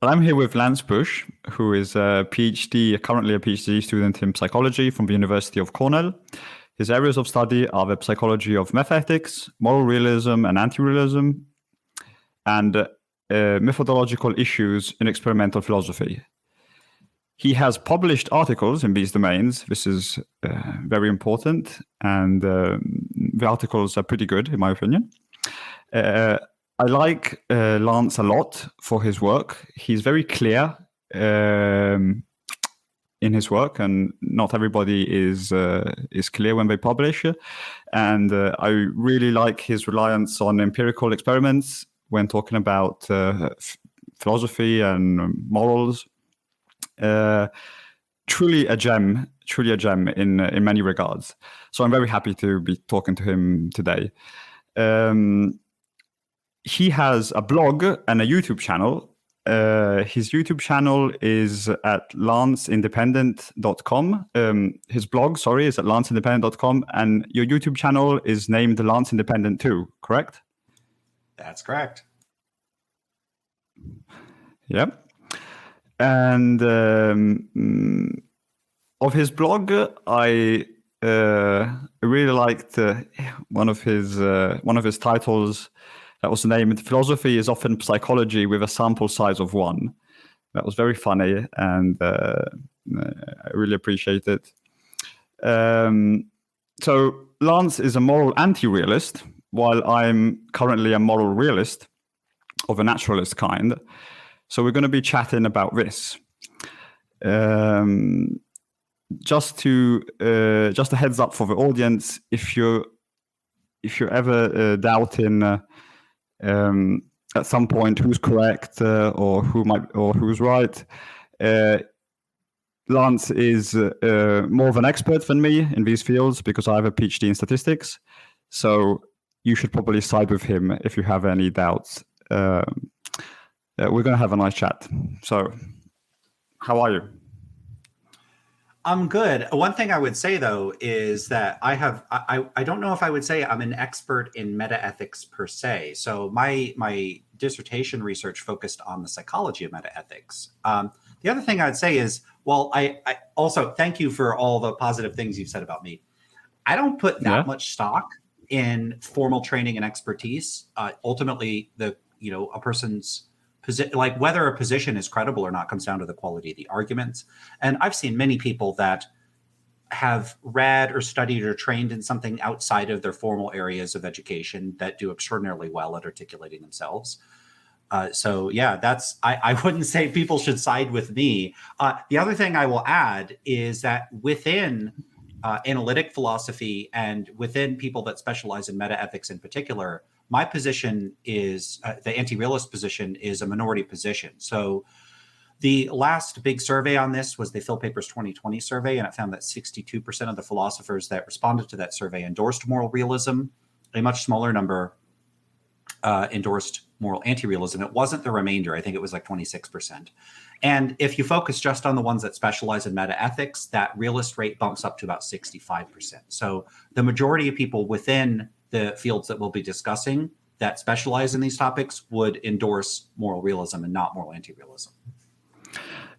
I'm here with Lance Bush, who is currently a PhD student in psychology from the University of Cornell. His areas of study are the psychology of metaethics, moral realism and anti-realism, and methodological issues in experimental philosophy. He has published articles in these domains. This is very important, and the articles are pretty good, in my opinion. I like Lance a lot for his work. He's very clear in his work, and not everybody is clear when they publish. And I really like his reliance on empirical experiments when talking about philosophy and morals. Truly a gem in many regards. So I'm very happy to be talking to him today. He has a blog and a YouTube channel. His YouTube channel is at lanceindependent.com. His blog, is at lanceindependent.com, and your YouTube channel is named Lance Independent too, correct? That's correct. Yep. And of his blog, I really liked one of his titles that was named "Philosophy is often psychology with a sample size of one." That was very funny, and I really appreciate it. So Lance is a moral anti-realist, while I'm currently a moral realist of a naturalist kind. So we're going to be chatting about this. Just a heads up for the audience: if you're ever doubting at some point who's correct or who's right, Lance is more of an expert than me in these fields because I have a PhD in statistics. So you should probably side with him if you have any doubts. We're going to have a nice chat. So, how are you? I'm good. One thing I would say, though, is that I don't know if I would say I'm an expert in metaethics per se. So my dissertation research focused on the psychology of metaethics. The other thing I'd say is, well, I also thank you for all the positive things you've said about me. I don't put that much stock in formal training and expertise. Ultimately, a person's like whether a position is credible or not comes down to the quality of the arguments. And I've seen many people that have read or studied or trained in something outside of their formal areas of education that do extraordinarily well at articulating themselves. So yeah, I wouldn't say people should side with me. The other thing I will add is that within analytic philosophy and within people that specialize in metaethics in particular, my position is the anti-realist position is a minority position. So the last big survey on this was the Phil Papers 2020 survey, and it found that 62% of the philosophers that responded to that survey endorsed moral realism. A much smaller number endorsed moral anti-realism. It wasn't the remainder. I think it was like 26%. And if you focus just on the ones that specialize in metaethics, that realist rate bumps up to about 65%. So the majority of people within the fields that we'll be discussing that specialize in these topics would endorse moral realism and not moral anti-realism.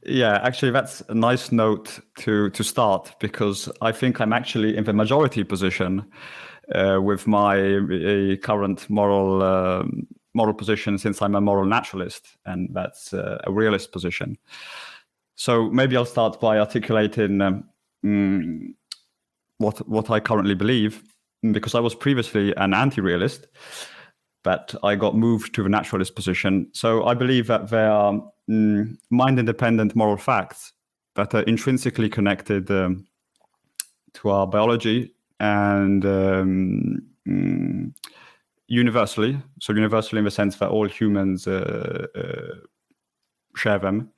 Yeah, actually, that's a nice note to start, because I think I'm actually in the majority position with my current moral position, since I'm a moral naturalist, and that's a realist position. So maybe I'll start by articulating what I currently believe, because I was previously an anti-realist, but I got moved to the naturalist position. So I believe that there are mind-independent moral facts that are intrinsically connected to our biology and universally. So universally in the sense that all humans share them.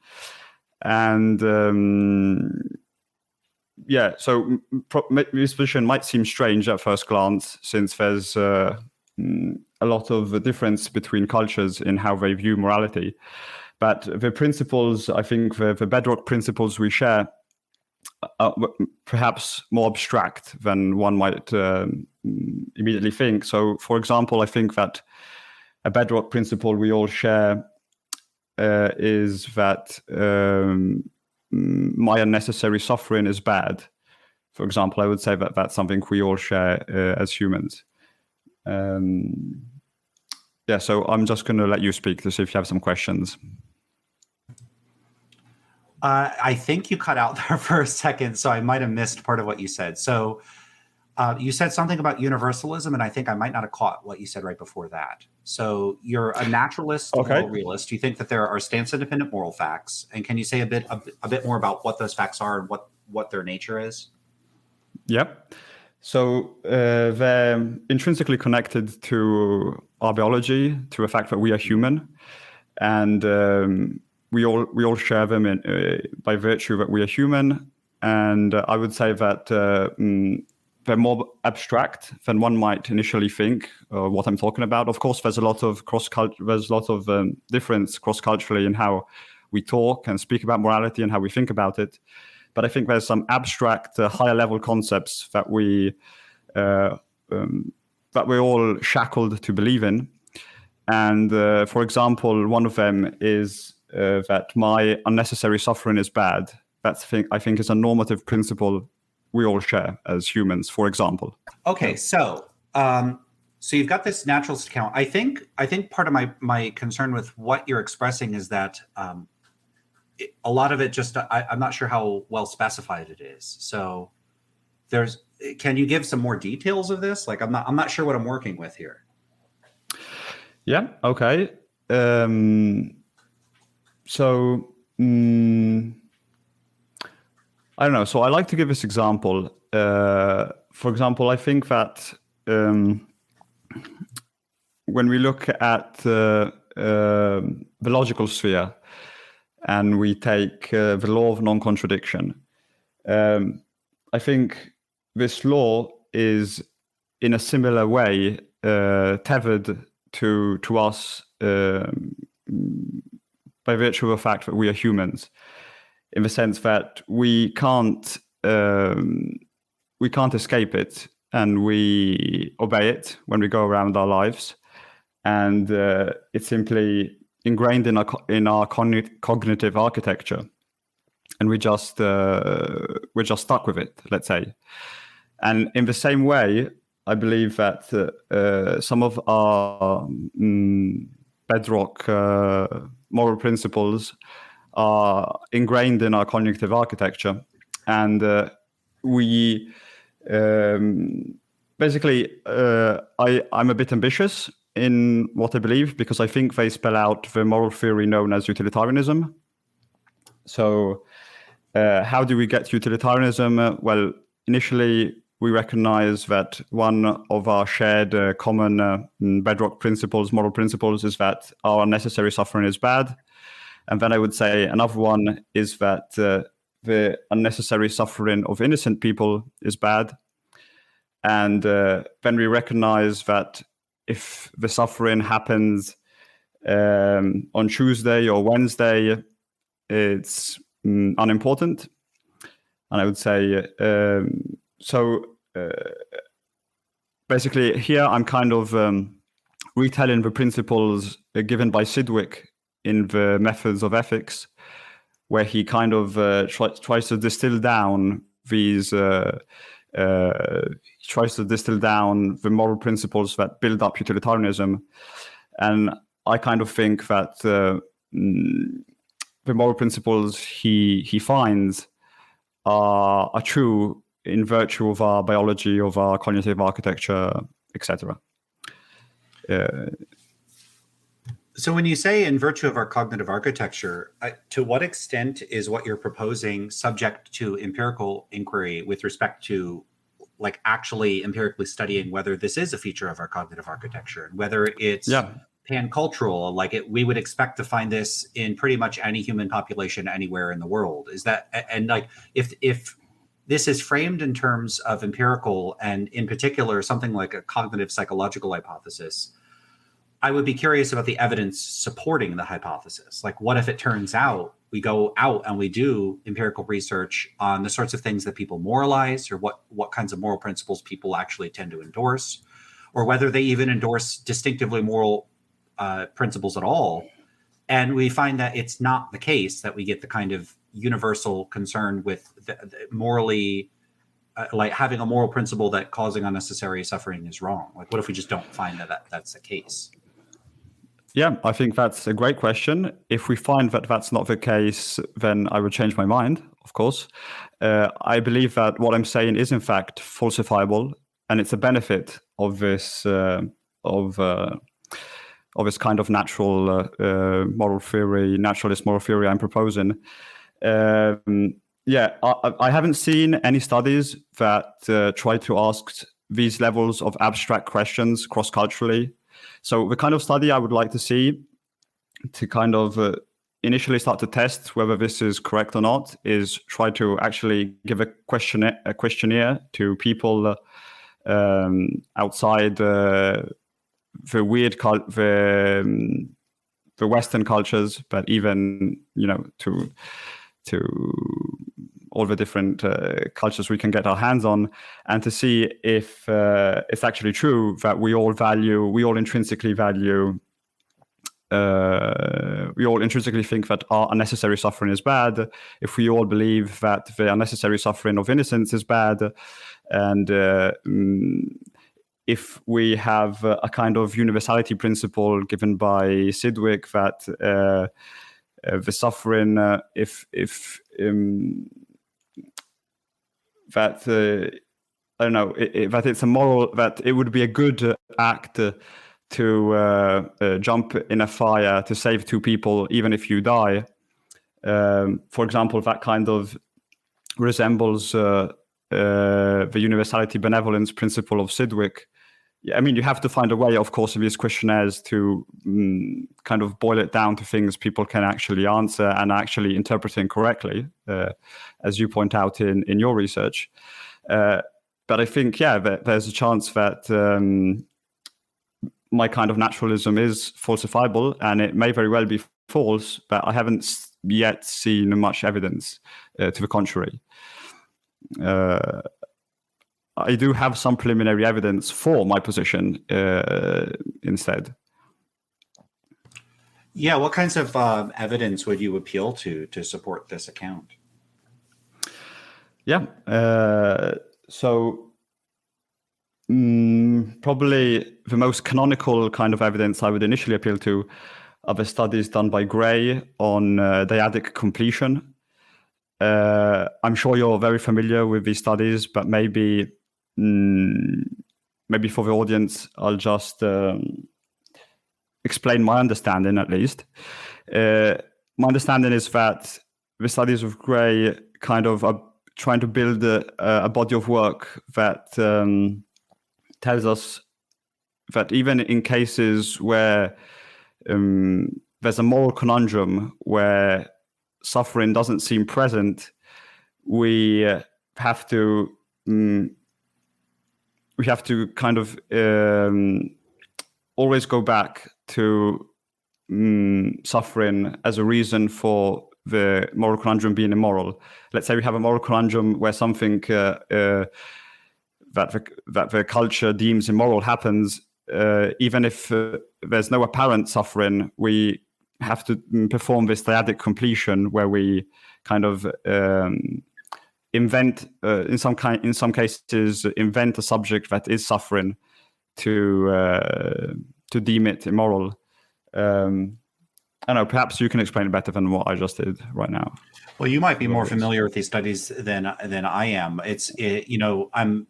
And so this position might seem strange at first glance, since there's a lot of difference between cultures in how they view morality. But the principles, I think the bedrock principles we share are perhaps more abstract than one might immediately think. So, for example, I think that a bedrock principle we all share is that my unnecessary suffering is bad. For example, I would say that that's something we all share as humans. So I'm just going to let you speak to see if you have some questions. I think you cut out there for a second, so I might have missed part of what you said. So you said something about universalism, and I think I might not have caught what you said right before that. So you're a naturalist, moral realist. You think that there are stance-independent moral facts, and can you say a bit more about what those facts are and what their nature is? Yep. So they're intrinsically connected to our biology, to the fact that we are human, and we all share them by virtue that we are human. And I would say that they're more abstract than one might initially think. What I'm talking about, of course, there's a lot of difference cross-culturally in how we talk and speak about morality and how we think about it. But I think there's some abstract, higher level concepts that we're all shackled to believe in. And for example, one of them is that my unnecessary suffering is bad. I think is a normative principle we all share as humans, for example. Okay, so you've got this naturalist account. I think part of my concern with what you're expressing is that a lot of it just I'm not sure how well specified it is. So can you give some more details of this? Like I'm not sure what I'm working with here. Yeah. Okay. I don't know. So I like to give this example. For example, I think that when we look at the logical sphere and we take the law of non-contradiction, I think this law is in a similar way tethered to us by virtue of the fact that we are humans, in the sense that we can't escape it, and we obey it when we go around our lives, and it's simply ingrained in our cognitive architecture, and we're just stuck with it, let's say. And in the same way, I believe that some of our bedrock moral principles are ingrained in our cognitive architecture, and we basically I'm a bit ambitious in what I believe, because I think they spell out the moral theory known as utilitarianism. So how do we get utilitarianism? Well, initially we recognize that one of our shared common bedrock principles, moral principles, is that our unnecessary suffering is bad. And then I would say another one is that the unnecessary suffering of innocent people is bad. And then we recognize that if the suffering happens on Tuesday or Wednesday, it's unimportant. And I would say, basically here I'm kind of retelling the principles given by Sidgwick in the Methods of Ethics, where he kind of tries to distill down these tries to distill down the moral principles that build up utilitarianism. And I kind of think that the moral principles he finds are true in virtue of our biology, of our cognitive architecture, etc. So when you say in virtue of our cognitive architecture, to what extent is what you're proposing subject to empirical inquiry with respect to like actually empirically studying whether this is a feature of our cognitive architecture, and whether it's pan-cultural, like we would expect to find this in pretty much any human population anywhere in the world? Is that, and like if this is framed in terms of empirical and in particular something like a cognitive psychological hypothesis, I would be curious about the evidence supporting the hypothesis. Like, what if it turns out we go out and we do empirical research on the sorts of things that people moralize, or what kinds of moral principles people actually tend to endorse, or whether they even endorse distinctively moral principles at all. And we find that it's not the case that we get the kind of universal concern with the morally, like having a moral principle that causing unnecessary suffering is wrong. Like, what if we just don't find that that's the case? Yeah, I think that's a great question. If we find that that's not the case, then I would change my mind, of course. I believe that what I'm saying is in fact falsifiable, and it's a benefit of this this kind of natural moral theory, naturalist moral theory I'm proposing. Yeah, I haven't seen any studies that try to ask these levels of abstract questions cross-culturally. So the kind of study I would like to see to kind of initially start to test whether this is correct or not is try to actually give a questionnaire to people outside the weird the Western cultures, but even to all the different cultures we can get our hands on, and to see if it's actually true that we all intrinsically think that our unnecessary suffering is bad, if we all believe that the unnecessary suffering of innocence is bad, and if we have a kind of universality principle given by Sidgwick that the suffering, that I don't know, that it's a moral, that it would be a good act to jump in a fire to save two people, even if you die. For example, that kind of resembles the universality benevolence principle of Sidgwick. Yeah, I mean, you have to find a way, of course, of these questionnaires to kind of boil it down to things people can actually answer and actually interpreting correctly, as you point out in your research. But I think, yeah, there's a chance that my kind of naturalism is falsifiable, and it may very well be false, but I haven't yet seen much evidence to the contrary. I do have some preliminary evidence for my position instead. Yeah, what kinds of evidence would you appeal to support this account? Yeah, so probably the most canonical kind of evidence I would initially appeal to are the studies done by Gray on dyadic completion. I'm sure you're very familiar with these studies, but maybe for the audience, I'll just explain my understanding at least. My understanding is that the studies of Gray kind of are trying to build a body of work that tells us that even in cases where there's a moral conundrum where suffering doesn't seem present, we have to kind of always go back to suffering as a reason for the moral conundrum being immoral. Let's say we have a moral conundrum where something that the culture deems immoral happens, even if there's no apparent suffering, we have to perform this dyadic completion where we kind of invent, in some cases, invent a subject that is suffering to deem it immoral. I don't know, perhaps you can explain it better than what I just did right now. Well, you might be more familiar with these studies than I am. I'm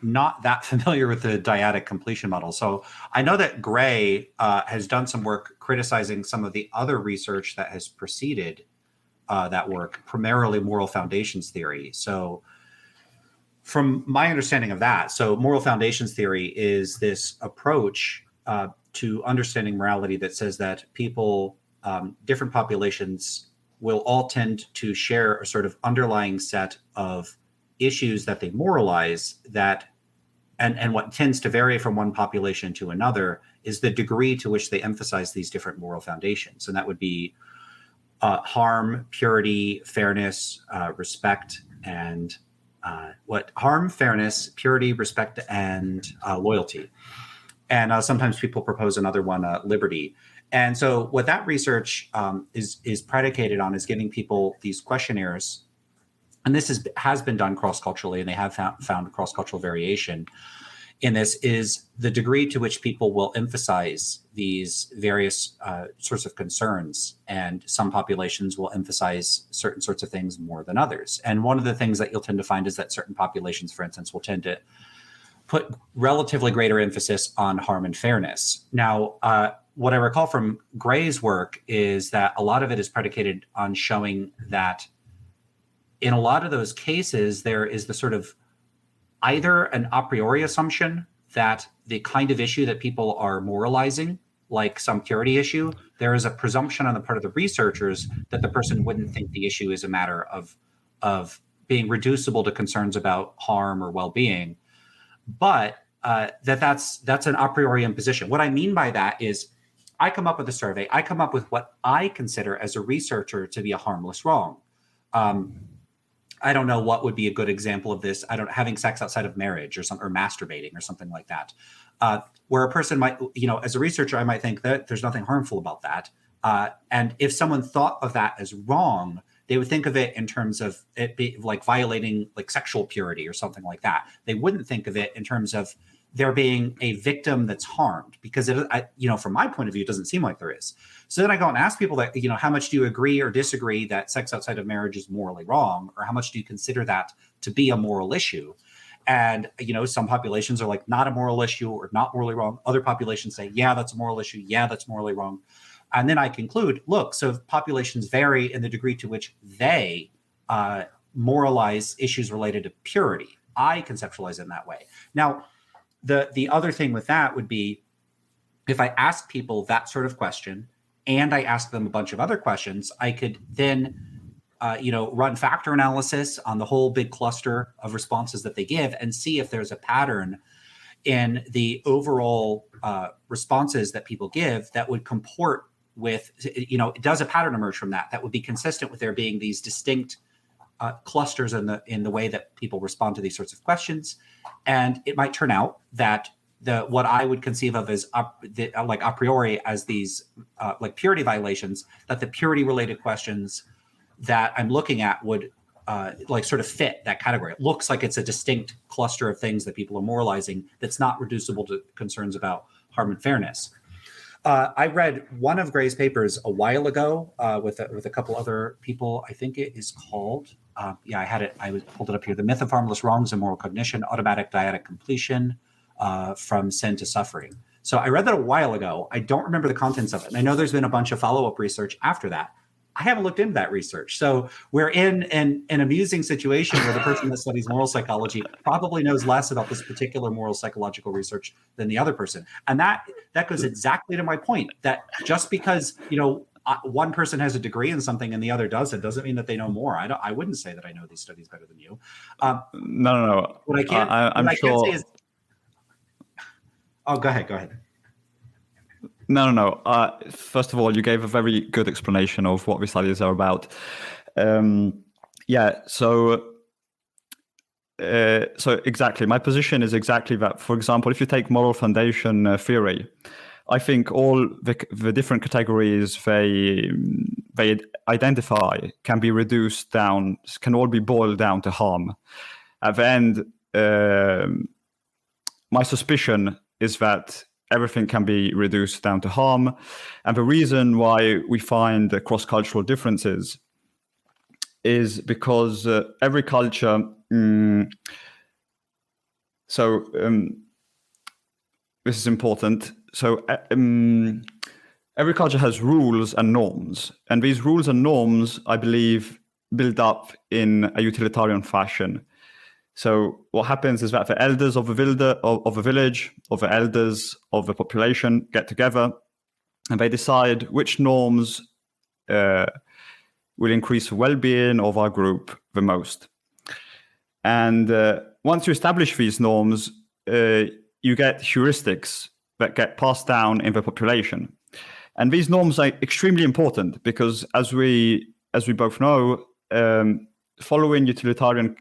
not that familiar with the dyadic completion model. So I know that Gray has done some work criticizing some of the other research that has preceded that work, primarily moral foundations theory. So from my understanding of that, so moral foundations theory is this approach to understanding morality that says that people, different populations, will all tend to share a sort of underlying set of issues that they moralize, that and what tends to vary from one population to another is the degree to which they emphasize these different moral foundations. And that would be harm, purity, fairness, respect, and harm, fairness, purity, respect, and loyalty. And sometimes people propose another one, liberty. And so what that research is predicated on is giving people these questionnaires, and this has been done cross-culturally, and they have found cross-cultural variation in this, is the degree to which people will emphasize these various sorts of concerns. And some populations will emphasize certain sorts of things more than others. And one of the things that you'll tend to find is that certain populations, for instance, will tend to put relatively greater emphasis on harm and fairness. Now, what I recall from Gray's work is that a lot of it is predicated on showing that in a lot of those cases, there is the sort of either an a priori assumption that the kind of issue that people are moralizing, like some purity issue, there is a presumption on the part of the researchers that the person wouldn't think the issue is a matter of being reducible to concerns about harm or well-being, but that's an a priori imposition. What I mean by that is I come up with a survey, I come up with what I consider as a researcher to be a harmless wrong. I don't know what would be a good example of this. Having sex outside of marriage or masturbating or something like that, where a person might, as a researcher, I might think that there's nothing harmful about that. And if someone thought of that as wrong, they would think of it in terms of it be like violating like sexual purity or something like that. They wouldn't think of it in terms of there being a victim that's harmed, because from my point of view, it doesn't seem like there is. So then I go and ask people that, how much do you agree or disagree that sex outside of marriage is morally wrong? Or how much do you consider that to be a moral issue? And, some populations are like, not a moral issue or not morally wrong. Other populations say, yeah, that's a moral issue. Yeah, that's morally wrong. And then I conclude, look, so populations vary in the degree to which they moralize issues related to purity. I conceptualize it in that way. Now, the other thing with that would be if I ask people that sort of question and I ask them a bunch of other questions, I could then run factor analysis on the whole big cluster of responses that they give and see if there's a pattern in the overall responses that people give that would comport with, does a pattern emerge from that would be consistent with there being these distinct clusters in the way that people respond to these sorts of questions. And it might turn out that what I would conceive of as a priori as these like purity violations, that the purity related questions that I'm looking at would sort of fit that category. It looks like it's a distinct cluster of things that people are moralizing that's not reducible to concerns about harm and fairness. I read one of Gray's papers a while ago with a couple other people. I think it is called, I had it, I pulled it up here, The Myth of Harmless Wrongs and Moral Cognition, Automatic Dyadic Completion, From Sin to Suffering. So I read that a while ago. I don't remember the contents of it. And I know there's been a bunch of follow-up research after that. I haven't looked into that research. So we're in an amusing situation where the person that studies moral psychology probably knows less about this particular moral psychological research than the other person. And that goes exactly to my point, that just because, one person has a degree in something and the other doesn't, doesn't mean that they know more. I wouldn't say that I know these studies better than you. No. What I can't, I'm what I sure. can't say is, oh, go ahead. No. First of all, you gave a very good explanation of what these studies are about. So exactly, my position is exactly that. For example, if you take moral foundation theory, I think all the different categories they identify can be reduced down, can all be boiled down to harm. At the end, my suspicion is that everything can be reduced down to harm. And the reason why we find cross-cultural differences is because every culture, this is important. So every culture has rules and norms. And these rules and norms, I believe, build up in a utilitarian fashion. So what happens is that the elders of a village, or the elders of the population get together and they decide which norms will increase the well-being of our group the most. And once you establish these norms, you get heuristics that get passed down in the population. And these norms are extremely important because, as we both know, following utilitarian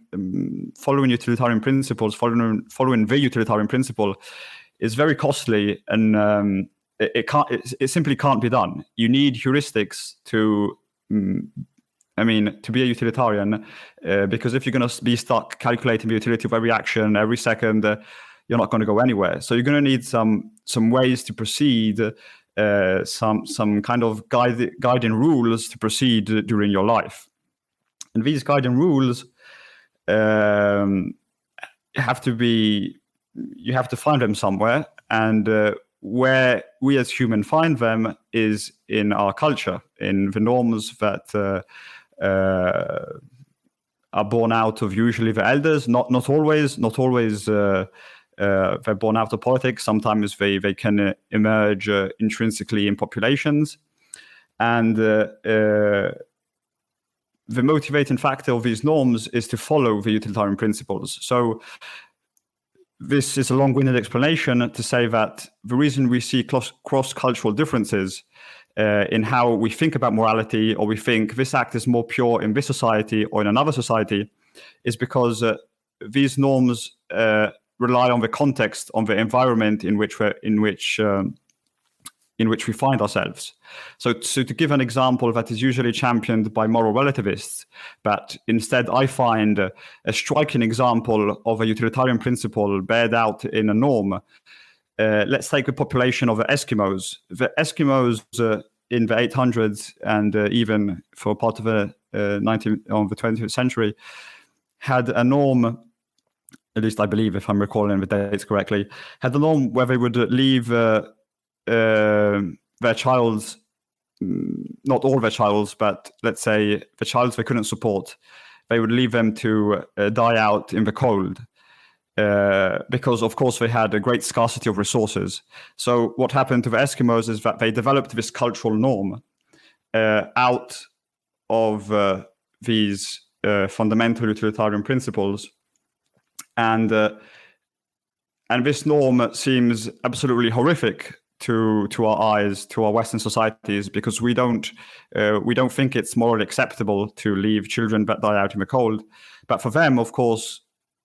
principles, following the utilitarian principle is very costly and it simply can't be done. You need heuristics to to be a utilitarian, because if you're going to be stuck calculating the utility of every action every second, you're not going to go anywhere. So you're going to need some ways to proceed, some kind of guiding rules to proceed during your life. And these guiding rules you have to find them somewhere, and where we as humans find them is in our culture, in the norms that are born out of usually the elders. Not always. They're born out of politics. Sometimes they can emerge intrinsically in populations, and the motivating factor of these norms is to follow the utilitarian principles. So this is a long-winded explanation to say that the reason we see cross-cultural differences in how we think about morality, or we think this act is more pure in this society or in another society, is because these norms rely on the context, on the environment in which we find ourselves. So to give an example that is usually championed by moral relativists, but instead I find a striking example of a utilitarian principle bared out in a norm. Let's take the population of the Eskimos. The Eskimos in the 800s and even for part of the 20th century had a norm, at least I believe, if I'm recalling the dates correctly, had the norm where they would leave their childs, not all their childs, but let's say the childs they couldn't support, they would leave them to die out in the cold, because of course they had a great scarcity of resources. So what happened to the Eskimos is that they developed this cultural norm out of these fundamental utilitarian principles, and this norm seems absolutely horrific to our eyes, to our Western societies, because we don't think it's morally acceptable to leave children that die out in the cold. But for them, of course,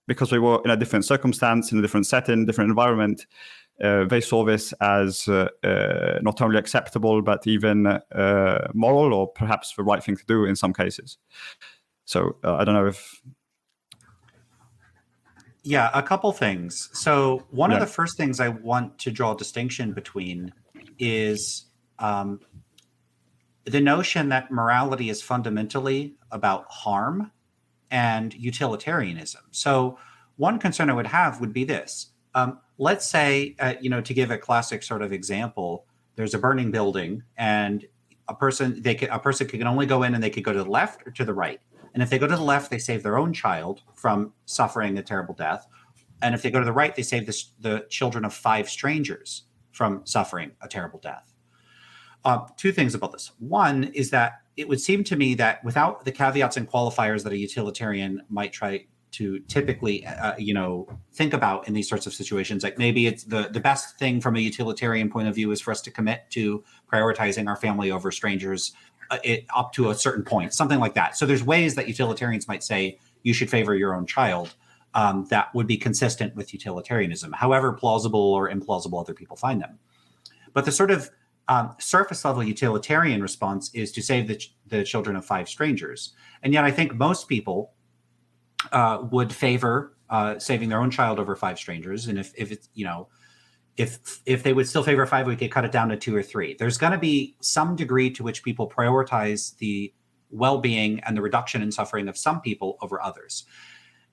because they were in a different circumstance, in a different setting, different environment, they saw this as not only acceptable, but even moral, or perhaps the right thing to do in some cases. So I don't know if... Yeah, a couple things. So one of the first things I want to draw a distinction between is the notion that morality is fundamentally about harm and utilitarianism. So one concern I would have would be this. Let's say, to give a classic sort of example, there's a burning building, and a person can only go in, and they could go to the left or to the right. And if they go to the left, they save their own child from suffering a terrible death. And if they go to the right, they save the children of 5 strangers from suffering a terrible death. Two things about this. One is that it would seem to me that without the caveats and qualifiers that a utilitarian might try to typically, think about in these sorts of situations, like maybe it's the best thing from a utilitarian point of view is for us to commit to prioritizing our family over strangers up to a certain point, something like that. So there's ways that utilitarians might say you should favor your own child that would be consistent with utilitarianism, however plausible or implausible other people find them. But the sort of surface level utilitarian response is to save the children of 5 strangers. And yet I think most people would favor saving their own child over 5 strangers. And if it's, if they would still favor 5, we could cut it down to 2 or 3. There's going to be some degree to which people prioritize the well-being and the reduction in suffering of some people over others.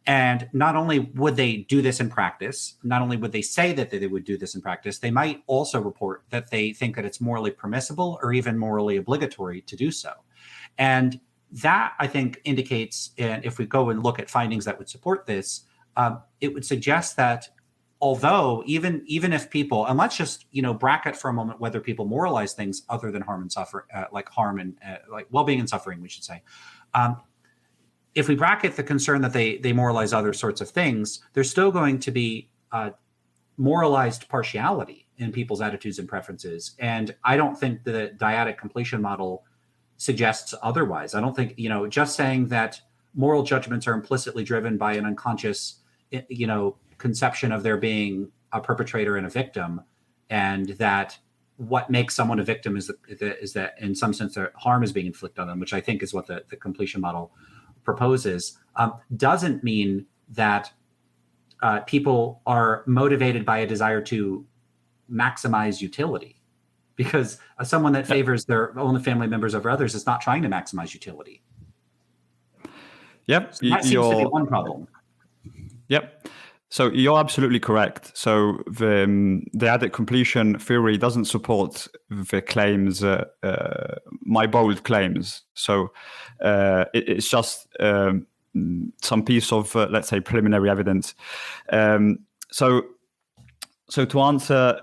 And not only would they do this in practice, not only would they say that they would do this in practice, they might also report that they think that it's morally permissible or even morally obligatory to do so. And that, I think, indicates, and if we go and look at findings that would support this, it would suggest that although even if people, and let's just bracket for a moment whether people moralize things other than harm and suffer, like harm and like well-being and suffering, we should say. If we bracket the concern that they moralize other sorts of things, there's still going to be moralized partiality in people's attitudes and preferences. And I don't think the dyadic completion model suggests otherwise. I don't think, just saying that moral judgments are implicitly driven by an unconscious, conception of there being a perpetrator and a victim, and that what makes someone a victim is that in some sense their harm is being inflicted on them, which I think is what the completion model proposes, doesn't mean that people are motivated by a desire to maximize utility, because someone that favors their own family members over others is not trying to maximize utility. Yep. So that seems to be one problem. Yep. So you're absolutely correct. So the Dyadic completion theory doesn't support the claims, my bold claims. So it's just some piece of, let's say, preliminary evidence. So to answer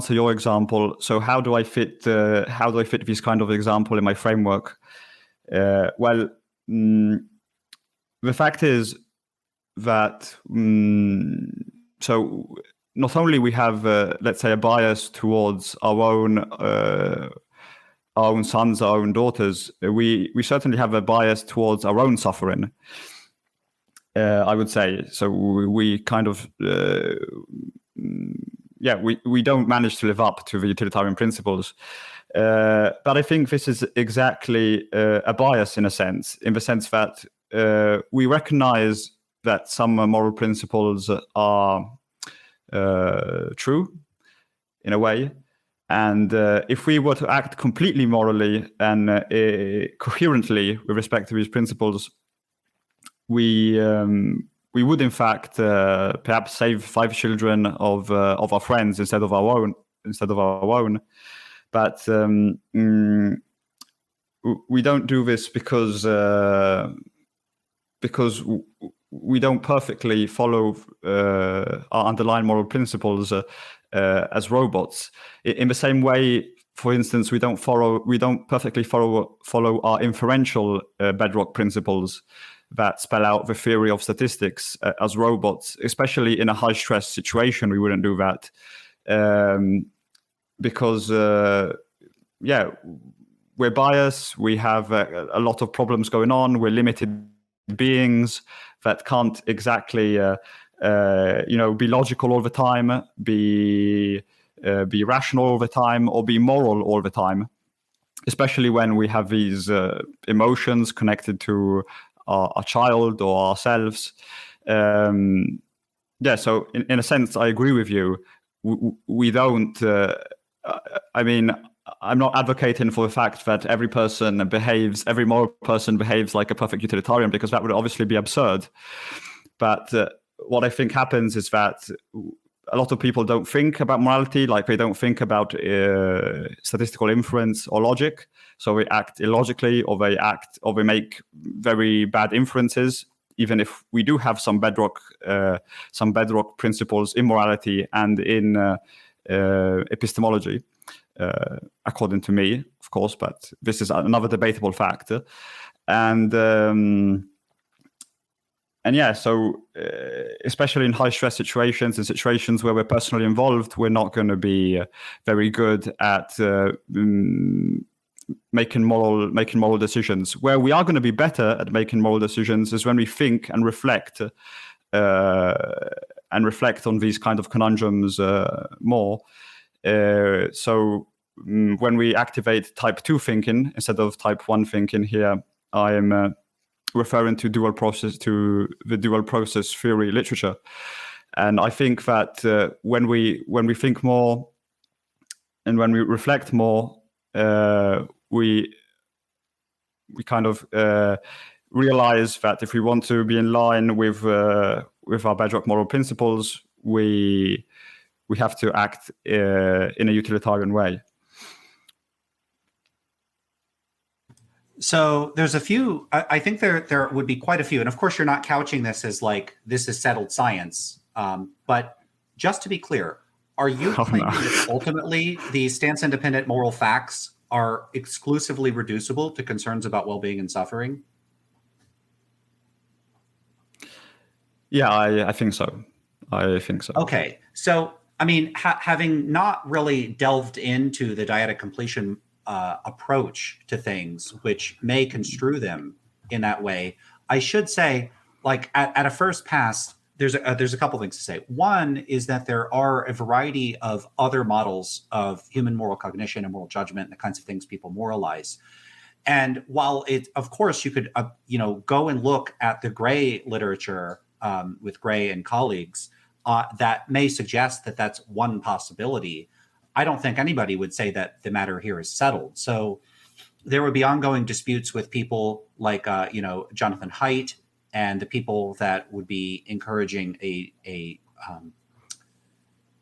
your example, so how do I fit this kind of example in my framework? Well, the fact is that so not only we have let's say a bias towards our own sons, our own daughters, we certainly have a bias towards our own suffering, I would say. So we kind of we don't manage to live up to the utilitarian principles, but I think this is exactly a bias in the sense that we recognize that some moral principles are true in a way, and if we were to act completely morally and coherently with respect to these principles, we would in fact perhaps save 5 children of our friends instead of our own. But we don't do this because we don't perfectly follow our underlying moral principles as robots. In the same way, for instance, we don't perfectly follow our inferential bedrock principles that spell out the theory of statistics as robots. Especially in a high stress situation, we wouldn't do that because we're biased. We have a lot of problems going on. We're limited beings that can't exactly be logical all the time, be rational all the time, or be moral all the time, especially when we have these emotions connected to our child or ourselves. So in a sense, I agree with you. We don't I'm not advocating for the fact that every moral person behaves like a perfect utilitarian, because that would obviously be absurd. But what I think happens is that a lot of people don't think about morality, like they don't think about statistical inference or logic. So they act illogically, or they make very bad inferences, even if we do have some bedrock principles in morality and in epistemology. According to me, of course, but this is another debatable factor. So especially in high stress situations, in situations where we're personally involved, we're not going to be very good at making moral decisions. Where we are going to be better at making moral decisions is when we think and reflect on these kind of conundrums more. So when we activate type 2 thinking instead of type 1 thinking, here I am referring to the dual process theory literature. And I think that when we think more and when we reflect more, we kind of realize that if we want to be in line with our bedrock moral principles, we have to act in a utilitarian way. So there's a few, I think there would be quite a few. And of course, you're not couching this as like, this is settled science. But just to be clear, are you claiming that ultimately the stance-independent moral facts are exclusively reducible to concerns about well-being and suffering? Yeah, I think so. Okay. So, I mean, having not really delved into the dyadic completion approach to things, which may construe them in that way, I should say, like at a first pass, there's a couple things to say. One is that there are a variety of other models of human moral cognition and moral judgment and the kinds of things people moralize. And while of course, you could, go and look at the Gray literature with Gray and colleagues that may suggest that that's one possibility. I don't think anybody would say that the matter here is settled. So there would be ongoing disputes with people like, Jonathan Haidt and the people that would be encouraging a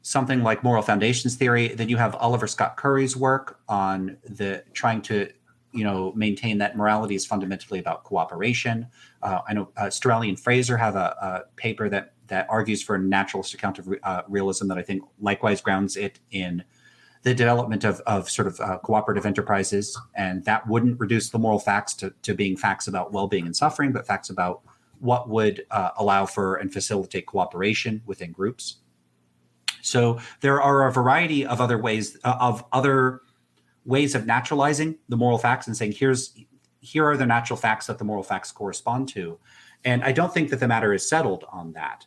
something like moral foundations theory. Then you have Oliver Scott Curry's work on trying to maintain that morality is fundamentally about cooperation. I know Strelly and Fraser have a paper that argues for a naturalist account of realism that I think likewise grounds it in the development of sort of cooperative enterprises. And that wouldn't reduce the moral facts to being facts about well-being and suffering, but facts about what would allow for and facilitate cooperation within groups. So there are a variety of other ways of naturalizing the moral facts and saying, here are the natural facts that the moral facts correspond to. And I don't think that the matter is settled on that.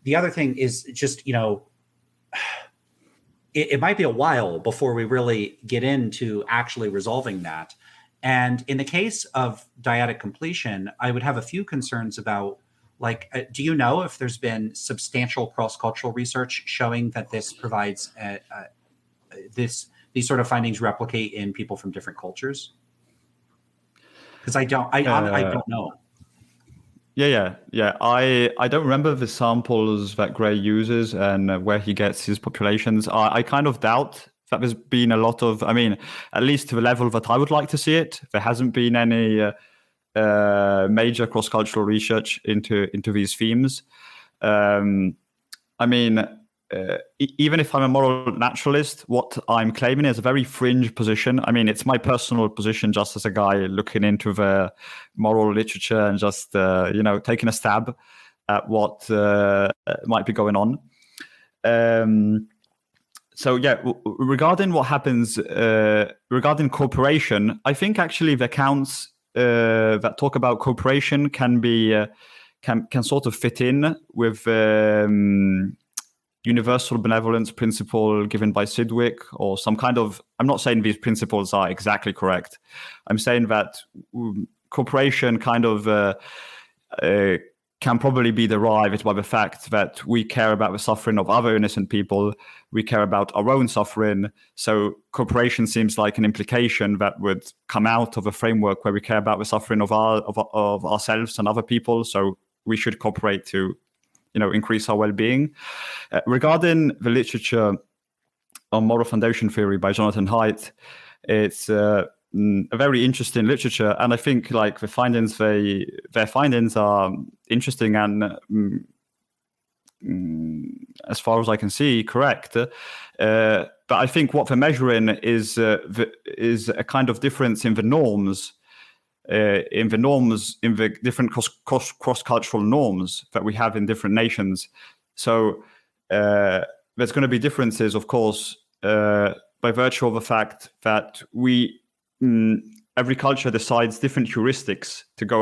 The other thing is just, it might be a while before we really get into actually resolving that. And in the case of dyadic completion, I would have a few concerns about, do you know if there's been substantial cross-cultural research showing that this provides these sort of findings replicate in people from different cultures? Because I don't know. Yeah. I don't remember the samples that Gray uses and where he gets his populations. I kind of doubt that there's been a lot of, at least to the level that I would like to see it, there hasn't been any major cross-cultural research into these themes. Even if I'm a moral naturalist, what I'm claiming is a very fringe position. It's my personal position just as a guy looking into the moral literature and just, taking a stab at what might be going on. Regarding what happens regarding cooperation, I think actually the accounts that talk about cooperation can be can sort of fit in with universal benevolence principle given by Sidgwick or some kind of. I'm not saying these principles are exactly correct. I'm saying that cooperation kind of can probably be derived by the fact that we care about the suffering of other innocent people. We care about our own suffering. So cooperation seems like an implication that would come out of a framework where we care about the suffering of ourselves and other people. So we should cooperate to, increase our well-being. Regarding the literature on moral foundation theory by Jonathan Haidt, it's a very interesting literature, and I think their findings are interesting and as far as I can see, correct. But I think what they're measuring is a kind of difference in the norms, in the different cross-cultural norms that we have in different nations. So there's going to be differences, of course, by virtue of the fact that every culture decides different heuristics to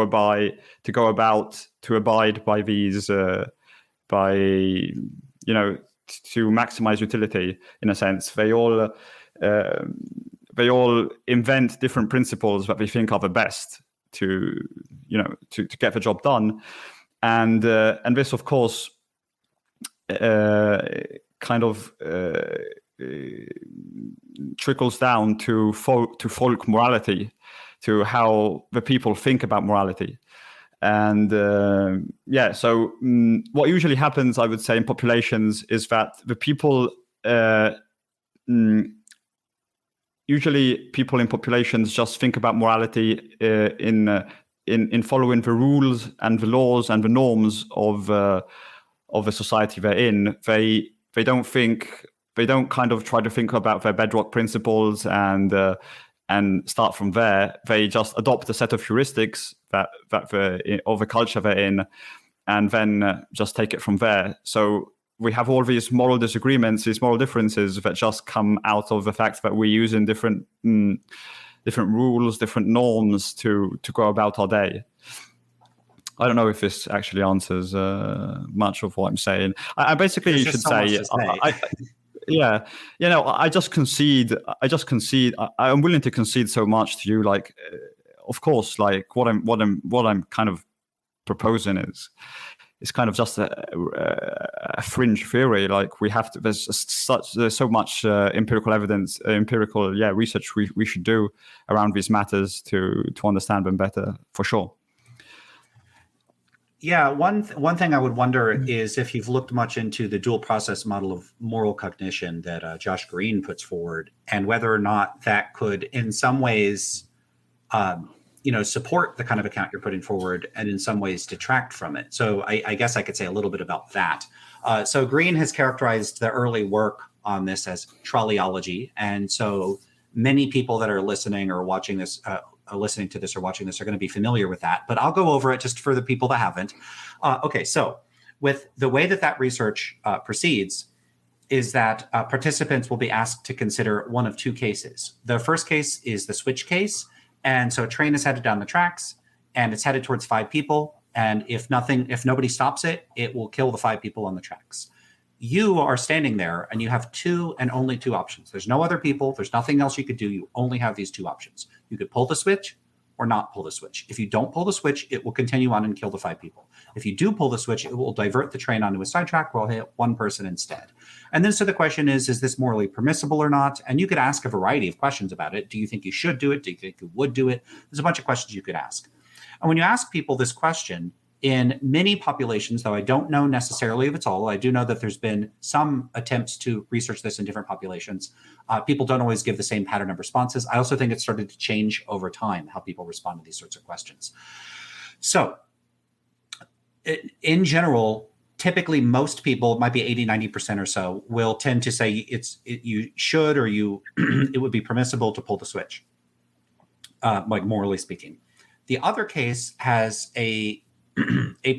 abide by these, to maximize utility. In a sense, they all invent different principles that they think are the best to get the job done, and this, of course, trickles down to folk morality, to how the people think about morality. And so what usually happens, I would say, in populations is that the people, usually people in populations just think about morality in following the rules and the laws and the norms of the society they're in. They don't kind of try to think about their bedrock principles and start from there. They just adopt a set of heuristics of the culture they're in, and then just take it from there. So we have all these moral disagreements, these moral differences that just come out of the fact that we're using different rules, different norms to go about our day. I don't know if this actually answers much of what I'm saying. I basically There's should just so much say, to say. yeah, I just concede. I'm willing to concede so much to you. Like, of course, like what I'm kind of proposing is kind of just a fringe theory. Like we have to. There's so much empirical evidence, research we should do around these matters to understand them better, for sure. Yeah, one thing I would wonder is if you've looked much into the dual process model of moral cognition that Josh Green puts forward, and whether or not that could, in some ways, support the kind of account you're putting forward, and in some ways detract from it. So I guess I could say a little bit about that. So Green has characterized the early work on this as traleology, and so many people that are listening or watching this. Listening to this or watching this are going to be familiar with that, but I'll go over it just for the people that haven't. Okay, so with the way that research proceeds is that participants will be asked to consider one of two cases. The first case is the switch case, and so a train is headed down the tracks and it's headed towards 5 people, and if nobody stops it, it will kill the 5 people on the tracks. You are standing there and you have 2 and only 2 options. There's no other people. There's nothing else you could do. You only have these 2 options. You could pull the switch or not pull the switch. If you don't pull the switch, it will continue on and kill the 5 people. If you do pull the switch, it will divert the train onto a sidetrack where it'll hit 1 person instead. And then so the question is this morally permissible or not? And you could ask a variety of questions about it. Do you think you should do it? Do you think you would do it? There's a bunch of questions you could ask. And when you ask people this question, in many populations, though I don't know necessarily if it's all, I do know that there's been some attempts to research this in different populations. People don't always give the same pattern of responses. I also think it started to change over time, how people respond to these sorts of questions. So in general, typically most people, it might be 80, 90% or so, will tend to say you should or it would be permissible to pull the switch, like morally speaking. The other case has a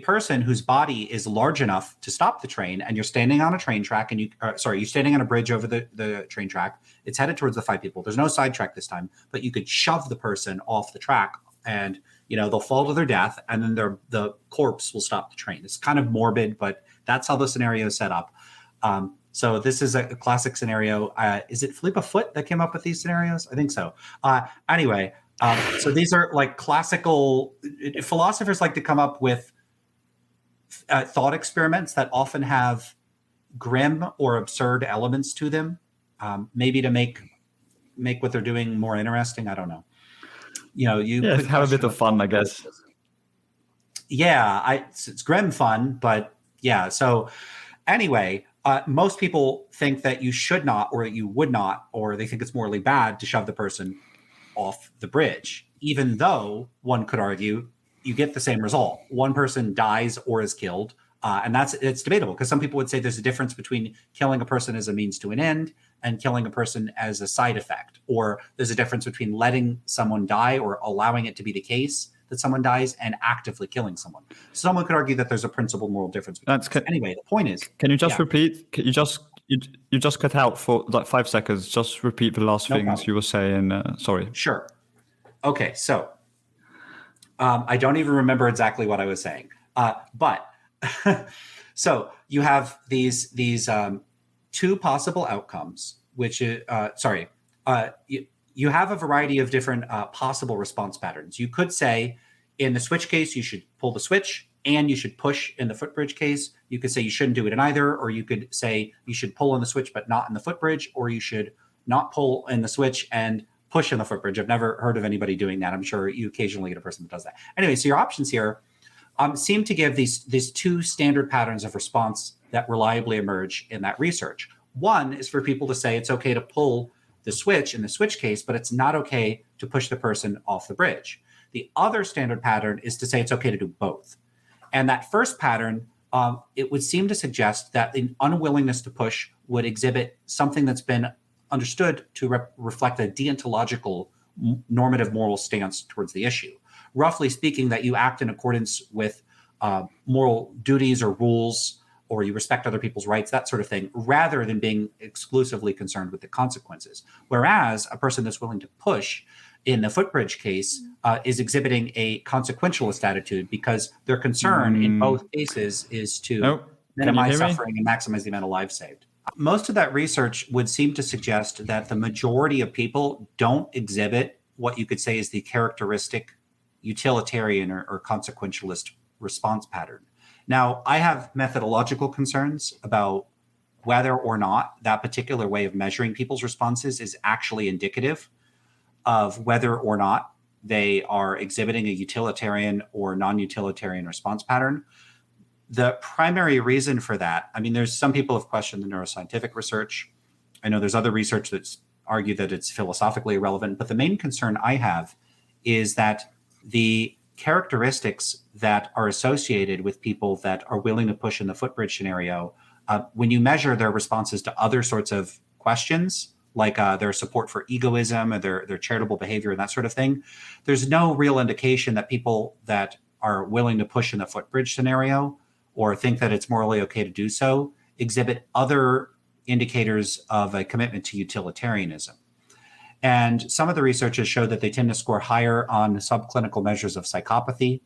person whose body is large enough to stop the train, and you're standing on a train track, and you're standing on a bridge over the train track. It's headed towards the 5 people. There's no sidetrack this time, but you could shove the person off the track, and they'll fall to their death, and then the corpse will stop the train. It's kind of morbid, but that's how the scenario is set up. So this is a classic scenario. Is it Philippa Foot that came up with these scenarios? I think so. Anyway. So these are like classical philosophers like to come up with thought experiments that often have grim or absurd elements to them, maybe to make what they're doing more interesting. I don't know. Have a bit of fun, I guess. Yeah, it's grim fun, but yeah. So anyway, most people think that you should not, or that you would not, or they think it's morally bad to shove the person off the bridge, even though one could argue you get the same result. One person dies or is killed, and it's debatable, because some people would say there's a difference between killing a person as a means to an end and killing a person as a side effect, or there's a difference between letting someone die or allowing it to be the case that someone dies and actively killing someone. Someone could argue that there's a principal moral difference. Anyway, the point is, can you just repeat? Can you just cut out for like 5 seconds. Just repeat the last things you were saying. Sorry. Sure. Okay, so I don't even remember exactly what I was saying. But so you have these 2 possible outcomes, which you have a variety of different possible response patterns. You could say in the switch case, you should pull the switch, and you should push in the footbridge case. You could say you shouldn't do it in either, or you could say you should pull in the switch but not in the footbridge, or you should not pull in the switch and push in the footbridge. I've never heard of anybody doing that. I'm sure you occasionally get a person that does that. Anyway, so your options here seem to give these 2 standard patterns of response that reliably emerge in that research. One is for people to say it's okay to pull the switch in the switch case, but it's not okay to push the person off the bridge. The other standard pattern is to say it's okay to do both. And that first pattern, it would seem to suggest that an unwillingness to push would exhibit something that's been understood to reflect a deontological normative moral stance towards the issue. Roughly speaking, that you act in accordance with moral duties or rules, or you respect other people's rights, that sort of thing, rather than being exclusively concerned with the consequences. Whereas a person that's willing to push in the footbridge case is exhibiting a consequentialist attitude, because their concern in both cases is to minimize suffering and maximize the amount of lives saved. Most of that research would seem to suggest that the majority of people don't exhibit what you could say is the characteristic utilitarian or consequentialist response pattern. Now, I have methodological concerns about whether or not that particular way of measuring people's responses is actually indicative of whether or not they are exhibiting a utilitarian or non-utilitarian response pattern. The primary reason for that, I mean, there's some people have questioned the neuroscientific research. I know there's other research that's argued that it's philosophically irrelevant, but the main concern I have is that the characteristics that are associated with people that are willing to push in the footbridge scenario, when you measure their responses to other sorts of questions, like their support for egoism or their charitable behavior and that sort of thing, there's no real indication that people that are willing to push in the footbridge scenario or think that it's morally okay to do so exhibit other indicators of a commitment to utilitarianism. And some of the research has showed that they tend to score higher on subclinical measures of psychopathy.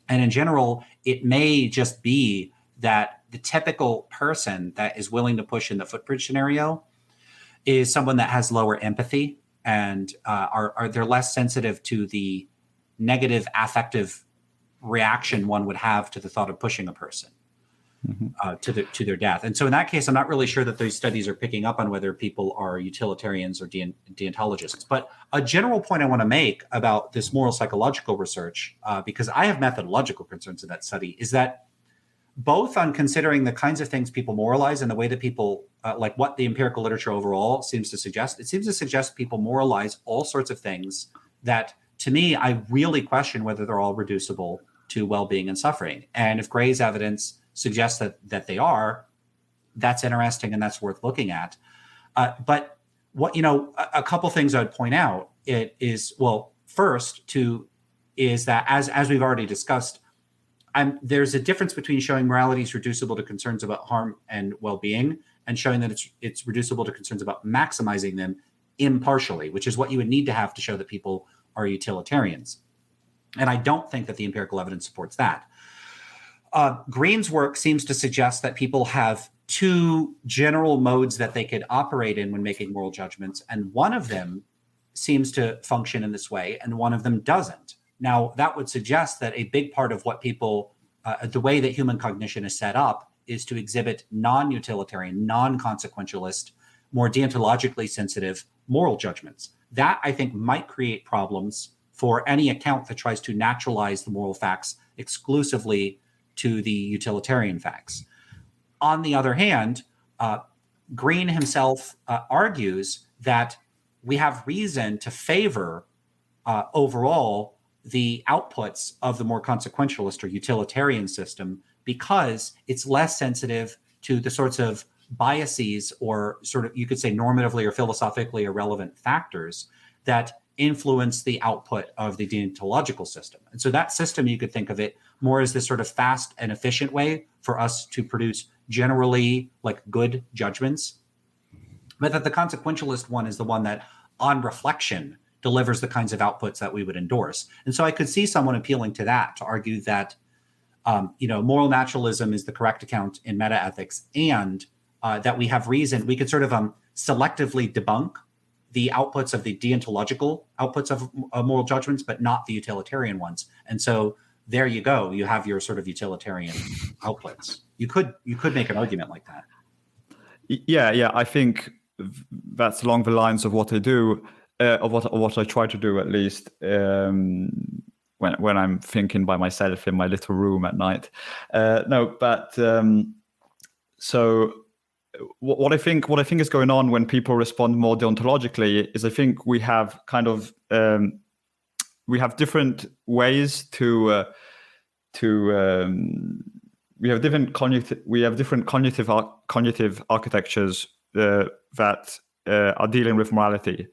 And in general, it may just be that the typical person that is willing to push in the footbridge scenario is someone that has lower empathy and they're less sensitive to the negative affective reaction one would have to the thought of pushing a person to their death. And so in that case, I'm not really sure that those studies are picking up on whether people are utilitarians or deontologists. But a general point I want to make about this moral psychological research, because I have methodological concerns in that study, is that both on considering the kinds of things people moralize and the way that people, like what the empirical literature overall seems to suggest, it seems to suggest people moralize all sorts of things that, to me, I really question whether they're all reducible to well-being and suffering. And if Gray's evidence suggests that they are, that's interesting and that's worth looking at. But what, a couple things I'd point out is, well, first is that as we've already discussed, there's a difference between showing morality is reducible to concerns about harm and well-being and showing that it's reducible to concerns about maximizing them impartially, which is what you would need to have to show that people are utilitarians. And I don't think that the empirical evidence supports that. Green's work seems to suggest that people have two general modes that they could operate in when making moral judgments, and one of them seems to function in this way, and one of them doesn't. Now, that would suggest that a big part of what people, the way that human cognition is set up, is to exhibit non-utilitarian, non-consequentialist, more deontologically sensitive moral judgments. That, I think, might create problems for any account that tries to naturalize the moral facts exclusively to the utilitarian facts. On the other hand, Green himself argues that we have reason to favor overall the outputs of the more consequentialist or utilitarian system because it's less sensitive to the sorts of biases or sort of, you could say, normatively or philosophically irrelevant factors that influence the output of the deontological system. And so that system, you could think of it more as this sort of fast and efficient way for us to produce generally like good judgments, but that the consequentialist one is the one that on reflection delivers the kinds of outputs that we would endorse. And so I could see someone appealing to that to argue that moral naturalism is the correct account in metaethics, and that we have reason, we could sort of selectively debunk the outputs of the deontological outputs of moral judgments, but not the utilitarian ones. And so there you go. You have your sort of utilitarian outputs. You could make an argument like that. Yeah. I think that's along the lines of what I do, of what I try to do at least when I'm thinking by myself in my little room at night. So what I think is going on when people respond more deontologically is I think we have kind of we have different ways to we have different cognitive architectures that are dealing with morality.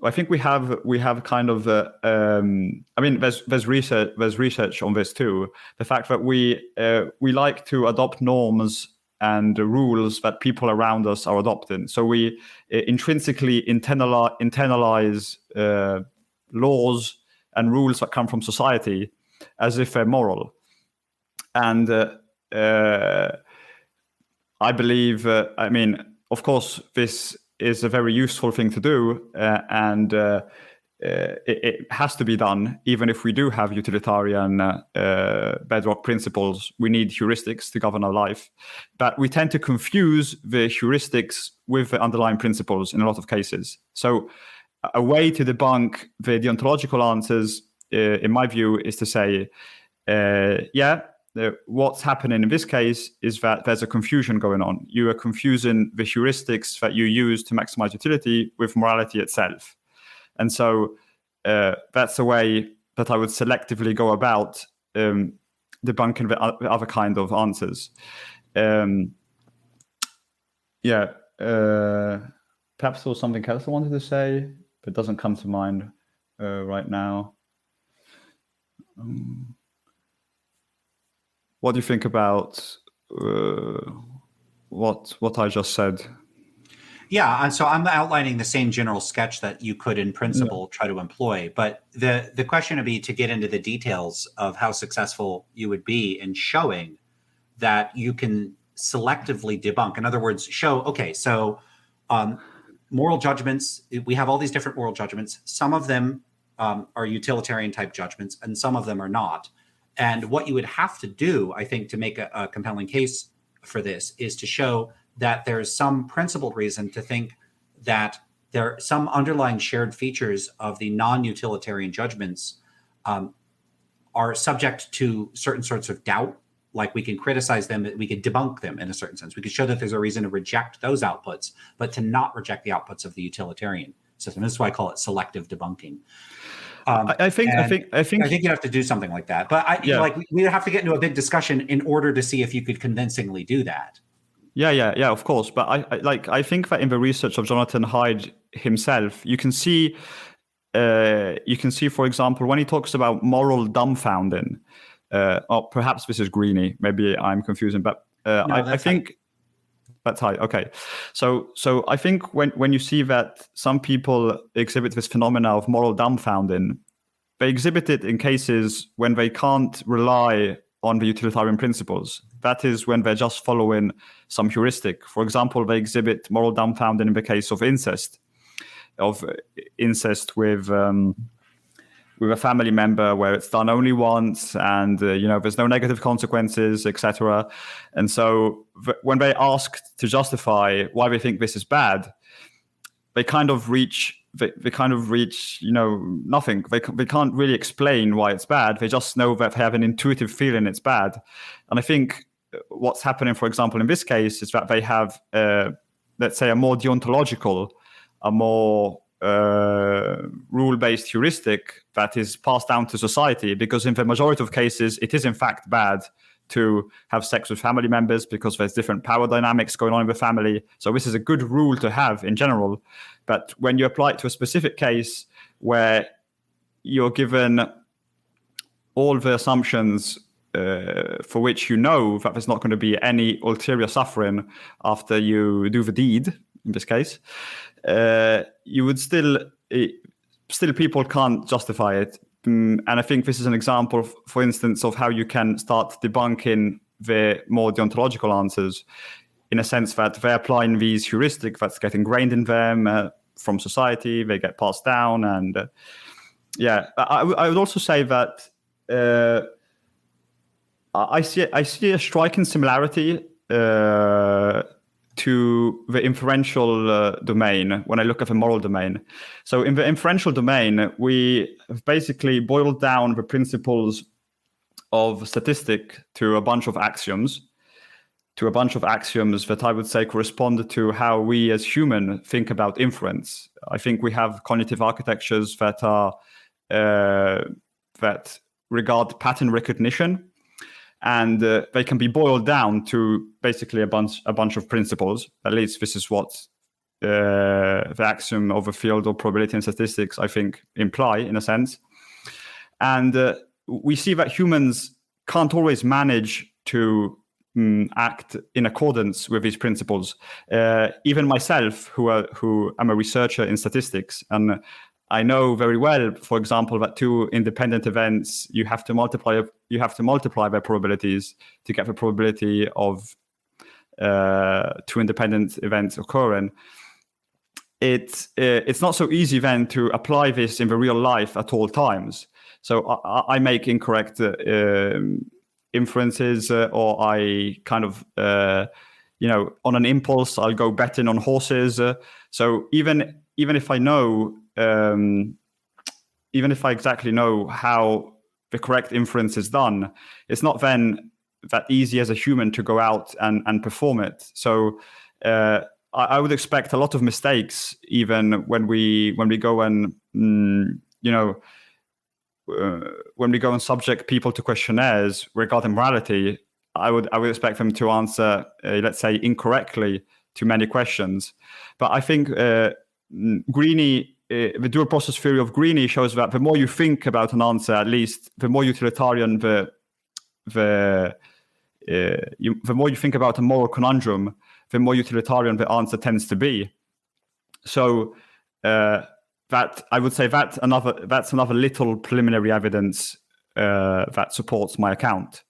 I think we have kind of there's research on this too. The fact that we like to adopt norms and the rules that people around us are adopting. So we intrinsically internalize laws and rules that come from society as if they're moral. And I believe, of course, this is a very useful thing to do, and it has to be done. Even if we do have utilitarian bedrock principles, we need heuristics to govern our life. But we tend to confuse the heuristics with the underlying principles in a lot of cases. So a way to debunk the deontological answers, in my view, is to say, what's happening in this case is that there's a confusion going on. You are confusing the heuristics that you use to maximize utility with morality itself. And so that's a way that I would selectively go about debunking the other kind of answers. Perhaps there was something else I wanted to say, but it doesn't come to mind right now. What do you think about what I just said? Yeah, and so I'm outlining the same general sketch that you could, in principle, try to employ. But the question would be to get into the details of how successful you would be in showing that you can selectively debunk. In other words, show, okay, so moral judgments, we have all these different moral judgments. Some of them are utilitarian type judgments, and some of them are not. And what you would have to do, I think, to make a compelling case for this is to show that there's some principled reason to think that there are some underlying shared features of the non-utilitarian judgments are subject to certain sorts of doubt. Like we can criticize them, we could debunk them in a certain sense. We could show that there's a reason to reject those outputs, but to not reject the outputs of the utilitarian system. This is why I call it selective debunking. I think you have to do something like that. But we have to get into a big discussion in order to see if you could convincingly do that. Yeah, of course. But I think that in the research of Jonathan Haidt himself, you can see, for example, when he talks about moral dumbfounding, or perhaps this is Greeny, maybe I'm confusing, but I think that's Haidt. Okay, so I think when you see that some people exhibit this phenomena of moral dumbfounding, they exhibit it in cases when they can't rely on the utilitarian principles. That is when they're just following some heuristic. For example, they exhibit moral dumbfounding in the case of incest with a family member where it's done only once, and there's no negative consequences, etc. And so when they asked to justify why they think this is bad, they kind of reach nothing. They can't really explain why it's bad. They just know that they have an intuitive feeling it's bad. And I think what's happening, for example, in this case, is that they have, let's say, a more deontological, a more rule-based heuristic that is passed down to society, because in the majority of cases, it is in fact bad to have sex with family members because there's different power dynamics going on in the family. So this is a good rule to have in general. But when you apply it to a specific case where you're given all the assumptions for which you know that there's not going to be any ulterior suffering after you do the deed, in this case, you would still people can't justify it. And I think this is an example, for instance, of how you can start debunking the more deontological answers, in a sense that they're applying these heuristics that's get ingrained in them from society, they get passed down. And I would also say that I see a striking similarity to the inferential domain when I look at the moral domain. So in the inferential domain, we have basically boiled down the principles of statistic to a bunch of axioms that I would say correspond to how we as human think about inference. I think we have cognitive architectures that are that regard pattern recognition, and they can be boiled down to basically a bunch of principles. At least this is what the axiom of a field of probability and statistics, I think, imply in a sense. And we see that humans can't always manage to act in accordance with these principles. Even myself, who am a researcher in statistics, and I know very well, for example, that two independent events, you have to multiply their probabilities to get the probability of two independent events occurring. It's not so easy then to apply this in the real life at all times. So I make incorrect inferences, or I kind of, on an impulse, I'll go betting on horses. So even if I know, even if I exactly know how the correct inference is done, it's not then that easy as a human to go out and perform it. So I would expect a lot of mistakes even when we go and when we go and subject people to questionnaires regarding morality. I would expect them to answer, let's say, incorrectly to many questions. But I think Greeny, the dual process theory of Greeny shows that the more you think about an answer, at least, the more utilitarian the more you think about a moral conundrum, the more utilitarian the answer tends to be. So that I would say that's another little preliminary evidence that supports my account.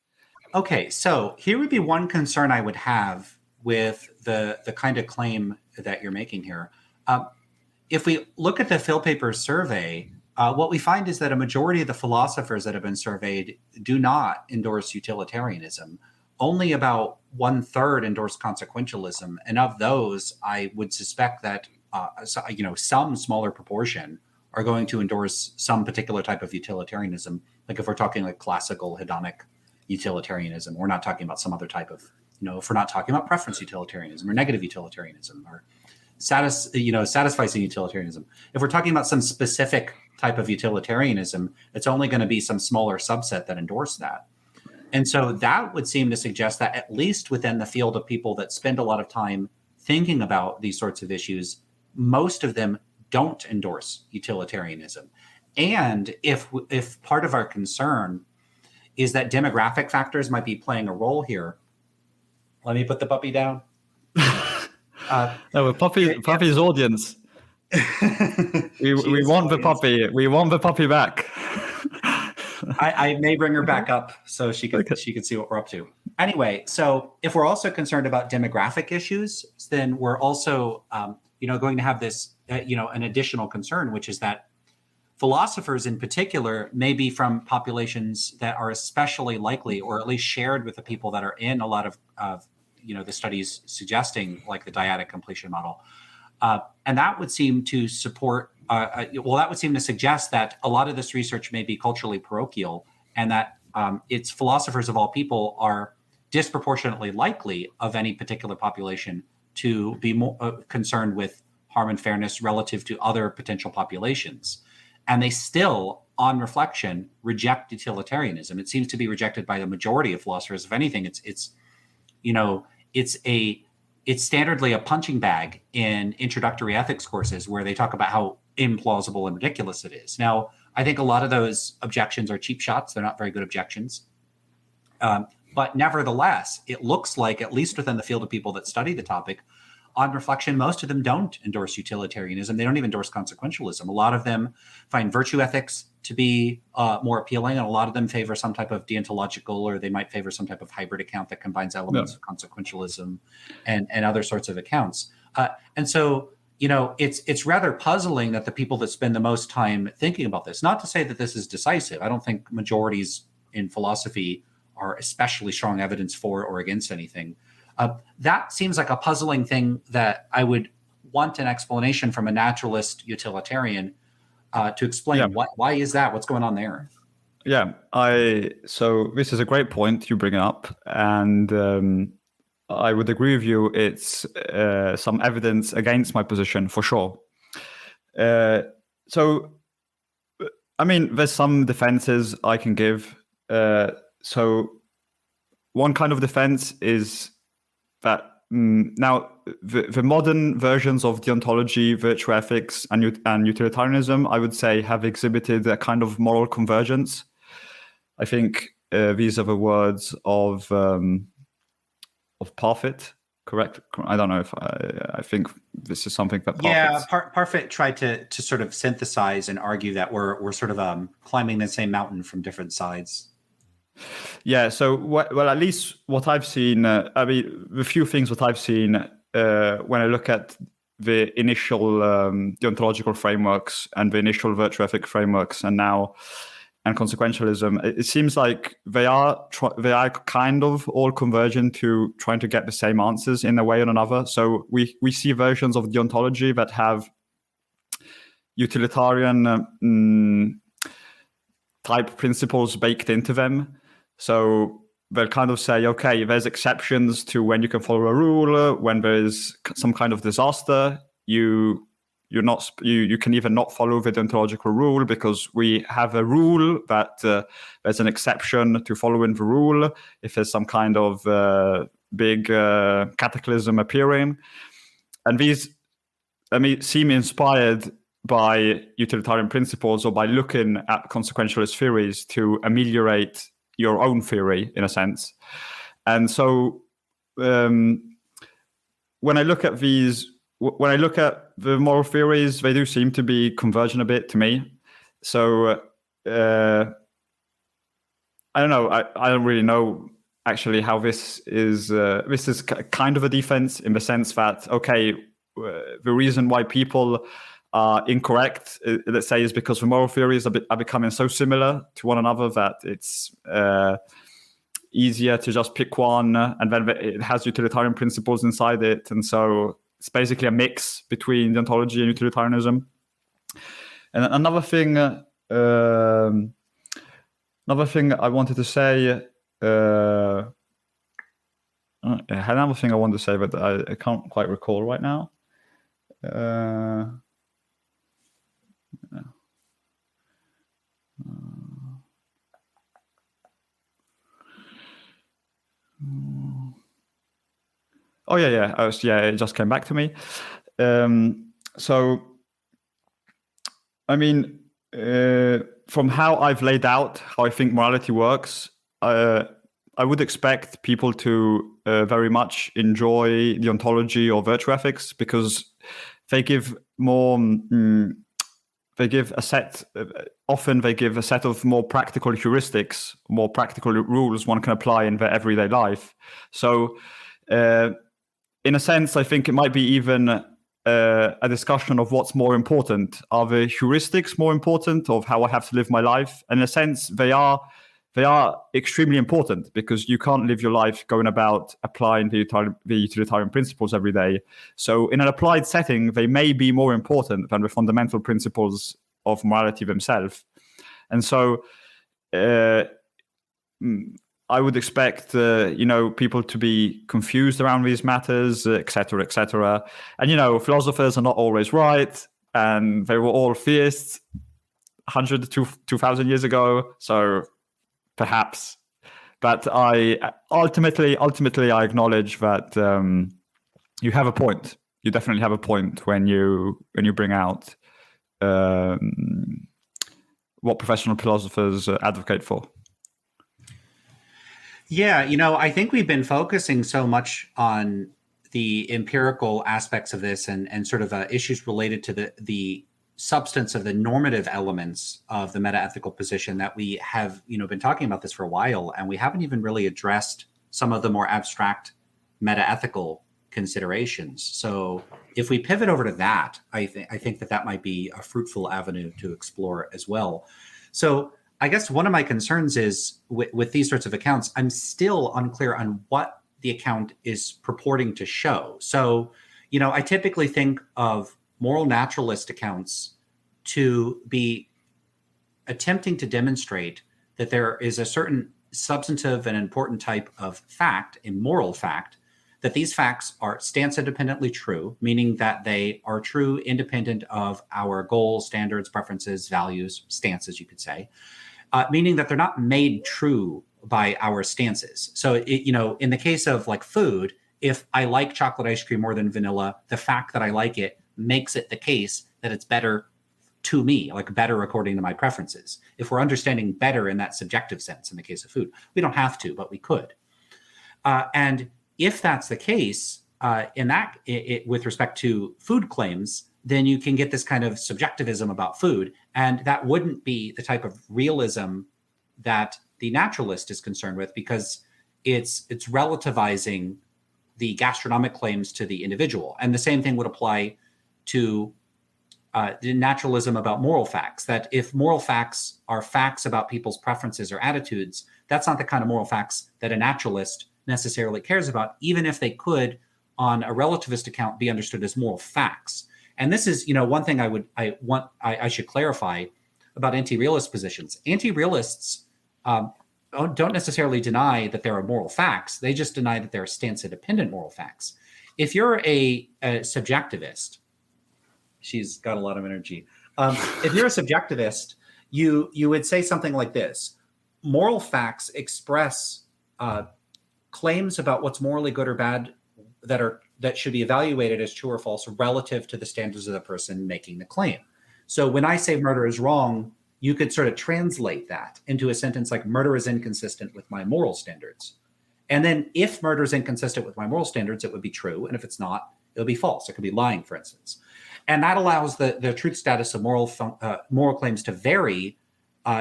Okay, so here would be one concern I would have with the kind of claim that you're making here. If we look at the Phil Papers survey, what we find is that a majority of the philosophers that have been surveyed do not endorse utilitarianism. Only about 1/3 endorse consequentialism, and of those, I would suspect that some smaller proportion are going to endorse some particular type of utilitarianism. Like if we're talking like classical hedonic utilitarianism, we're not talking about some other type of, if we're not talking about preference utilitarianism or negative utilitarianism or satisficing utilitarianism. If we're talking about some specific type of utilitarianism, it's only going to be some smaller subset that endorse that. And so that would seem to suggest that at least within the field of people that spend a lot of time thinking about these sorts of issues, most of them don't endorse utilitarianism. And if part of our concern is that demographic factors might be playing a role here, let me put the puppy down. No, puppy's audience. we want the puppy. We want the puppy back. I may bring her back up so she can see what we're up to. Anyway, so if we're also concerned about demographic issues, then we're also going to have this an additional concern, which is that philosophers in particular may be from populations that are especially likely, or at least shared with the people that are in a lot of the studies suggesting, like the dyadic completion model. And that would seem to support, that would seem to suggest that a lot of this research may be culturally parochial, and that its philosophers of all people are disproportionately likely of any particular population to be more concerned with harm and fairness relative to other potential populations. And they still, on reflection, reject utilitarianism. It seems to be rejected by the majority of philosophers. If anything, it's standardly a punching bag in introductory ethics courses where they talk about how implausible and ridiculous it is. Now, I think a lot of those objections are cheap shots. They're not very good objections. But nevertheless, it looks like, at least within the field of people that study the topic, on reflection, most of them don't endorse utilitarianism. They don't even endorse consequentialism. A lot of them find virtue ethics to be more appealing, and a lot of them favor some type of deontological, or they might favor some type of hybrid account that combines elements of consequentialism and other sorts of accounts. And so, it's rather puzzling that the people that spend the most time thinking about this, not to say that this is decisive. I don't think majorities in philosophy are especially strong evidence for or against anything. That seems like a puzzling thing that I would want an explanation from a naturalist utilitarian to explain. Why is that? What's going on there? Yeah, so this is a great point you bring up, and I would agree with you. It's some evidence against my position for sure. So, I mean, there's some defenses I can give. So, one kind of defense is that now the modern versions of deontology, virtue ethics, and utilitarianism, I would say, have exhibited a kind of moral convergence. I think these are the words of Parfit, correct? I don't know if I think this is something that Parfit tried to sort of synthesize and argue that we're sort of climbing the same mountain from different sides. Yeah. So, well, at least what I've seen, I mean, the few things what I've seen when I look at the initial deontological frameworks and the initial virtue ethic frameworks, and consequentialism, it seems like they are kind of all convergent to trying to get the same answers in a way or another. So we see versions of deontology that have utilitarian type principles baked into them. So they'll kind of say, okay, there's exceptions to when you can follow a rule. When there's some kind of disaster, you can even not follow the deontological rule because we have a rule that there's an exception to following the rule if there's some kind of big cataclysm appearing. And these, seem inspired by utilitarian principles or by looking at consequentialist theories to ameliorate your own theory, in a sense. And so when I look at the moral theories, they do seem to be convergent a bit to me. So I don't know. I don't really know actually how this is. This is kind of a defense in the sense that, okay, the reason why people are incorrect, let's say, is because the moral theories are becoming so similar to one another that it's easier to just pick one, and then it has utilitarian principles inside it, and so it's basically a mix between deontology and utilitarianism. And another thing I wanted to say, another thing I wanted to say, but I can't quite recall right now. Oh yeah. It just came back to me. So, I mean, from how I've laid out how I think morality works, I would expect people to very much enjoy the ontology or virtue ethics because they give more. They give a set. Often, they give a set of more practical heuristics, more practical rules one can apply in their everyday life. So, in a sense, I think it might be even a discussion of what's more important. Are the heuristics more important of how I have to live my life? In a sense, they are extremely important because you can't live your life going about applying the utilitarian principles every day. So in an applied setting, they may be more important than the fundamental principles of morality themselves. And so I would expect people to be confused around these matters, etc., etc. And philosophers are not always right, and they were all theists 100 to 2,000 years ago. So perhaps, but I ultimately I acknowledge that you have a point. You definitely have a point when you bring out what professional philosophers advocate for. Yeah, I think we've been focusing so much on the empirical aspects of this and sort of issues related to the substance of the normative elements of the metaethical position that we have, been talking about this for a while, and we haven't even really addressed some of the more abstract metaethical considerations. So if we pivot over to that, I think that might be a fruitful avenue to explore as well. So I guess one of my concerns is with these sorts of accounts, I'm still unclear on what the account is purporting to show. So, I typically think of moral naturalist accounts to be attempting to demonstrate that there is a certain substantive and important type of fact, a moral fact, that these facts are stance independently true, meaning that they are true independent of our goals, standards, preferences, values, stances, you could say, meaning that they're not made true by our stances. So, in the case of like food, if I like chocolate ice cream more than vanilla, the fact that I like it makes it the case that it's better to me, like better according to my preferences. If we're understanding better in that subjective sense in the case of food, we don't have to, but we could. And if that's the case, with respect to food claims, then you can get this kind of subjectivism about food, and that wouldn't be the type of realism that the naturalist is concerned with, because it's relativizing the gastronomic claims to the individual. And the same thing would apply to the naturalism about moral facts, that if moral facts are facts about people's preferences or attitudes, that's not the kind of moral facts that a naturalist necessarily cares about, even if they could, on a relativist account, be understood as moral facts. And this is, one thing I should clarify about anti-realist positions. Anti-realists don't necessarily deny that there are moral facts. They just deny that there are stance-independent moral facts. If you're a subjectivist, she's got a lot of energy. If you're a subjectivist, you would say something like this: moral facts express claims about what's morally good or bad that should be evaluated as true or false relative to the standards of the person making the claim. So when I say murder is wrong, you could sort of translate that into a sentence like, murder is inconsistent with my moral standards. And then if murder is inconsistent with my moral standards, it would be true. And if it's not, it would be false. It could be lying, for instance. And that allows the truth status of moral claims to vary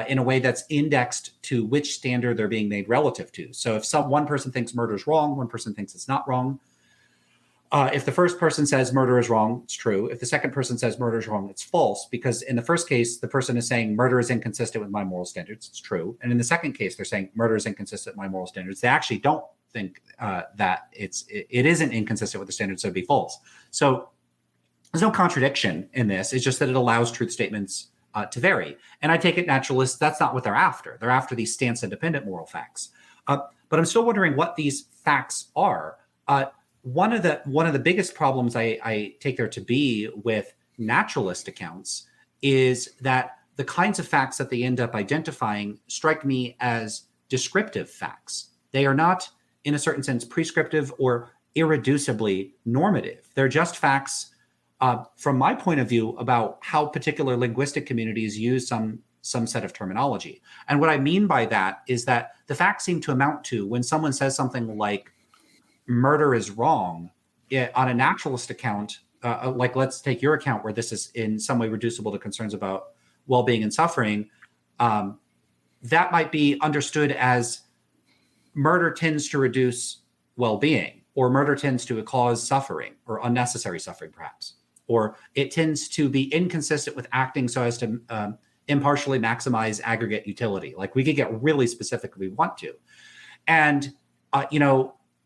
in a way that's indexed to which standard they're being made relative to. So if one person thinks murder is wrong, one person thinks it's not wrong. If the first person says murder is wrong, it's true. If the second person says murder is wrong, it's false, because in the first case, the person is saying murder is inconsistent with my moral standards. It's true. And in the second case, they're saying murder is inconsistent with my moral standards. They actually don't think that it isn't inconsistent with the standards, so it'd be false. So there's no contradiction in this. It's just that it allows truth statements to vary. And I take it naturalists, that's not what they're after. They're after these stance-independent moral facts. But I'm still wondering what these facts are. One of the biggest problems I take there to be with naturalist accounts is that the kinds of facts that they end up identifying strike me as descriptive facts. They are not, in a certain sense, prescriptive or irreducibly normative. They're just facts, from my point of view, about how particular linguistic communities use some set of terminology. And what I mean by that is that the facts seem to amount to, when someone says something like murder is wrong, on a naturalist account, like let's take your account where this is in some way reducible to concerns about well-being and suffering, that might be understood as murder tends to reduce well-being, or murder tends to cause suffering, or unnecessary suffering perhaps, or it tends to be inconsistent with acting so as to impartially maximize aggregate utility. Like, we could get really specific if we want to. And,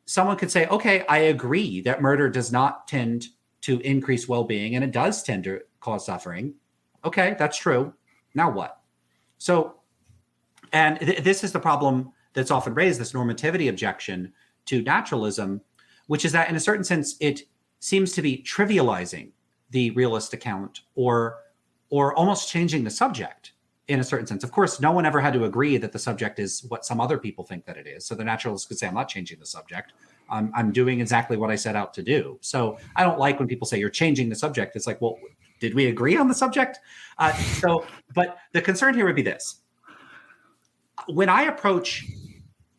someone could say, okay, I agree that murder does not tend to increase well-being, and it does tend to cause suffering. Okay, that's true. Now what? So, and this is the problem that's often raised, this normativity objection to naturalism, which is that in a certain sense, it seems to be trivializing the realist account, or almost changing the subject in a certain sense. Of course, no one ever had to agree that the subject is what some other people think that it is. So the naturalist could say, I'm not changing the subject. I'm doing exactly what I set out to do. So I don't like when people say you're changing the subject. It's like, well, did we agree on the subject? But the concern here would be this. When I approach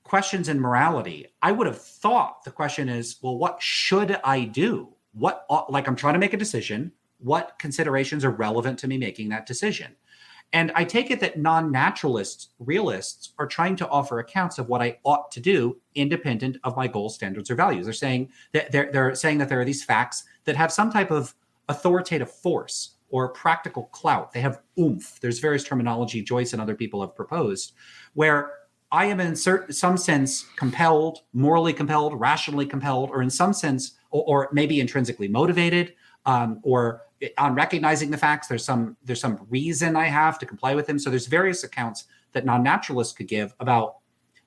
questions in morality, I would have thought the question is, well, what should I do? I'm trying to make a decision. What considerations are relevant to me making that decision? And I take it that non-naturalist realists are trying to offer accounts of what I ought to do, independent of my goals, standards, or values. They're saying that there are these facts that have some type of authoritative force or practical clout. They have oomph. There's various terminology Joyce and other people have proposed, where I am in some sense compelled, morally compelled, rationally compelled, or in some sense, or maybe intrinsically motivated, or on recognizing the facts, there's some reason I have to comply with them. So there's various accounts that non-naturalists could give about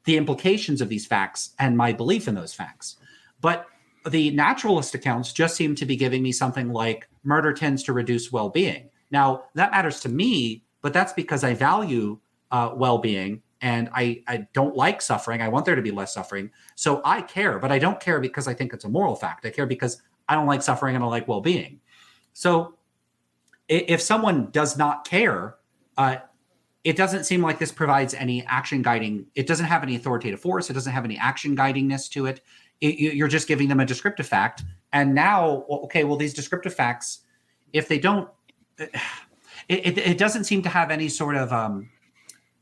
the implications of these facts and my belief in those facts. But the naturalist accounts just seem to be giving me something like murder tends to reduce well-being. Now, that matters to me, but that's because I value well-being, and I don't like suffering. I want there to be less suffering. So I care, but I don't care because I think it's a moral fact. I care because I don't like suffering and I like well-being. So if someone does not care, it doesn't seem like this provides any action guiding. It doesn't have any authoritative force. It doesn't have any action guidingness to it. You're just giving them a descriptive fact. And now, okay, well, these descriptive facts, if they don't, it doesn't seem to have any sort of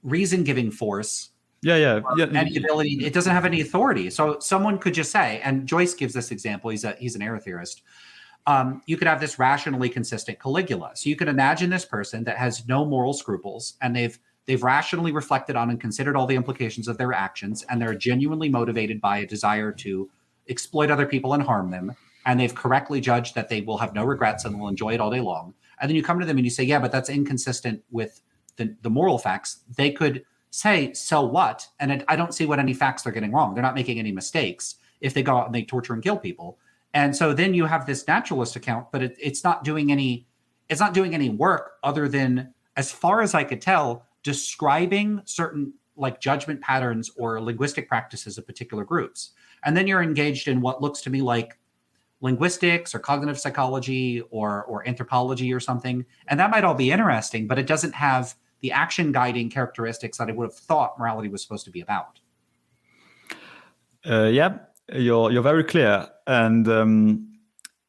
reason-giving force. Yeah. Any ability. It doesn't have any authority. So someone could just say, and Joyce gives this example. He's an error theorist. You could have this rationally consistent Caligula. So you could imagine this person that has no moral scruples, and they've rationally reflected on and considered all the implications of their actions, and they're genuinely motivated by a desire to exploit other people and harm them, and they've correctly judged that they will have no regrets and will enjoy it all day long. And then you come to them and you say, yeah, but that's inconsistent with the moral facts. They could say, so what? And I don't see what any facts they're getting wrong. They're not making any mistakes if they go out and they torture and kill people. And so then you have this naturalist account, but it's not doing any work other than, as far as I could tell, describing certain like judgment patterns or linguistic practices of particular groups. And then you're engaged in what looks to me like linguistics or cognitive psychology or anthropology or something. And that might all be interesting, but it doesn't have the action guiding characteristics that I would have thought morality was supposed to be about. Yeah. You're very clear, and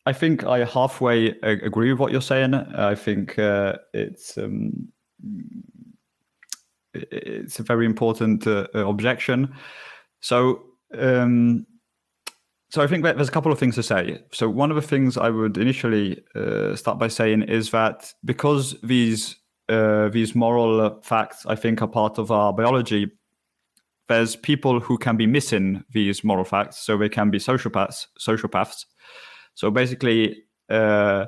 I think I halfway agree with what you're saying. I think it's a very important objection. So I think that there's a couple of things to say. So one of the things I would initially start by saying is that because these moral facts, I think, are part of our biology, there's people who can be missing these moral facts, so they can be sociopaths. So basically, they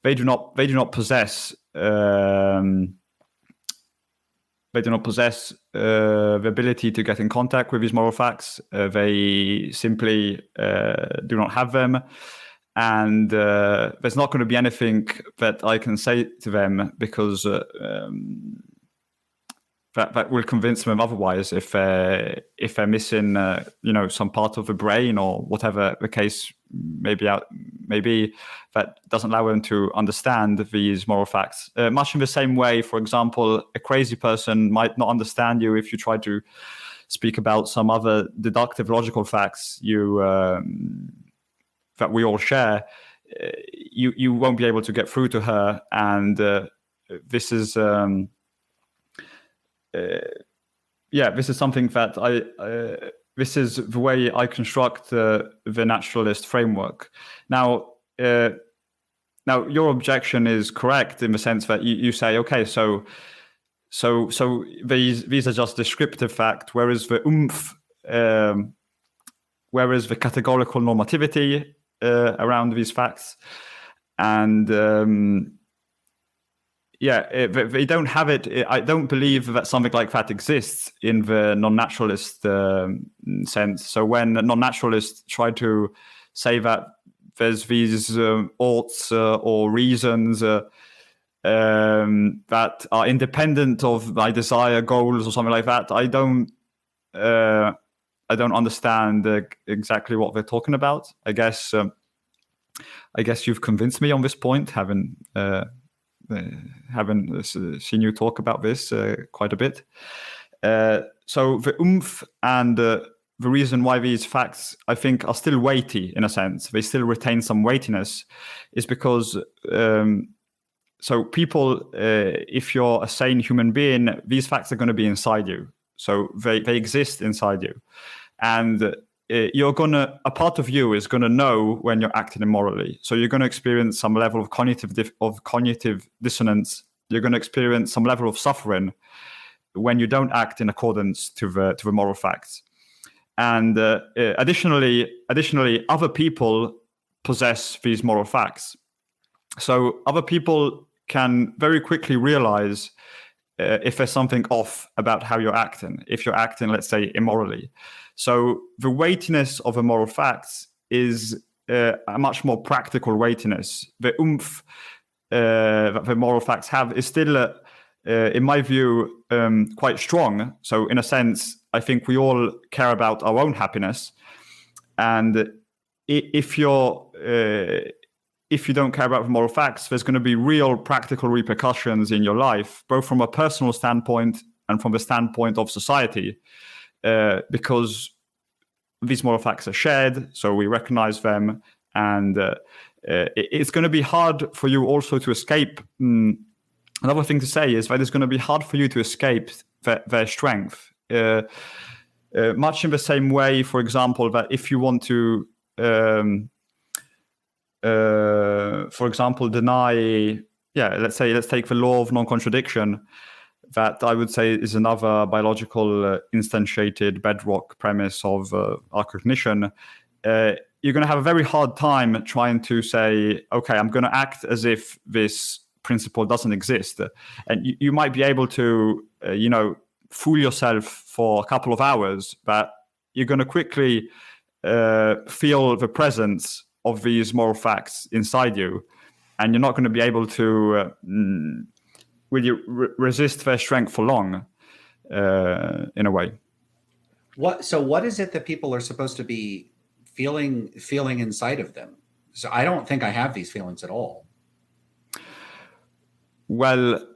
do not possess the ability to get in contact with these moral facts. They simply do not have them, and there's not going to be anything that I can say to them because. That will convince them otherwise if they're missing, some part of the brain or whatever the case may be, that doesn't allow them to understand these moral facts. Much in the same way, for example, a crazy person might not understand you if you try to speak about some other deductive logical facts that we all share. You won't be able to get through to her, and this is. This is something that this is the way I construct the naturalist framework. Now, your objection is correct in the sense that you say, okay, so these are just descriptive fact, whereas the whereas the categorical normativity around these facts, and they don't have it. I don't believe that something like that exists in the non-naturalist sense. So when non-naturalists try to say that there's these oughts or reasons that are independent of my desire, goals, or something like that, I don't understand exactly what they're talking about. I guess you've convinced me on this point, having seen you talk about this quite a bit. So the and the reason why these facts, I think, are still weighty in a sense, they still retain some weightiness, is because so people, if you're a sane human being, these facts are going to be inside you. So they exist inside you. And a part of you is going to know when you're acting immorally. So you're going to experience some level of cognitive dissonance. You're going to experience some level of suffering when you don't act in accordance to the moral facts. And additionally, other people possess these moral facts. So other people can very quickly realize if there's something off about how you're acting, if you're acting, let's say, immorally. So the weightiness of the moral facts is a much more practical weightiness. The that the moral facts have is still, in my view, quite strong. So in a sense, I think we all care about our own happiness. And if you're if you don't care about the moral facts, there's going to be real practical repercussions in your life, both from a personal standpoint and from the standpoint of society, because these moral facts are shared, so we recognize them, and it's going to be hard for you also to escape. Another thing to say is that it's going to be hard for you to escape their strength. Much in the same way, for example, that if you want to, for example, deny, let's take the law of non-contradiction, that I would say is another biological instantiated bedrock premise of our cognition. You're going to have a very hard time trying to say, okay, I'm going to act as if this principle doesn't exist. And you might be able to, fool yourself for a couple of hours, but you're going to quickly feel the presence of these moral facts inside you, and you're not going to be able to really resist their strength for long, in a way. So what is it that people are supposed to be feeling inside of them? So I don't think I have these feelings at all. Well,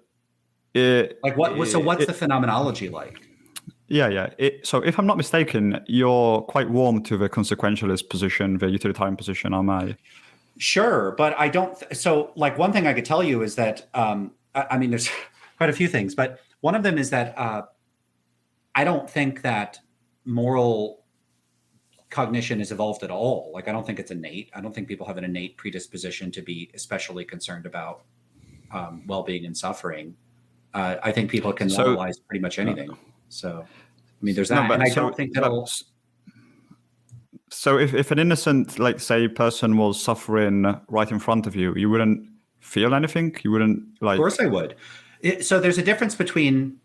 what's the phenomenology like? So if I'm not mistaken, you're quite warm to the consequentialist position, the utilitarian position, am I? Sure, but I don't. So one thing I could tell you is that, there's quite a few things, but one of them is that I don't think that moral cognition is evolved at all. I don't think it's innate. I don't think people have an innate predisposition to be especially concerned about well-being and suffering. I think people can normalize pretty much anything. So, there's that, and I don't think that'll. So, if an innocent, say, person was suffering right in front of you, you wouldn't feel anything. You wouldn't like. Of course, I would. So, there's a difference between,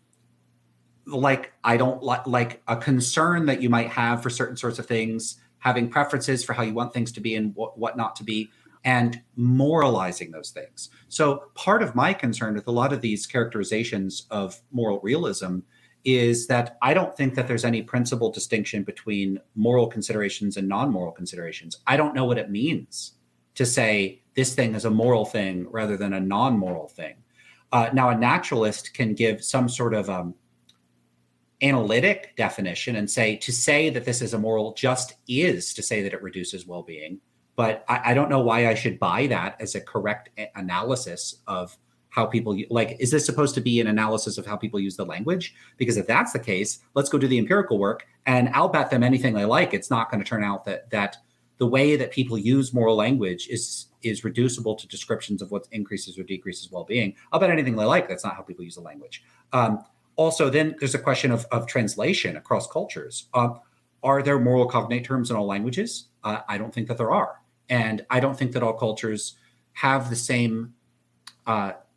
I don't like a concern that you might have for certain sorts of things, having preferences for how you want things to be and what not to be, and moralizing those things. So, part of my concern with a lot of these characterizations of moral realism is that I don't think that there's any principal distinction between moral considerations and non-moral considerations. I don't know what it means to say this thing is a moral thing rather than a non-moral thing. Now, a naturalist can give some sort of analytic definition and say that this is immoral just is to say that it reduces well-being. But I don't know why I should buy that as a correct analysis of how people is this supposed to be an analysis of how people use the language? Because if that's the case, let's go do the empirical work, and I'll bet them anything they like. It's not going to turn out that the way that people use moral language is reducible to descriptions of what increases or decreases well-being. I'll bet anything they like. That's not how people use the language. Also, then there's a question of translation across cultures. Are there moral cognate terms in all languages? I don't think that there are. And I don't think that all cultures have the same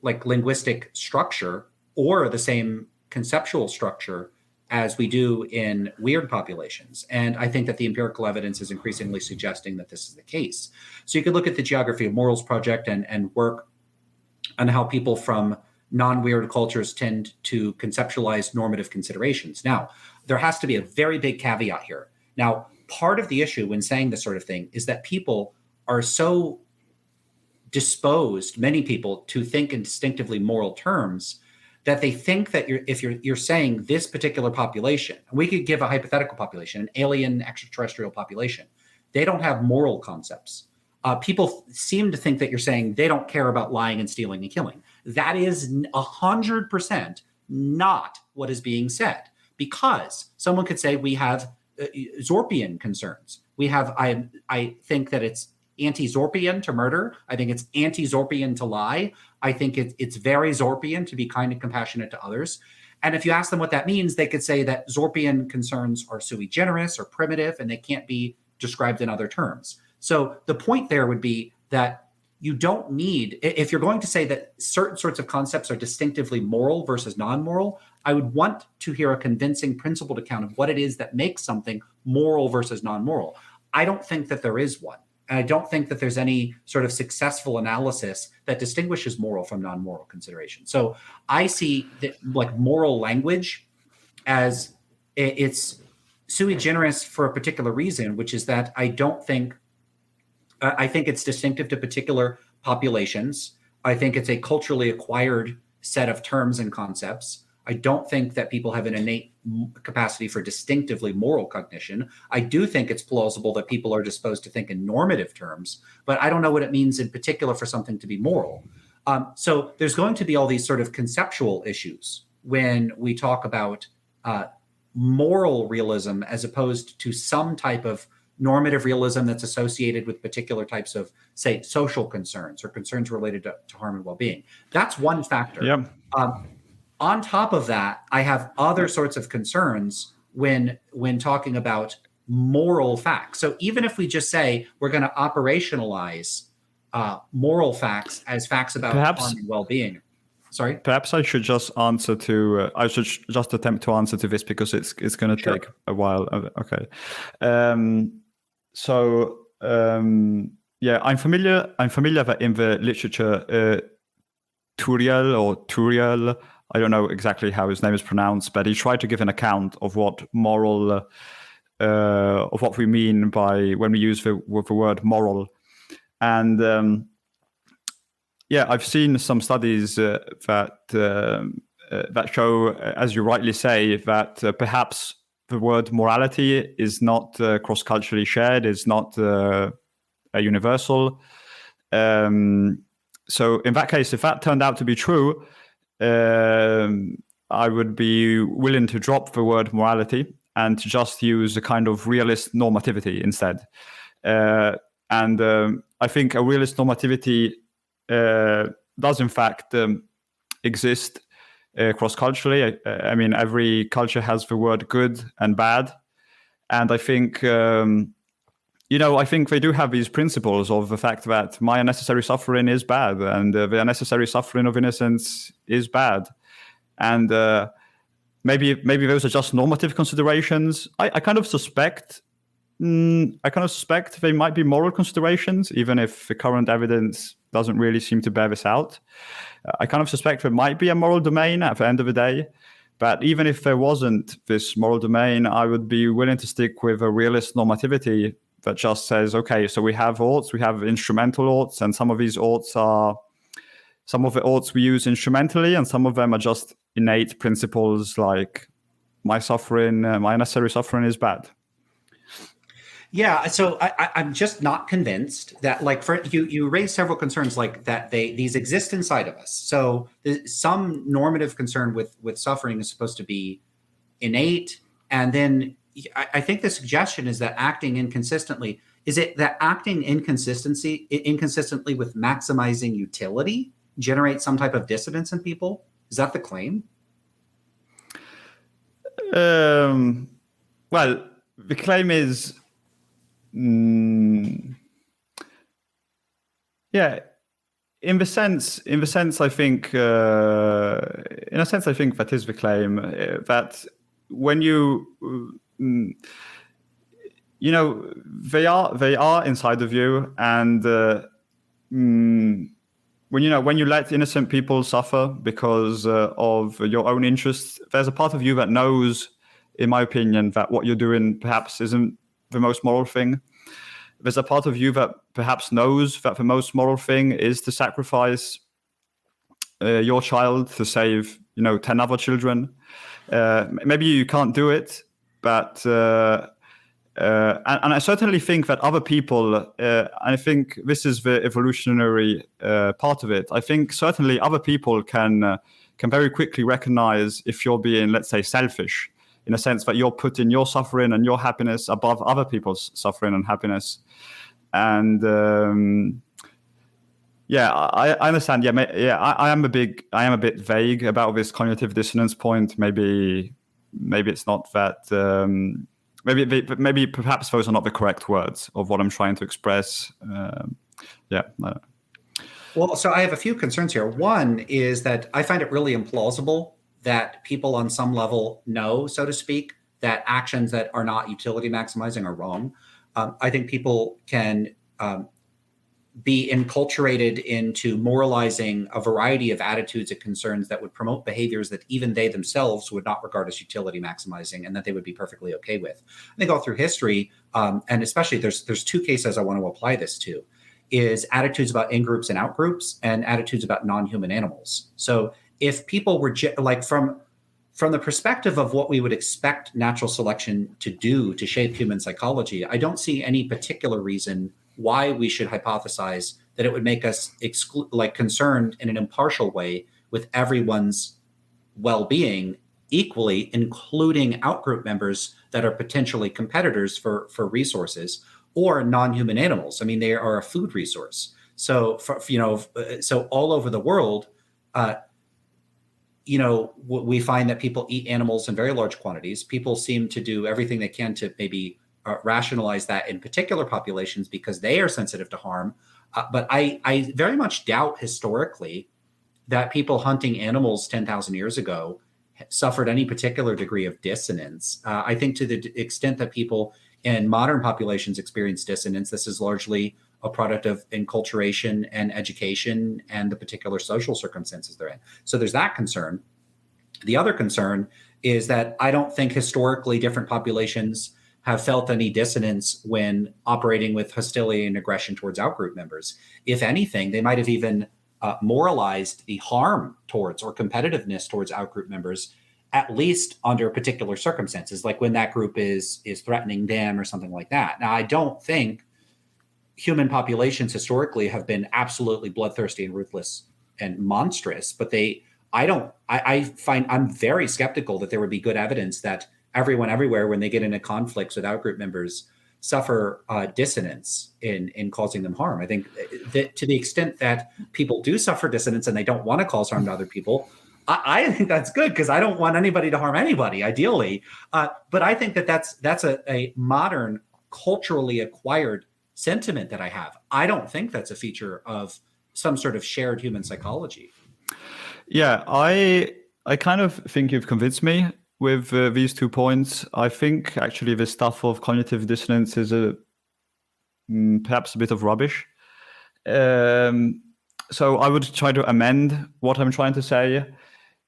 linguistic structure or the same conceptual structure as we do in weird populations. And I think that the empirical evidence is increasingly suggesting that this is the case. So you could look at the Geography of Morals project and work on how people from non-weird cultures tend to conceptualize normative considerations. Now, there has to be a very big caveat here. Now, part of the issue when saying this sort of thing is that people are so disposed, many people, to think in distinctively moral terms that they think that if you're saying this particular population, and we could give a hypothetical population, an alien extraterrestrial population, they don't have moral concepts. People seem to think that you're saying they don't care about lying and stealing and killing. That is 100% not what is being said, because someone could say we have Zorpian concerns. We have, I think that it's anti-Zorpian to murder. I think it's anti-Zorpian to lie. I think it's very Zorpian to be kind and compassionate to others. And if you ask them what that means, they could say that Zorpian concerns are sui generis or primitive, and they can't be described in other terms. So the point there would be that you don't need, if you're going to say that certain sorts of concepts are distinctively moral versus non-moral, I would want to hear a convincing principled account of what it is that makes something moral versus non-moral. I don't think that there is one. And I don't think that there's any sort of successful analysis that distinguishes moral from non-moral consideration. So I see moral language as it's sui generis for a particular reason, which is that I don't think I think it's distinctive to particular populations. I think it's a culturally acquired set of terms and concepts. I don't think that people have an innate capacity for distinctively moral cognition. I do think it's plausible that people are disposed to think in normative terms, but I don't know what it means in particular for something to be moral. So there's going to be all these sort of conceptual issues when we talk about moral realism as opposed to some type of normative realism that's associated with particular types of, say, social concerns or concerns related to harm and well-being. That's one factor. Yeah. On top of that, I have other sorts of concerns when talking about moral facts. So even if we just say we're going to operationalize moral facts as facts about harm and well-being. Sorry? Perhaps I should just answer to, I should just attempt to answer to this because it's going to take a while. Okay. Yeah, I'm familiar that in the literature, Turiel, I don't know exactly how his name is pronounced, but he tried to give an account of what moral, of what we mean by when we use the word moral. And yeah, I've seen some studies that show, as you rightly say, that perhaps the word morality is not cross-culturally shared, is not a universal. So in that case, if that turned out to be true, I would be willing to drop the word morality and to just use a kind of realist normativity instead. And I think a realist normativity does in fact exist cross-culturally. I mean, every culture has the word good and bad. And I think, I think they do have these principles of the fact that my unnecessary suffering is bad and the unnecessary suffering of innocence is bad. And maybe those are just normative considerations. I kind of suspect they might be moral considerations, even if the current evidence doesn't really seem to bear this out. I kind of suspect there might be a moral domain at the end of the day. But even if there wasn't this moral domain, I would be willing to stick with a realist normativity that just says, okay, so we have oughts, we have instrumental oughts, and some of these oughts are, some of the oughts we use instrumentally, and some of them are just innate principles like my suffering, my unnecessary suffering is bad. Yeah, so I'm just not convinced that, like, for you raised several concerns like that these exist inside of us. So some normative concern with suffering is supposed to be innate, and then I think the suggestion is that acting inconsistently, is it that acting inconsistently with maximizing utility generates some type of dissonance in people? Is that the claim? Well, the claim is, yeah, in a sense, I think, that is the claim, that when they are inside of you, and when you let innocent people suffer because of your own interests, there's a part of you that knows, in my opinion, that what you're doing perhaps isn't the most moral thing. There's a part of you that perhaps knows that the most moral thing is to sacrifice your child to save 10 other children. Maybe you can't do it, but and I certainly think that other people, I think this is the evolutionary part of it. I think certainly other people can very quickly recognize if you're being, let's say, selfish, in a sense that you're putting your suffering and your happiness above other people's suffering and happiness. And I understand. I am a bit vague about this cognitive dissonance point. Maybe it's not that. Maybe perhaps those are not the correct words of what I'm trying to express. Well, so I have a few concerns here. One is that I find it really implausible that people on some level know, so to speak, that actions that are not utility maximizing are wrong. I think people can be enculturated into moralizing a variety of attitudes and concerns that would promote behaviors that even they themselves would not regard as utility maximizing and that they would be perfectly okay with. I think all through history, and especially there's two cases I want to apply this to, is attitudes about in-groups and out-groups and attitudes about non-human animals. So if people were like from the perspective of what we would expect natural selection to do to shape human psychology, I don't see any particular reason why we should hypothesize that it would make us concerned in an impartial way with everyone's well-being equally, including out-group members that are potentially competitors for resources or non-human animals. I mean, they are a food resource. So, so all over the world, we find that people eat animals in very large quantities. People seem to do everything they can to maybe rationalize that in particular populations because they are sensitive to harm. But I very much doubt historically that people hunting animals 10,000 years ago suffered any particular degree of dissonance. I think to the extent that people in modern populations experience dissonance, this is largely a product of enculturation and education and the particular social circumstances they're in. So there's that concern. The other concern is that I don't think historically different populations have felt any dissonance when operating with hostility and aggression towards outgroup members. If anything, they might have even moralized the harm towards or competitiveness towards outgroup members, at least under particular circumstances, like when that group is threatening them or something like that. Now, I don't think human populations historically have been absolutely bloodthirsty and ruthless and monstrous, but I'm very skeptical that there would be good evidence that everyone everywhere, when they get into conflicts with outgroup members, suffer dissonance in causing them harm. I think that to the extent that people do suffer dissonance and they don't want to cause harm to other people, I think that's good because I don't want anybody to harm anybody, ideally. But I think that that's a modern, culturally acquired sentiment that I have. I don't think that's a feature of some sort of shared human psychology. Yeah, I kind of think you've convinced me with these 2 points. I think actually the stuff of cognitive dissonance is perhaps a bit of rubbish. So I would try to amend what I'm trying to say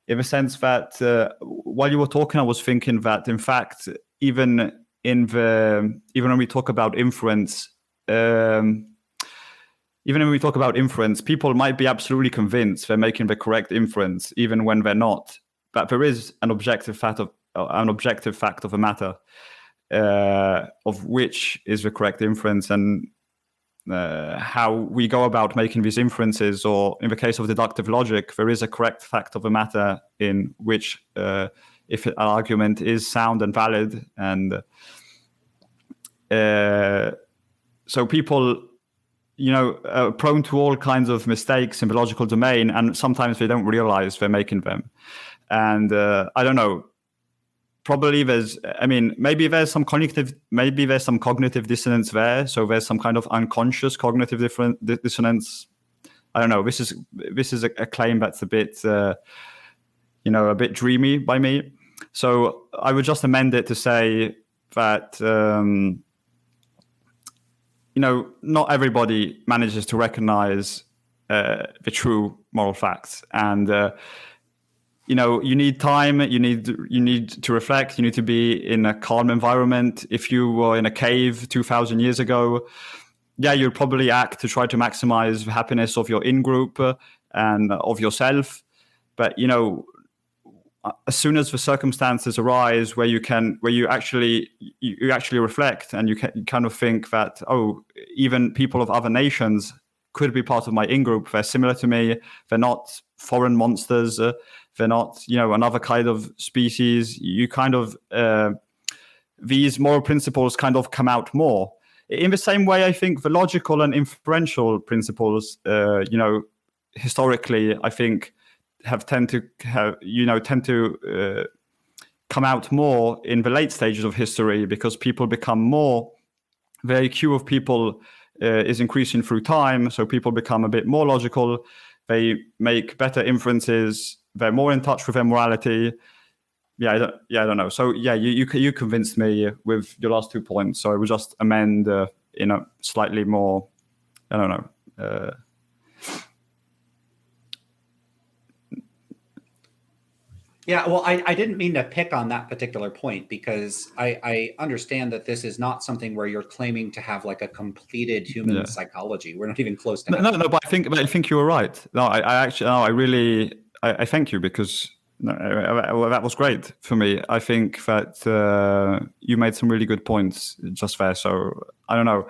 in the sense that while you were talking, I was thinking that in fact, even when we talk about inference, people might be absolutely convinced they're making the correct inference, even when they're not. But there is an objective fact of a matter, of which is the correct inference, and how we go about making these inferences. Or in the case of deductive logic, there is a correct fact of a matter in which, if an argument is sound and valid, and so people, are prone to all kinds of mistakes in the logical domain, and sometimes they don't realize they're making them. And I don't know, probably maybe there's some cognitive dissonance there. So there's some kind of unconscious cognitive dissonance. I don't know. This is a claim that's a bit, a bit dreamy by me. So I would just amend it to say that, not everybody manages to recognize the true moral facts, and you need time, you need to reflect, you need to be in a calm environment. If you were in a cave 2,000 years ago, you'd probably act to try to maximize the happiness of your in-group and of yourself. But as soon as the circumstances arise where you actually reflect, and you kind of think that, even people of other nations could be part of my in-group, they're similar to me, they're not foreign monsters, they're not, another kind of species. You kind of, these moral principles kind of come out more. In the same way, I think the logical and inferential principles, historically, I think tend to come out more in the late stages of history, because people become more, the IQ of people is increasing through time. So people become a bit more logical. They make better inferences. They're more in touch with their morality. I don't know. So you convinced me with your last 2 points. So I will just amend in a slightly more, Yeah, well, I didn't mean to pick on that particular point, because I understand that this is not something where you're claiming to have like a completed human psychology. We're not even close to no, but I think you were right. No, I actually, no, I really, I thank you, because well, that was great for me. I think that you made some really good points just there. So I don't know,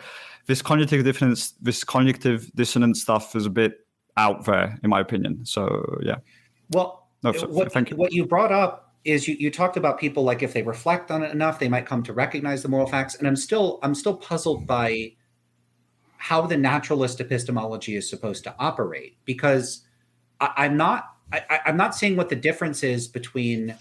this cognitive dissonance stuff is a bit out there, in my opinion. So yeah. Well, no, so, thank you. What you brought up is you talked about people, like, if they reflect on it enough, they might come to recognize the moral facts. And I'm still puzzled by how the naturalist epistemology is supposed to operate, because I'm not seeing what the difference is between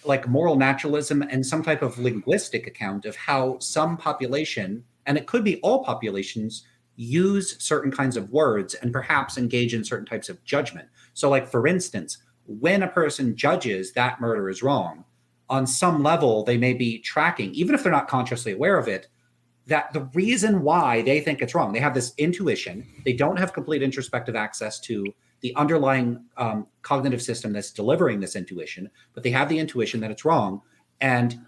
like moral naturalism and some type of linguistic account of how some population, and it could be all populations, use certain kinds of words and perhaps engage in certain types of judgment. So, like, for instance, when a person judges that murder is wrong, on some level, they may be tracking, even if they're not consciously aware of it, that the reason why they think it's wrong, they have this intuition, they don't have complete introspective access to the underlying cognitive system that's delivering this intuition, but they have the intuition that it's wrong. And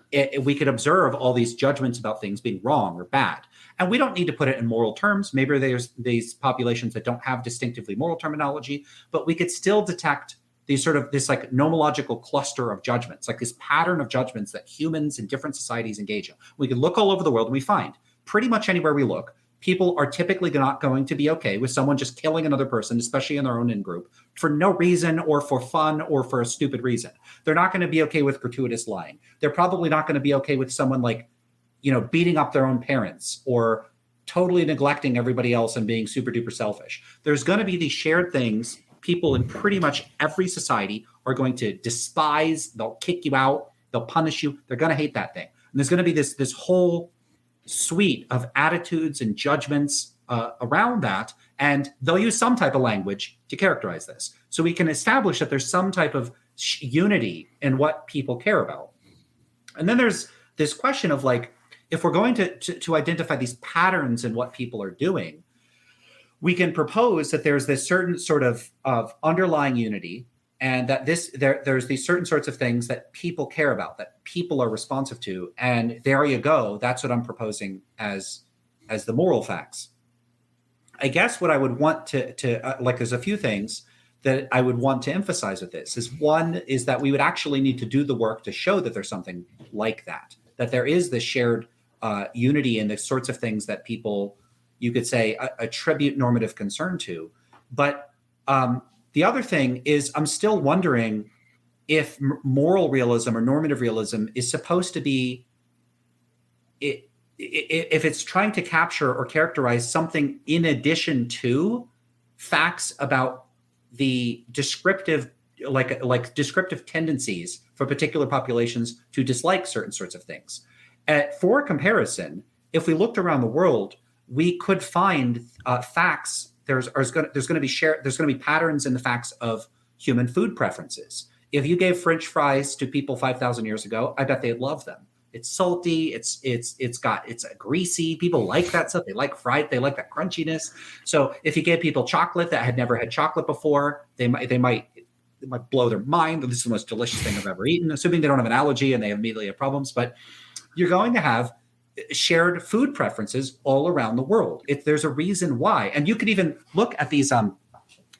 we could observe all these judgments about things being wrong or bad. And we don't need to put it in moral terms. Maybe there's these populations that don't have distinctively moral terminology, but we could still detect this like nomological cluster of judgments, like this pattern of judgments that humans in different societies engage in. We could look all over the world and we find pretty much anywhere we look, people are typically not going to be okay with someone just killing another person, especially in their own in-group, for no reason or for fun or for a stupid reason. They're not going to be okay with gratuitous lying. They're probably not going to be okay with someone like, beating up their own parents or totally neglecting everybody else and being super duper selfish. There's going to be these shared things people in pretty much every society are going to despise. They'll kick you out. They'll punish you. They're going to hate that thing. And there's going to be this whole suite of attitudes and judgments around that. And they'll use some type of language to characterize this. So we can establish that there's some type of unity in what people care about. And then there's this question of, like, if we're going to identify these patterns in what people are doing, we can propose that there's this certain sort of underlying unity, and that there's these certain sorts of things that people care about, that people are responsive to. And there you go. That's what I'm proposing as the moral facts. I guess what I would want to like, there's a few things that I would want to emphasize with this. One is that we would actually need to do the work to show that there's something like that there is this shared unity in the sorts of things that people, you could say, attribute normative concern to. But the other thing is, I'm still wondering if moral realism or normative realism is supposed to be, if it's trying to capture or characterize something in addition to facts about the descriptive, like descriptive tendencies for particular populations to dislike certain sorts of things. For comparison, if we looked around the world, we could find facts. There's going to be patterns in the facts of human food preferences. If you gave French fries to people 5,000 years ago, I bet they'd love them. It's salty. It's greasy. People like that stuff. They like fried. They like that crunchiness. So if you gave people chocolate that had never had chocolate before, they might blow their mind. This is the most delicious thing I've ever eaten, assuming they don't have an allergy and they immediately have problems. But you're going to have shared food preferences all around the world. There's a reason why. And you could even look at these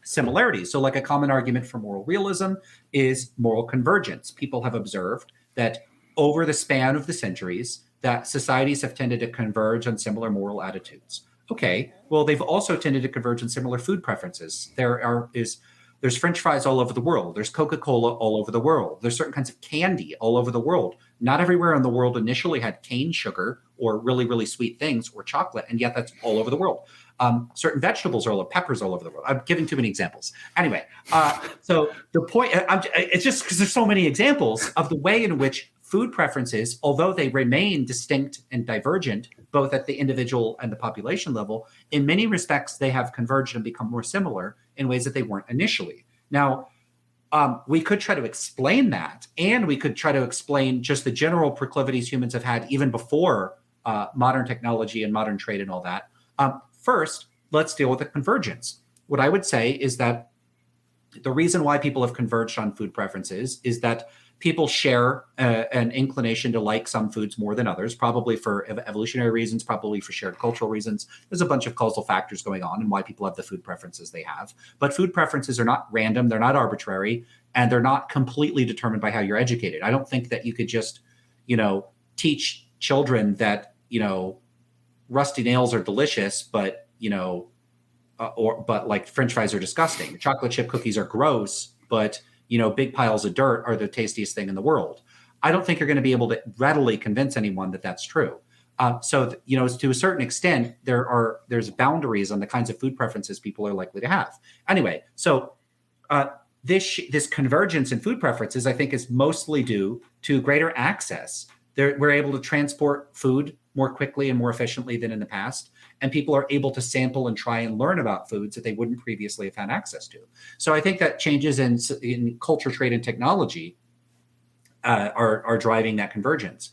similarities. So, like, a common argument for moral realism is moral convergence. People have observed that over the span of the centuries, that societies have tended to converge on similar moral attitudes. Okay, well, they've also tended to converge on similar food preferences. There's French fries all over the world. There's Coca-Cola all over the world. There's certain kinds of candy all over the world. Not everywhere in the world initially had cane sugar or really, really sweet things or chocolate, and yet that's all over the world. Certain vegetables are all over, peppers all over the world. I'm giving too many examples. Anyway, so the point, it's just because there's so many examples of the way in which food preferences, although they remain distinct and divergent, both at the individual and the population level, in many respects, they have converged and become more similar in ways that they weren't initially. Now, we could try to explain that, and we could try to explain just the general proclivities humans have had even before modern technology and modern trade and all that. First, let's deal with the convergence. What I would say is that the reason why people have converged on food preferences is that people share an inclination to like some foods more than others, probably for evolutionary reasons, probably for shared cultural reasons. There's a bunch of causal factors going on and why people have the food preferences they have. But food preferences are not random, they're not arbitrary, and they're not completely determined by how you're educated. I don't think that you could just, teach children that, rusty nails are delicious, but, but like French fries are disgusting. Chocolate chip cookies are gross, but big piles of dirt are the tastiest thing in the world. I don't think you're going to be able to readily convince anyone that that's true. So to a certain extent, there's boundaries on the kinds of food preferences people are likely to have. Anyway, so this convergence in food preferences, I think, is mostly due to greater access. We're able to transport food more quickly and more efficiently than in the past. And people are able to sample and try and learn about foods that they wouldn't previously have had access to. So I think that changes in culture, trade, and technology are driving that convergence.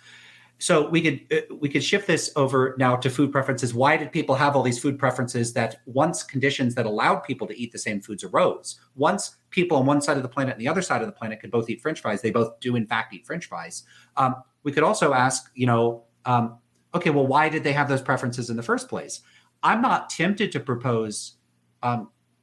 So we could shift this over now to food preferences. Why did people have all these food preferences that once conditions that allowed people to eat the same foods arose? Once people on one side of the planet and the other side of the planet could both eat French fries, they both do in fact eat French fries. We could also ask, okay, well, why did they have those preferences in the first place? I'm not tempted to propose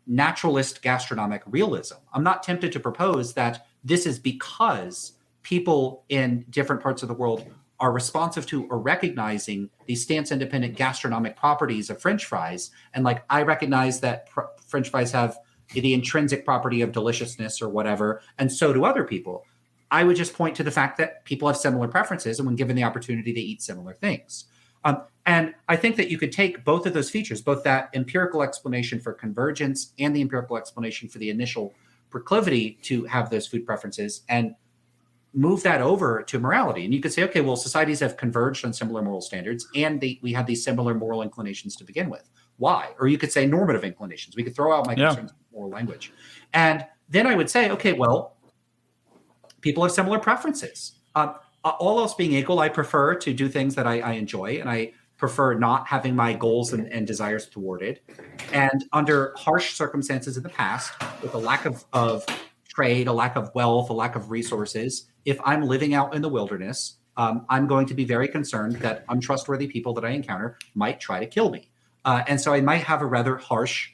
naturalist gastronomic realism. I'm not tempted to propose that this is because people in different parts of the world are responsive to or recognizing these stance-independent gastronomic properties of French fries. And like, I recognize that French fries have the intrinsic property of deliciousness or whatever, and so do other people. I would just point to the fact that people have similar preferences, and when given the opportunity, they eat similar things. And I think that you could take both of those features, both that empirical explanation for convergence and the empirical explanation for the initial proclivity to have those food preferences, and move that over to morality. And you could say, okay, well, societies have converged on similar moral standards, and we have these similar moral inclinations to begin with. Why? Or you could say normative inclinations. We could throw out my concerns with moral language. And then I would say, okay, well, people have similar preferences. All else being equal, I prefer to do things that I enjoy, and I prefer not having my goals and desires thwarted. And under harsh circumstances in the past, with a lack of trade, a lack of wealth, a lack of resources, if I'm living out in the wilderness, I'm going to be very concerned that untrustworthy people that I encounter might try to kill me. And so I might have a rather harsh,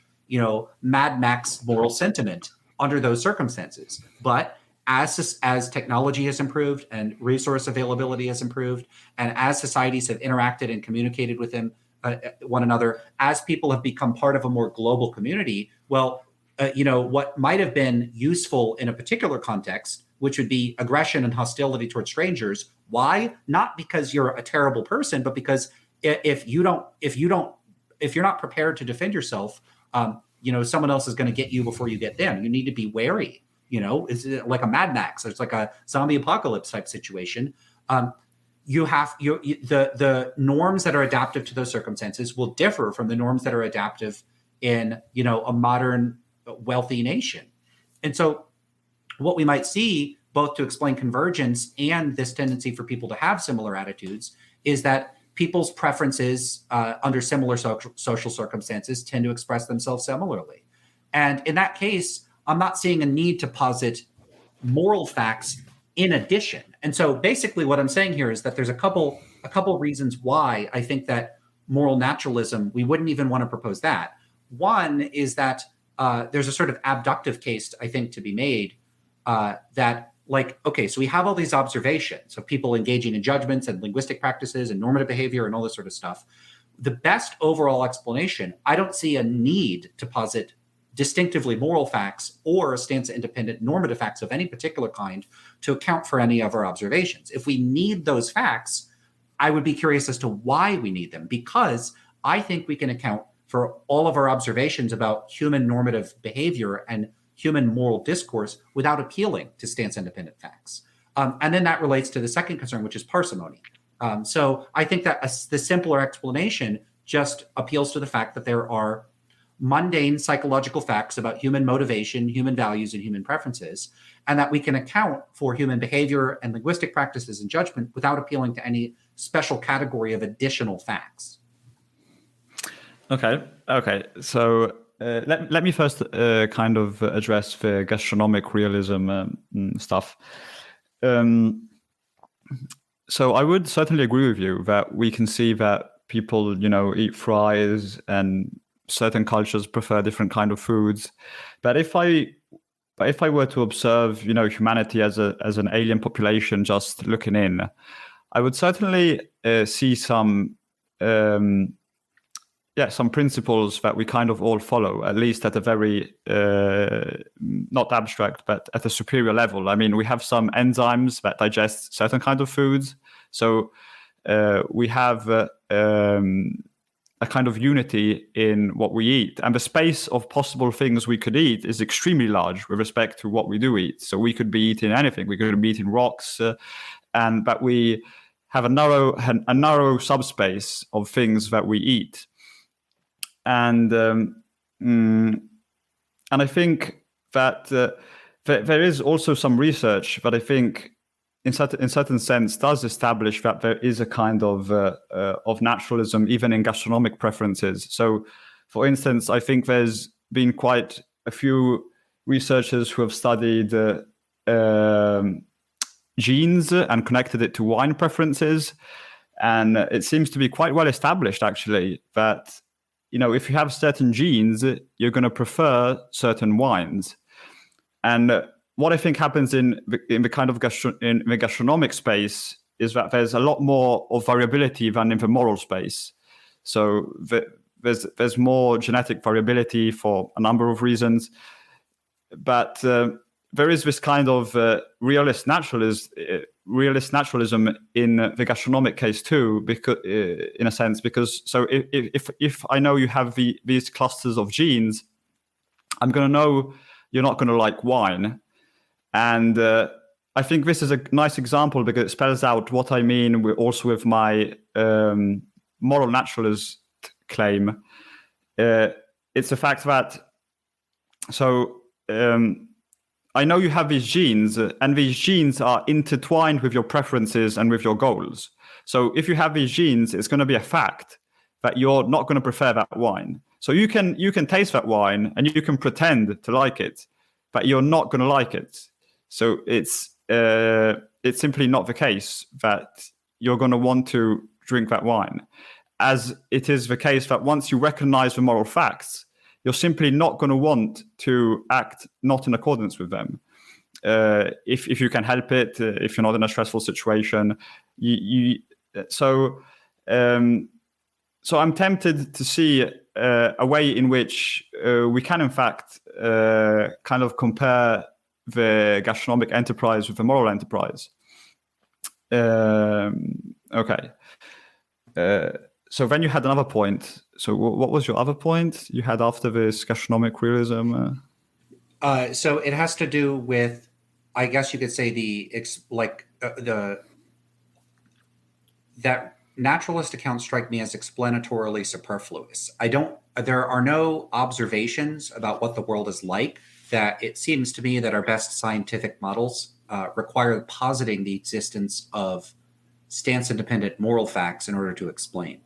Mad Max moral sentiment under those circumstances. But as technology has improved and resource availability has improved, and as societies have interacted and communicated with one another, as people have become part of a more global community, well, what might have been useful in a particular context, which would be aggression and hostility towards strangers. Why? Not because you're a terrible person, but because if you're not prepared to defend yourself, someone else is going to get you before you get them. You need to be wary. Is it like a Mad Max? It's like a zombie apocalypse type situation. The norms that are adaptive to those circumstances will differ from the norms that are adaptive in, a modern wealthy nation. And so what we might see, both to explain convergence and this tendency for people to have similar attitudes, is that people's preferences under similar social circumstances tend to express themselves similarly. And in that case, I'm not seeing a need to posit moral facts in addition. And so basically what I'm saying here is that there's a couple reasons why I think that moral naturalism, we wouldn't even want to propose that. One is that there's a sort of abductive case, I think, to be made that, like, okay, so we have all these observations of people engaging in judgments and linguistic practices and normative behavior and all this sort of stuff. The best overall explanation, I don't see a need to posit distinctively moral facts or stance-independent normative facts of any particular kind to account for any of our observations. If we need those facts, I would be curious as to why we need them, because I think we can account for all of our observations about human normative behavior and human moral discourse without appealing to stance-independent facts. And then that relates to the second concern, which is parsimony. So I think that the simpler explanation just appeals to the fact that there are mundane psychological facts about human motivation, human values, and human preferences, and that we can account for human behavior and linguistic practices and judgment without appealing to any special category of additional facts. Okay. So let me first kind of address the gastronomic realism stuff. So I would certainly agree with you that we can see that people, eat fries, and certain cultures prefer different kind of foods. But if I were to observe, humanity as an alien population just looking in, I would certainly see some principles that we kind of all follow, at least at a very not abstract, but at a superior level. I mean, we have some enzymes that digest certain kinds of foods, so we have a kind of unity in what we eat, and the space of possible things we could eat is extremely large with respect to what we do eat. So we could be eating anything. We could be eating rocks, but we have a narrow subspace of things that we eat. And I think that there is also some research that I think, in certain sense, does establish that there is a kind of naturalism even in gastronomic preferences. So, for instance, I think there's been quite a few researchers who have studied genes and connected it to wine preferences, and it seems to be quite well established, actually, that if you have certain genes, you're going to prefer certain wines. And what I think happens in the kind of in the gastronomic space is that there's a lot more of variability than in the moral space. So there's more genetic variability for a number of reasons, but there is this kind of realist naturalism in the gastronomic case too, because in a sense, because so if I know you have these clusters of genes, I'm going to know you're not going to like wine. And I think this is a nice example because it spells out what I mean also with my moral naturalist claim. It's the fact that I know you have these genes, and these genes are intertwined with your preferences and with your goals. So if you have these genes, it's going to be a fact that you're not going to prefer that wine. So you can taste that wine and you can pretend to like it, but you're not going to like it. So it's simply not the case that you're going to want to drink that wine, as it is the case that once you recognize the moral facts, you're simply not going to want to act not in accordance with them. If you can help it, if you're not in a stressful situation, so I'm tempted to see a way in which we can, in fact, kind of compare the gastronomic enterprise with the moral enterprise. Okay. So then you had another point. So what was your other point you had after this gastronomic realism? So it has to do with, I guess you could say that naturalist accounts strike me as explanatorily superfluous. There are no observations about what the world is like that it seems to me that our best scientific models require positing the existence of stance-independent moral facts in order to explain.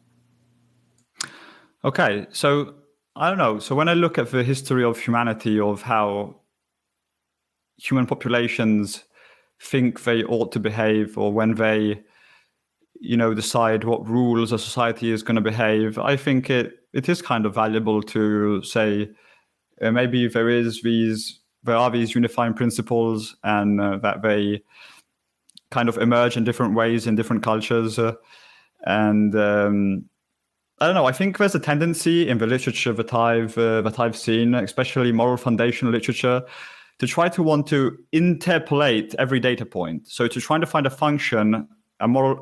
Okay, so I don't know. So when I look at the history of humanity, of how human populations think they ought to behave, or when they, decide what rules a society is going to behave, I think it is kind of valuable to say maybe there are these unifying principles, and that they kind of emerge in different ways in different cultures, and I don't know. I think there's a tendency in the literature that I've seen, especially moral foundational literature, to try to want to interpolate every data point. So to try to find a function, a moral,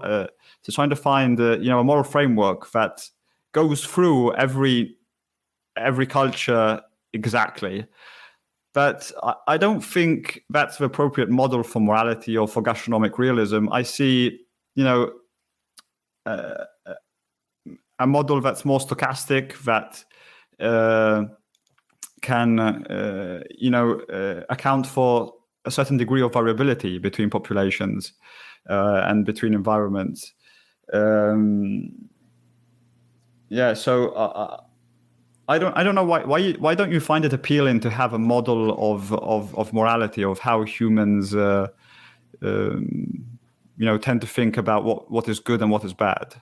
to try to find a moral framework that goes through every culture exactly. But I don't think that's the appropriate model for morality or for gastronomic realism. I see, a model that's more stochastic, that can, account for a certain degree of variability between populations and between environments. So I don't know why don't you find it appealing to have a model of morality, of how humans tend to think about what is good and what is bad?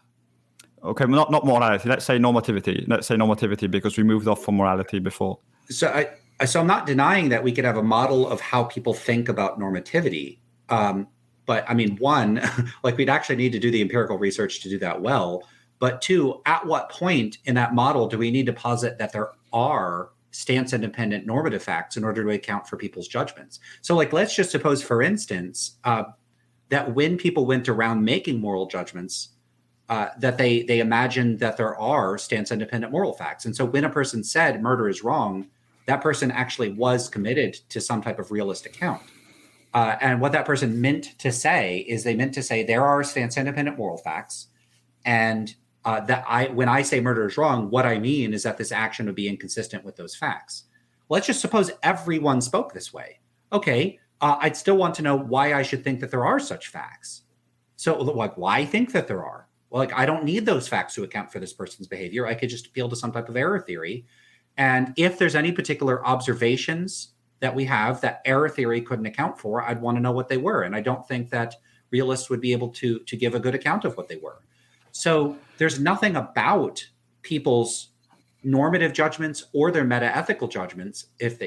Okay, not morality. Let's say normativity. Let's say normativity because we moved off from morality before. So I'm not denying that we could have a model of how people think about normativity. But I mean, one, like we'd actually need to do the empirical research to do that well. But two, at what point in that model do we need to posit that there are stance-independent normative facts in order to account for people's judgments? So like, let's just suppose, for instance, that when people went around making moral judgments, that they imagined that there are stance-independent moral facts. And so when a person said murder is wrong, that person actually was committed to some type of realist account. And what that person meant to say is they meant to say there are stance-independent moral facts, and when I say murder is wrong, what I mean is that this action would be inconsistent with those facts. Let's just suppose everyone spoke this way. Okay, I'd still want to know why I should think that there are such facts. So like, why think that there are? Well, like, I don't need those facts to account for this person's behavior. I could just appeal to some type of error theory. And if there's any particular observations that we have that error theory couldn't account for, I'd want to know what they were. And I don't think that realists would be able to give a good account of what they were. So there's nothing about people's normative judgments or their metaethical judgments, if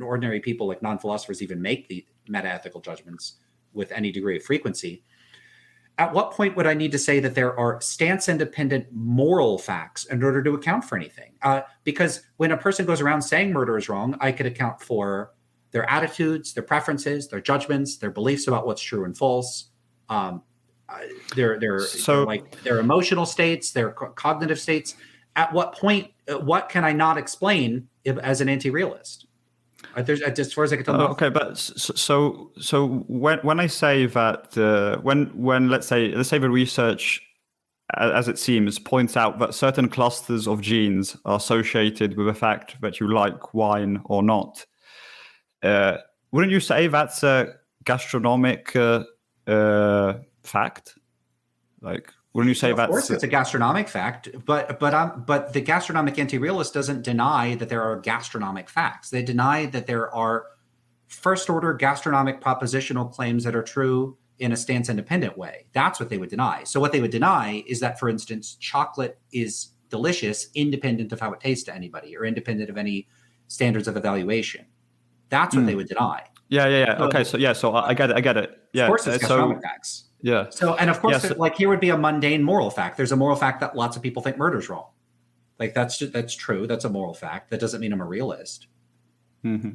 ordinary people like non-philosophers even make the metaethical judgments with any degree of frequency. At what point would I need to say that there are stance-independent moral facts in order to account for anything? Because when a person goes around saying murder is wrong, I could account for their attitudes, their preferences, their judgments, their beliefs about what's true and false, their emotional states, their cognitive states. At what point, what can I not explain as an anti-realist? As far as I can tell. Okay, but so when I say that when let's say the research, as it seems, points out that certain clusters of genes are associated with the fact that you like wine or not, wouldn't you say that's a gastronomic fact? Like, wouldn't you say that's... Of course, it's a gastronomic fact, but the gastronomic anti-realist doesn't deny that there are gastronomic facts. They deny that there are first-order gastronomic propositional claims that are true in a stance-independent way. That's what they would deny. So what they would deny is that, for instance, chocolate is delicious independent of how it tastes to anybody or independent of any standards of evaluation. That's what they would deny. Yeah. Okay, so I get it. Yeah. Of course, it's gastronomic facts. Yeah. So, and of course, like here would be a mundane moral fact. There's a moral fact that lots of people think murder's wrong. Like that's true. That's a moral fact. That doesn't mean I'm a realist. Mm-hmm.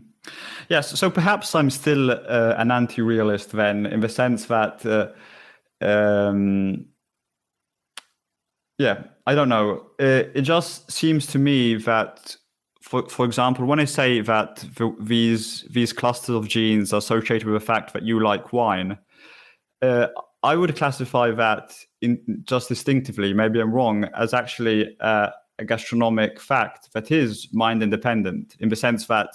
Yes. So perhaps I'm still an anti-realist then, in the sense that, I don't know. It just seems to me that, for example, when I say that these clusters of genes are associated with the fact that you like wine, I would classify that just distinctively, maybe I'm wrong, as actually a gastronomic fact that is mind independent, in the sense that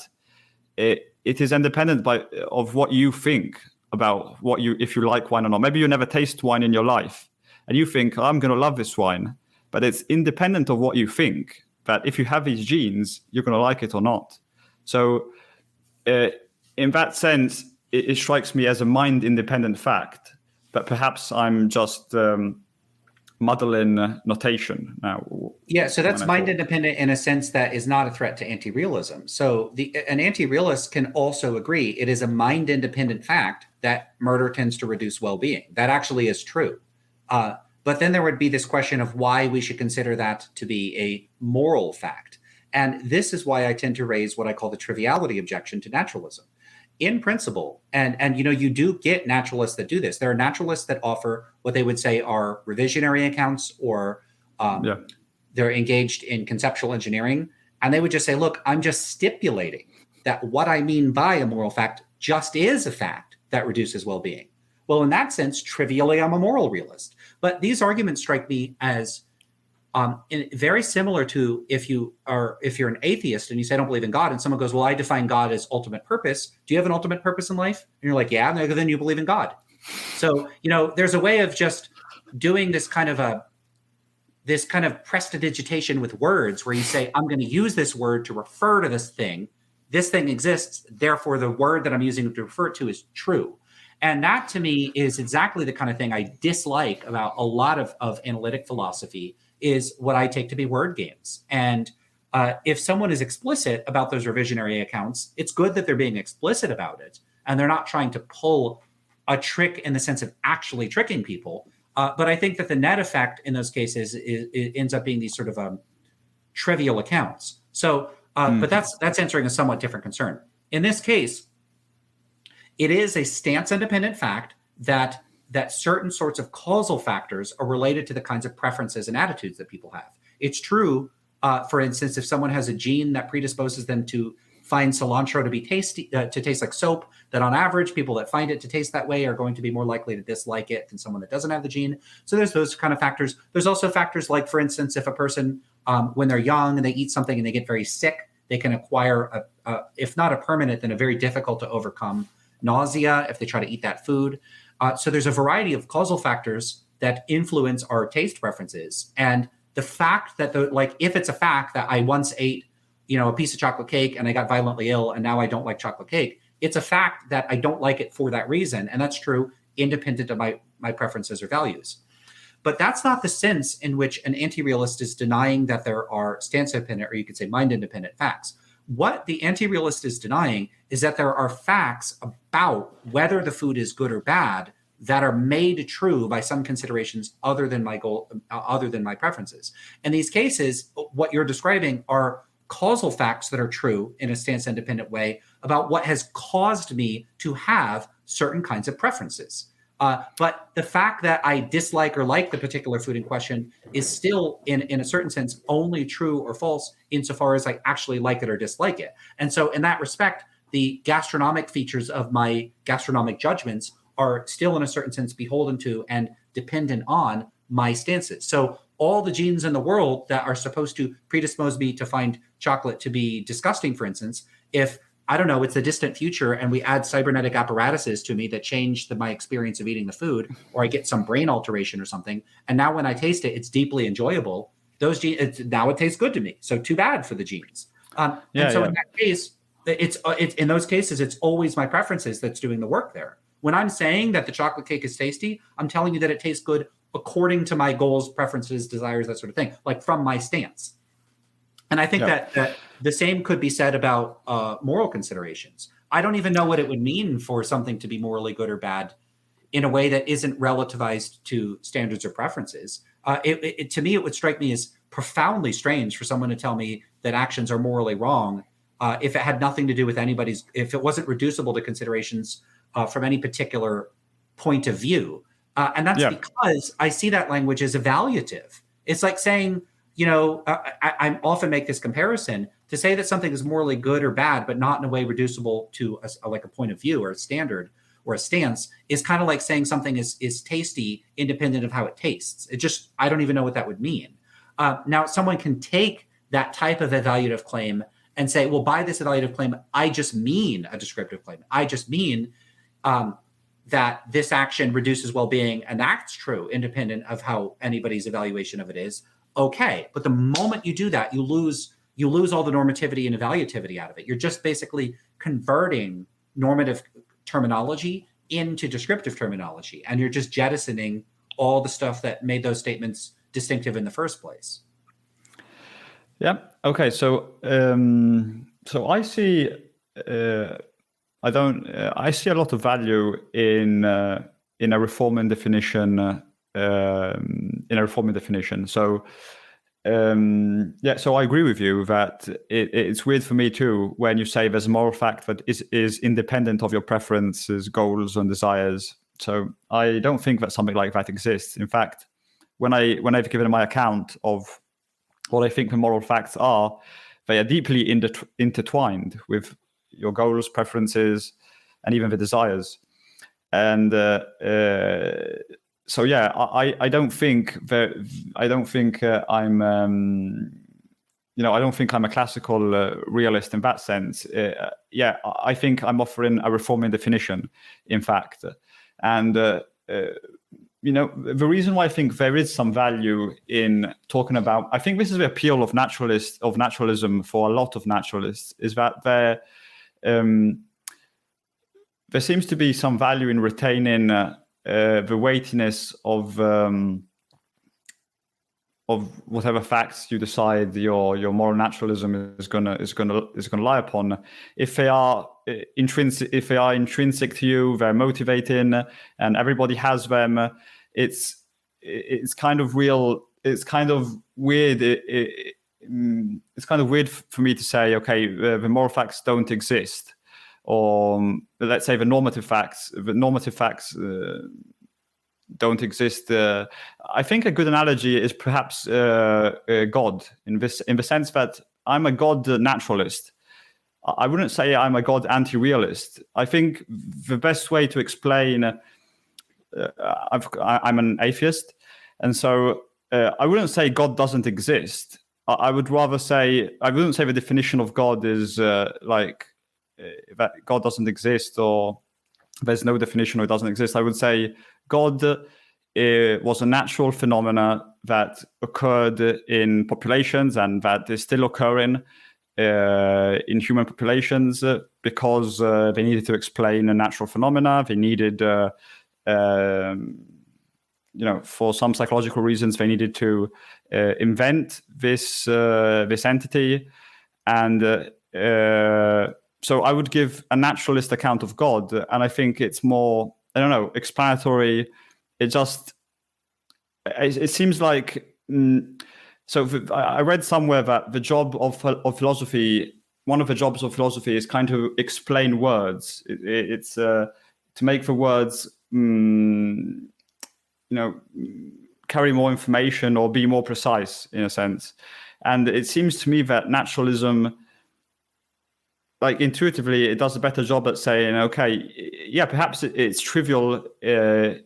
it is independent of what you think about if you like wine or not. Maybe you never taste wine in your life and you think, I'm going to love this wine, but it's independent of what you think, that if you have these genes, you're going to like it or not. So in that sense, it strikes me as a mind independent fact. But perhaps I'm just muddling notation now. Yeah, so that's mind independent in a sense that is not a threat to anti-realism. So an anti-realist can also agree it is a mind independent fact that murder tends to reduce well-being. That actually is true. But then there would be this question of why we should consider that to be a moral fact. And this is why I tend to raise what I call the triviality objection to naturalism. In principle, and you do get naturalists that do this. There are naturalists that offer what they would say are revisionary accounts, or they're engaged in conceptual engineering, and they would just say, look, I'm just stipulating that what I mean by a moral fact just is a fact that reduces well-being. Well, in that sense, trivially, I'm a moral realist. But these arguments strike me as very similar to if you're an atheist and you say I don't believe in God, and someone goes, well, I define God as ultimate purpose. Do you have an ultimate purpose in life? And you're like, yeah. And then you believe in God. So there's a way of just doing this kind of a this kind of prestidigitation with words where you say, I'm going to use this word to refer to this thing. This thing exists, therefore the word that I'm using to refer to is true. And that to me is exactly the kind of thing I dislike about a lot of analytic philosophy, is what I take to be word games. And if someone is explicit about those revisionary accounts, it's good that they're being explicit about it and they're not trying to pull a trick in the sense of actually tricking people. But I think that the net effect in those cases it ends up being these sort of trivial accounts. So, but that's answering a somewhat different concern. In this case, it is a stance-independent fact that certain sorts of causal factors are related to the kinds of preferences and attitudes that people have. It's true, for instance, if someone has a gene that predisposes them to find cilantro to be tasty, to taste like soap, that on average, people that find it to taste that way are going to be more likely to dislike it than someone that doesn't have the gene. So there's those kind of factors. There's also factors like, for instance, if a person, when they're young and they eat something and they get very sick, they can acquire, if not a permanent, then a very difficult to overcome nausea if they try to eat that food. So there's a variety of causal factors that influence our taste preferences. And the fact that, if it's a fact that I once ate, a piece of chocolate cake and I got violently ill and now I don't like chocolate cake, it's a fact that I don't like it for that reason. And that's true independent of my preferences or values. But that's not the sense in which an anti-realist is denying that there are stance-independent, or you could say mind-independent facts. What the anti-realist is denying is that there are facts about whether the food is good or bad that are made true by some considerations other than my goal, other than my preferences. In these cases, what you're describing are causal facts that are true in a stance-independent way about what has caused me to have certain kinds of preferences. But the fact that I dislike or like the particular food in question is still, in a certain sense, only true or false insofar as I actually like it or dislike it. And so in that respect, the gastronomic features of my gastronomic judgments are still, in a certain sense, beholden to and dependent on my stances. So all the genes in the world that are supposed to predispose me to find chocolate to be disgusting, for instance, if I don't know, it's the distant future and we add cybernetic apparatuses to me that change my experience of eating the food, or I get some brain alteration or something, and now when I taste it, it's deeply enjoyable. Those genes, now it tastes good to me. So too bad for the genes. In that case, it's in those cases, it's always my preferences that's doing the work there. When I'm saying that the chocolate cake is tasty, I'm telling you that it tastes good according to my goals, preferences, desires, that sort of thing, like from my stance. And I think that the same could be said about moral considerations. I don't even know what it would mean for something to be morally good or bad in a way that isn't relativized to standards or preferences. To me, it would strike me as profoundly strange for someone to tell me that actions are morally wrong if it had nothing to do with if it wasn't reducible to considerations from any particular point of view. And that's because I see that language as evaluative. It's like saying, I often make this comparison to say that something is morally good or bad, but not in a way reducible to a point of view or a standard or a stance, is kind of like saying something is tasty independent of how it tastes. I don't even know what that would mean. Now, someone can take that type of evaluative claim and say, well, by this evaluative claim, I just mean a descriptive claim. I just mean that this action reduces well-being, and that's true independent of how anybody's evaluation of it is. Okay, but the moment you do that, you lose all the normativity and evaluativity out of it. You're just basically converting normative terminology into descriptive terminology, and you're just jettisoning all the stuff that made those statements distinctive in the first place. Yeah. Okay. So I see. I see a lot of value in a reforming definition. So so I agree with you that it's weird for me too when you say there's a moral fact that is independent of your preferences, goals, and desires. So I don't think that something like that exists. In fact, when I've given my account of what I think the moral facts are, they are deeply intertwined with your goals, preferences, and even the desires. And so I don't think I'm I don't think I'm a classical realist in that sense. I think I'm offering a reforming definition, in fact, and the reason why I think there is some value in talking about, I think this is the appeal of naturalism for a lot of naturalists, is that there seems to be some value in retaining the weightiness of whatever facts you decide your moral naturalism is gonna lie upon. If they are intrinsic to you, they're motivating, and everybody has them. It's kind of real. It's kind of weird. It's kind of weird for me to say, okay, the moral facts don't exist, or let's say the normative facts don't exist. I think a good analogy is perhaps God, in the sense that I'm a God naturalist. I wouldn't say I'm a God anti-realist. I think the best way to explain, I'm an atheist, and so I wouldn't say God doesn't exist. I would rather say, I wouldn't say the definition of God is that God doesn't exist, or there's no definition, or it doesn't exist. I would say God was a natural phenomena that occurred in populations, and that is still occurring in human populations because they needed to explain a natural phenomena. They needed, for some psychological reasons, they needed to invent this entity, and so I would give a naturalist account of God, and I think it's more, explanatory. It seems like. I read somewhere that the job of philosophy, one of the jobs of philosophy, is kind of explain words. It's to make the words, carry more information or be more precise in a sense. And it seems to me that naturalism, like intuitively, it does a better job at saying, okay, yeah, perhaps it's trivial as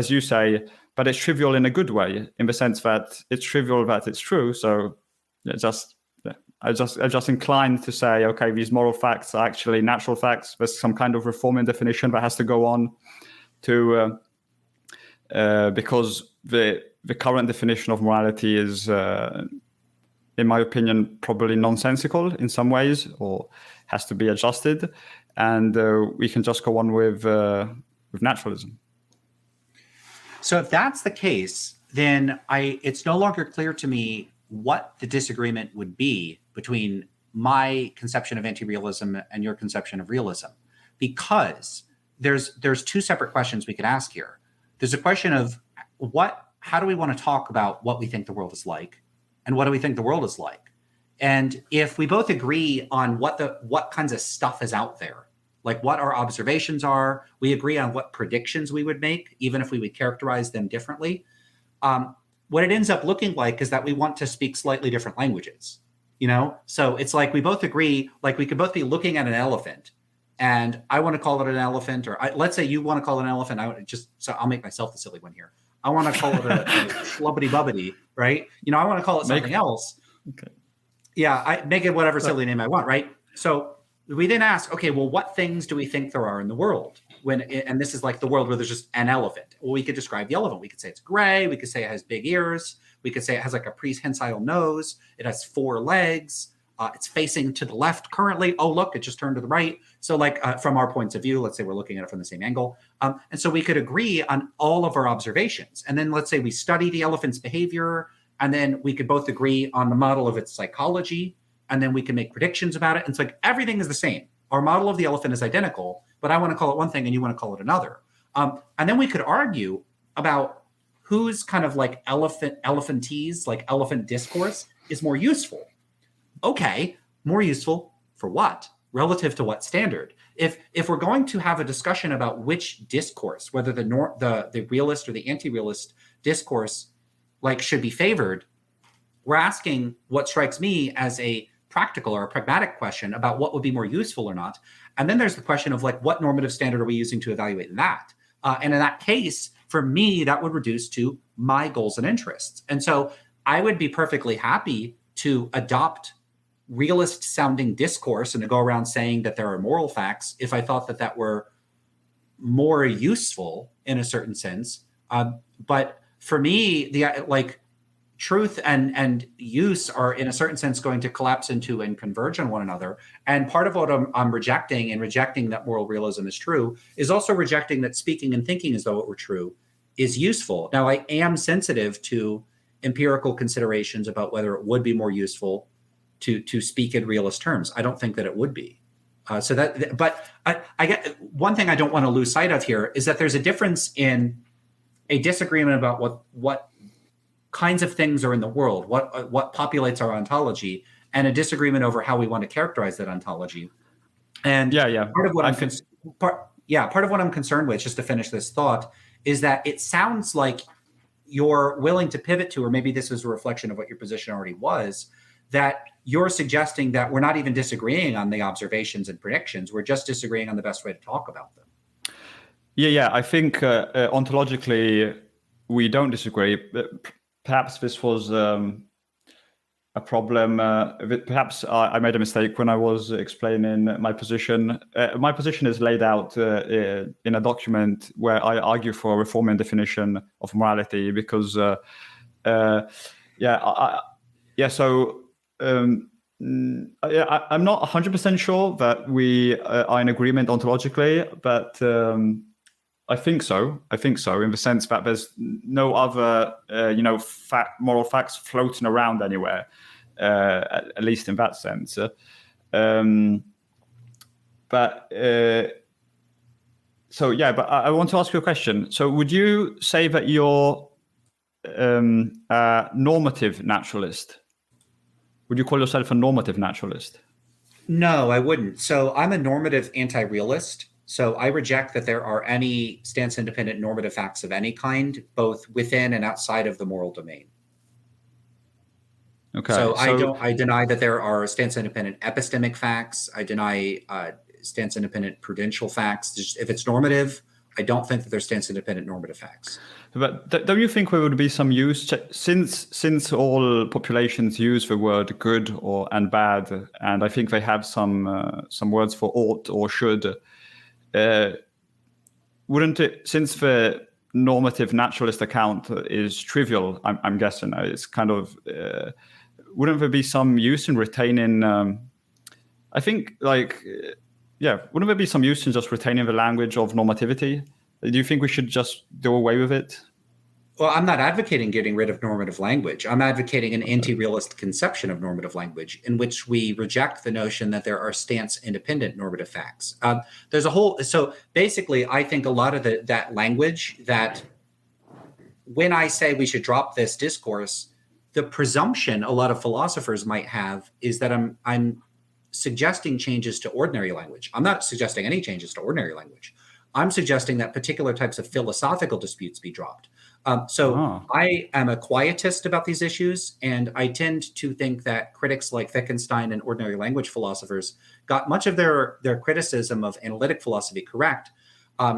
you say, but it's trivial in a good way, in the sense that it's trivial that it's true. So I just inclined to say, okay, these moral facts are actually natural facts. There's some kind of reforming definition that has to go on to because the current definition of morality is, in my opinion, probably nonsensical in some ways, or has to be adjusted, and we can just go on with naturalism. So if that's the case, then it's no longer clear to me what the disagreement would be between my conception of anti-realism and your conception of realism, because there's two separate questions we could ask here. There's a question of how do we want to talk about what we think the world is like, and what do we think the world is like? And if we both agree on what kinds of stuff is out there, like what our observations are, we agree on what predictions we would make, even if we would characterize them differently. What it ends up looking like is that we want to speak slightly different languages, So it's like we both agree, like we could both be looking at an elephant, and I want to call it an elephant, or let's say you want to call it an elephant. So I'll make myself the silly one here. I want to call it a flubbity bubbity, right? I want to call it something else. Okay. Yeah, I make it whatever silly name I want, right? So we then ask, okay, well, what things do we think there are in the world? And this is like the world where there's just an elephant. Well, we could describe the elephant. We could say it's gray. We could say it has big ears. We could say it has like a prehensile nose. It has 4 legs. It's facing to the left currently. Oh, look, it just turned to the right. So like from our points of view, let's say we're looking at it from the same angle. And so we could agree on all of our observations. And then let's say we study the elephant's behavior, and then we could both agree on the model of its psychology, and then we can make predictions about it. And it's like everything is the same. Our model of the elephant is identical, but I want to call it one thing and you want to call it another. And then we could argue about whose kind of like elephantese, like elephant discourse is more useful. Okay, more useful for what? Relative to what standard? If we're going to have a discussion about which discourse, whether the realist or the anti-realist discourse like should be favored, we're asking what strikes me as a practical or a pragmatic question about what would be more useful or not. And then there's the question of like, what normative standard are we using to evaluate that? And in that case, for me, that would reduce to my goals and interests. And so I would be perfectly happy to adopt realist sounding discourse and to go around saying that there are moral facts if I thought that were more useful in a certain sense. But for me, truth and use are in a certain sense going to collapse into and converge on one another. And part of what I'm rejecting, and rejecting that moral realism is true, is also rejecting that speaking and thinking as though it were true is useful. Now, I am sensitive to empirical considerations about whether it would be more useful to speak in realist terms. I don't think that it would be. But I get one thing I don't want to lose sight of here is that there's a difference in a disagreement about what kinds of things are in the world, what populates our ontology, and a disagreement over how we want to characterize that ontology. And part of what I'm concerned with, just to finish this thought, is that it sounds like you're willing to pivot to, or maybe this is a reflection of what your position already was, that you're suggesting that we're not even disagreeing on the observations and predictions, we're just disagreeing on the best way to talk about them. Yeah. I think ontologically we don't disagree. Perhaps this was a problem. Perhaps I made a mistake when I was explaining my position. My position is laid out in a document where I argue for a reforming definition of morality because, I'm not 100% sure that we are in agreement ontologically, but I think so in the sense that there's no other, moral facts floating around anywhere, at least in that sense. But I want to ask you a question. So would you say that you're a normative naturalist? Would you call yourself a normative naturalist? No, I wouldn't. So I'm a normative anti-realist. So I reject that there are any stance-independent normative facts of any kind, both within and outside of the moral domain. Okay. So I deny that there are stance-independent epistemic facts. I deny stance-independent prudential facts. Just, if it's normative, I don't think that there's stance-independent normative facts. But don't you think there would be some use, since all populations use the word good and bad, and I think they have some words for ought or should, wouldn't it, since the normative naturalist account is trivial, I'm guessing, it's kind of, wouldn't there be some use in retaining, wouldn't there be some use in just retaining the language of normativity? Do you think we should just do away with it? Well, I'm not advocating getting rid of normative language. I'm advocating an anti-realist conception of normative language in which we reject the notion that there are stance-independent normative facts. So basically, I think a lot of that language that when I say we should drop this discourse, the presumption a lot of philosophers might have is that I'm suggesting changes to ordinary language. I'm not suggesting any changes to ordinary language. I'm suggesting that particular types of philosophical disputes be dropped. I am a quietist about these issues, and I tend to think that critics like Wittgenstein and ordinary language philosophers got much of their criticism of analytic philosophy correct.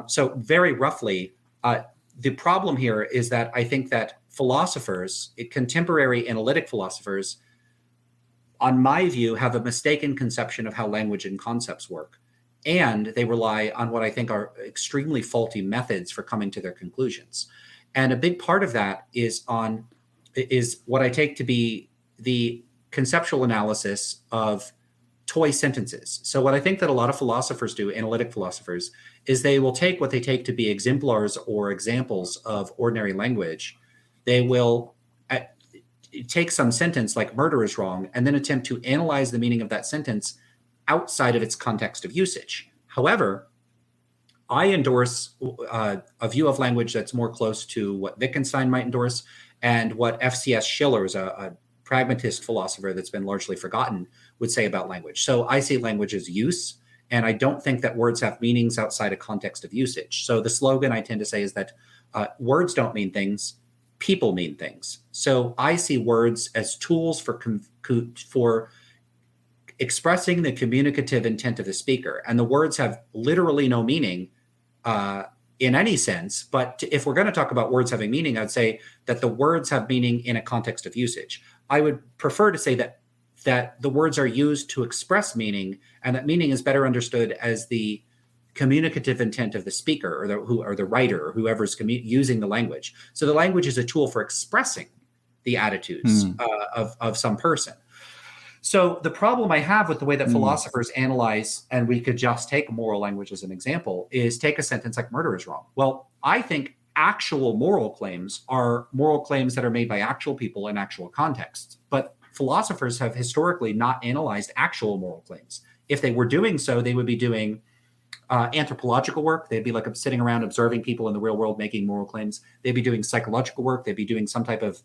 So very roughly, the problem here is that I think that philosophers, contemporary analytic philosophers, on my view, have a mistaken conception of how language and concepts work. And they rely on what I think are extremely faulty methods for coming to their conclusions. And a big part of that is what I take to be the conceptual analysis of toy sentences. So what I think that a lot of philosophers do, analytic philosophers, is they will take what they take to be exemplars or examples of ordinary language. They will take some sentence like murder is wrong and then attempt to analyze the meaning of that sentence outside of its context of usage. However, I endorse a view of language that's more close to what Wittgenstein might endorse and what F.C.S. Schiller, a pragmatist philosopher that's been largely forgotten, would say about language. So I see language as use, and I don't think that words have meanings outside a context of usage. So the slogan I tend to say is that words don't mean things, people mean things. So I see words as tools for expressing the communicative intent of the speaker. And the words have literally no meaning in any sense. But if we're going to talk about words having meaning, I'd say that the words have meaning in a context of usage. I would prefer to say that the words are used to express meaning, and that meaning is better understood as the communicative intent of the speaker or the writer or whoever's using the language. So the language is a tool for expressing the attitudes of some person. So the problem I have with the way that philosophers analyze, and we could just take moral language as an example, is take a sentence like murder is wrong. Well, I think actual moral claims are moral claims that are made by actual people in actual contexts. But philosophers have historically not analyzed actual moral claims. If they were doing so, they would be doing anthropological work. They'd be like sitting around observing people in the real world making moral claims. They'd be doing psychological work. They'd be doing some type of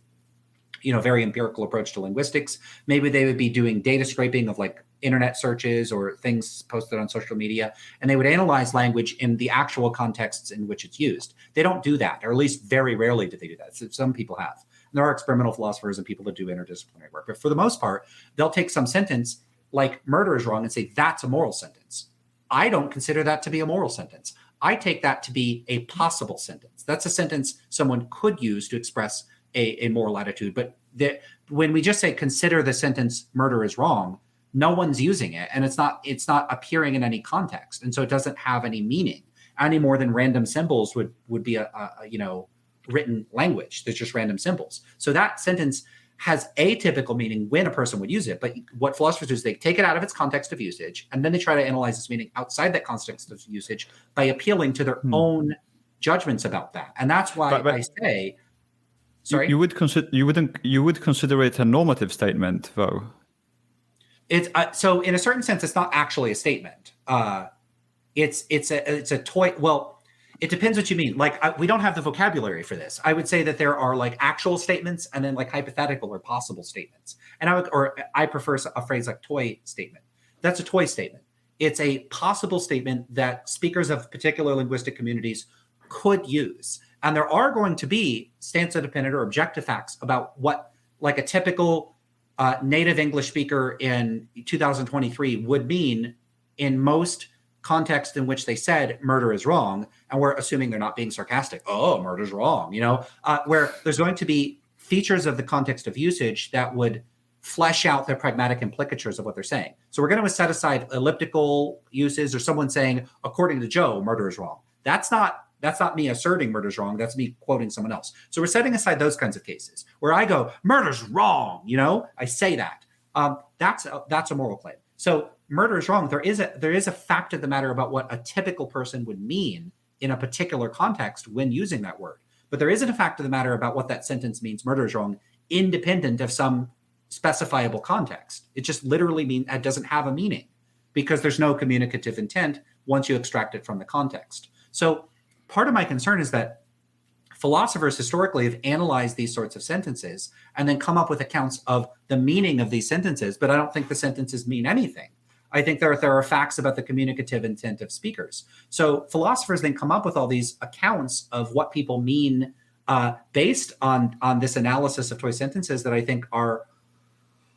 very empirical approach to linguistics. Maybe they would be doing data scraping of like internet searches or things posted on social media, and they would analyze language in the actual contexts in which it's used. They don't do that, or at least very rarely do they do that. So some people have. And there are experimental philosophers and people that do interdisciplinary work, but for the most part, they'll take some sentence like murder is wrong and say that's a moral sentence. I don't consider that to be a moral sentence. I take that to be a possible sentence. That's a sentence someone could use to express a moral attitude. But when we just say consider the sentence murder is wrong, no one's using it, and it's not appearing in any context, and so it doesn't have any meaning any more than random symbols would be a written language. There's just random symbols. So that sentence has atypical meaning when a person would use it. But what philosophers do is they take it out of its context of usage, and then they try to analyze its meaning outside that context of usage by appealing to their own judgments about that. And that's why I say, sorry, you would consider it a normative statement, though. It's so in a certain sense, it's not actually a statement. It's a toy. Well, it depends what you mean. Like we don't have the vocabulary for this. I would say that there are like actual statements and then like hypothetical or possible statements. And I prefer a phrase like toy statement. That's a toy statement. It's a possible statement that speakers of particular linguistic communities could use. And there are going to be stance-independent or objective facts about what like a typical native English speaker in 2023 would mean in most context in which they said murder is wrong, and we're assuming they're not being sarcastic. Oh, murder's wrong, where there's going to be features of the context of usage that would flesh out the pragmatic implicatures of what they're saying. So we're going to set aside elliptical uses or someone saying, according to Joe, murder is wrong. That's not me asserting murder's wrong. That's me quoting someone else. So we're setting aside those kinds of cases where I go, murder's wrong. I say that. That's a moral claim. So murder is wrong. There is a fact of the matter about what a typical person would mean in a particular context when using that word. But there isn't a fact of the matter about what that sentence means, murder is wrong, independent of some specifiable context. It just literally it doesn't have a meaning because there's no communicative intent once you extract it from the context. So part of my concern is that philosophers historically have analyzed these sorts of sentences and then come up with accounts of the meaning of these sentences, but I don't think the sentences mean anything. I think there are facts about the communicative intent of speakers. So philosophers then come up with all these accounts of what people mean based on this analysis of toy sentences that I think are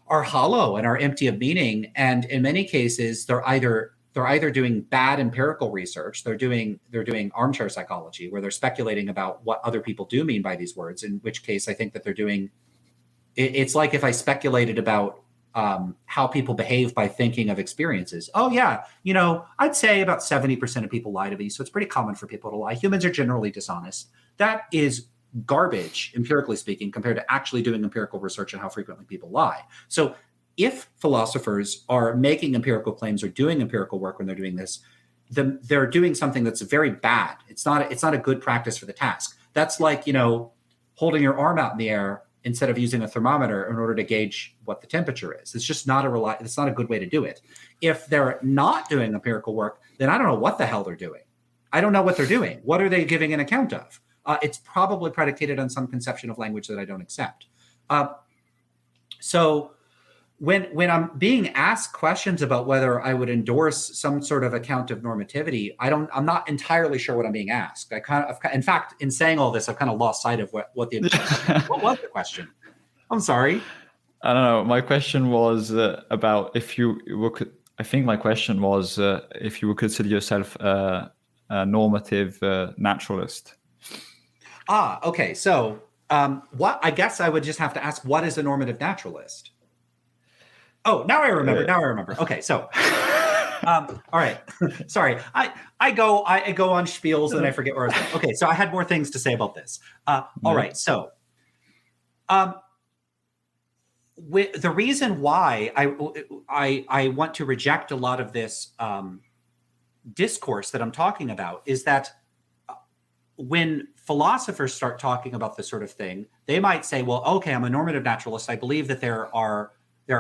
hollow and are empty of meaning. And in many cases, they're either doing bad empirical research, they're doing armchair psychology, where they're speculating about what other people do mean by these words, in which case I think that they're doing, it's like if I speculated about how people behave by thinking of experiences. Oh yeah, I'd say about 70% of people lie to me, so it's pretty common for people to lie. Humans are generally dishonest. That is garbage, empirically speaking, compared to actually doing empirical research on how frequently people lie. So if philosophers are making empirical claims or doing empirical work when they're doing this, they're doing something that's very bad. It's not a good practice for the task. That's like, holding your arm out in the air instead of using a thermometer in order to gauge what the temperature is. It's just it's not a good way to do it. If they're not doing empirical work, then I don't know what the hell they're doing. I don't know what they're doing. What are they giving an account of? It's probably predicated on some conception of language that I don't accept. So when I'm being asked questions about whether I would endorse some sort of account of normativity, I'm not entirely sure what I'm being asked. In fact, in saying all this, I've kind of lost sight of what what was the question? I'm sorry. I don't know. My question was about if you would. I think my question was if you would consider yourself a normative naturalist. Okay. So what? I guess I would just have to ask, what is a normative naturalist? Oh, now I remember. Okay, so All right. Sorry. I go on spiels and I forget where I was going. Okay, so I had more things to say about this. All right. So the reason why I want to reject a lot of this discourse that I'm talking about is that when philosophers start talking about this sort of thing, they might say, well, okay, I'm a normative naturalist. I believe that there are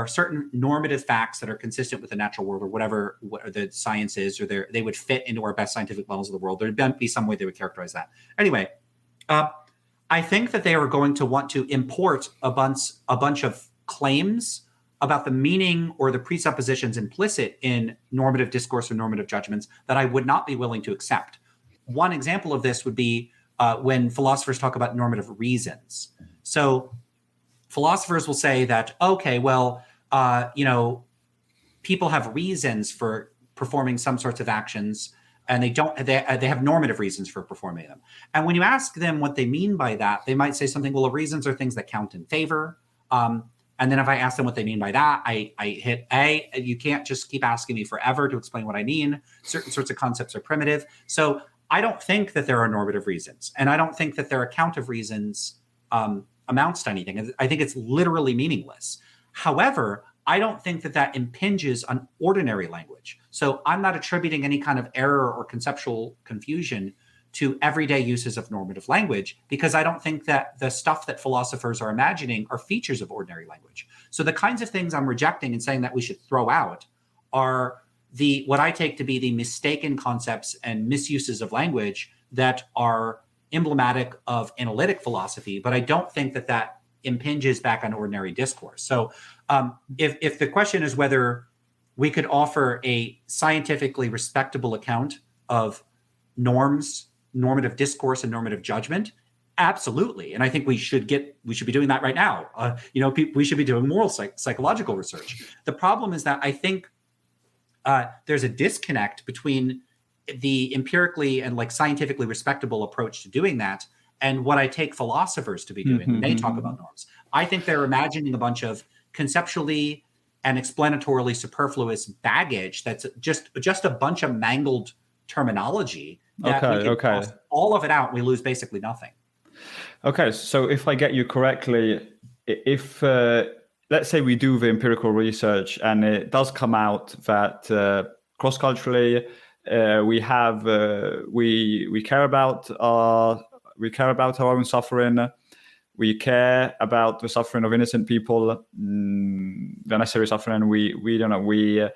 certain normative facts that are consistent with the natural world or whatever the science is, or they would fit into our best scientific models of the world. There'd be some way they would characterize that. Anyway, I think that they are going to want to import a bunch of claims about the meaning or the presuppositions implicit in normative discourse or normative judgments that I would not be willing to accept. One example of this would be when philosophers talk about normative reasons. So philosophers will say that, okay, well, people have reasons for performing some sorts of actions, and they have normative reasons for performing them. And when you ask them what they mean by that, they might say something, well, the reasons are things that count in favor. And then if I ask them what they mean by that, I hit A. You can't just keep asking me forever to explain what I mean. Certain sorts of concepts are primitive. So I don't think that there are normative reasons. And I don't think that their account of reasons amounts to anything. I think it's literally meaningless. However, I don't think that impinges on ordinary language. So I'm not attributing any kind of error or conceptual confusion to everyday uses of normative language, because I don't think that the stuff that philosophers are imagining are features of ordinary language. So the kinds of things I'm rejecting and saying that we should throw out are what I take to be the mistaken concepts and misuses of language that are emblematic of analytic philosophy, but I don't think that impinges back on ordinary discourse. So if the question is whether we could offer a scientifically respectable account of norms, normative discourse, and normative judgment, absolutely. And I think we should be doing that right now. We should be doing moral psychological research. The problem is that I think there's a disconnect between the empirically and scientifically respectable approach to doing that and what I take philosophers to be doing when they talk about norms. I think they're imagining a bunch of conceptually and explanatorily superfluous baggage that's just a bunch of mangled terminology that we can toss all of it out and we lose basically nothing. Okay, so if I get you correctly, if let's say we do the empirical research and it does come out that cross-culturally we care about our own suffering, we care about the suffering of innocent people, the necessary suffering. We don't know. We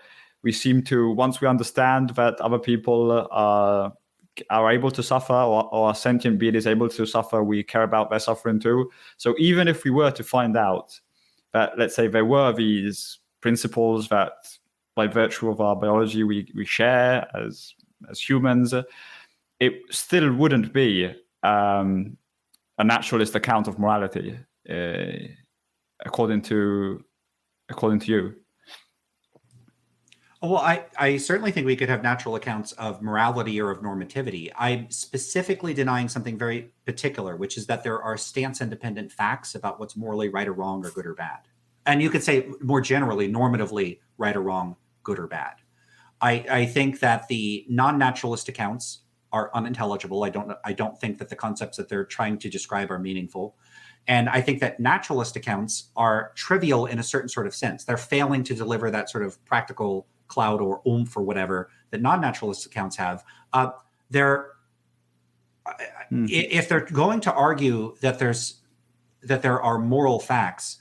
seem to, once we understand that other people are able to suffer, or a sentient being is able to suffer, we care about their suffering too. So even if we were to find out that, let's say, there were these principles that, by virtue of our biology, we share as humans, it still wouldn't be a naturalist account of morality, according to you. Well, I certainly think we could have natural accounts of morality or of normativity. I'm specifically denying something very particular, which is that there are stance-independent facts about what's morally right or wrong or good or bad. And you could say more generally, normatively right or wrong, good or bad. I think that the non-naturalist accounts are unintelligible. I don't think that the concepts that they're trying to describe are meaningful. And I think that naturalist accounts are trivial in a certain sort of sense. They're failing to deliver that sort of practical cloud or oomph or whatever that non-naturalist accounts have. If they're going to argue that there are moral facts,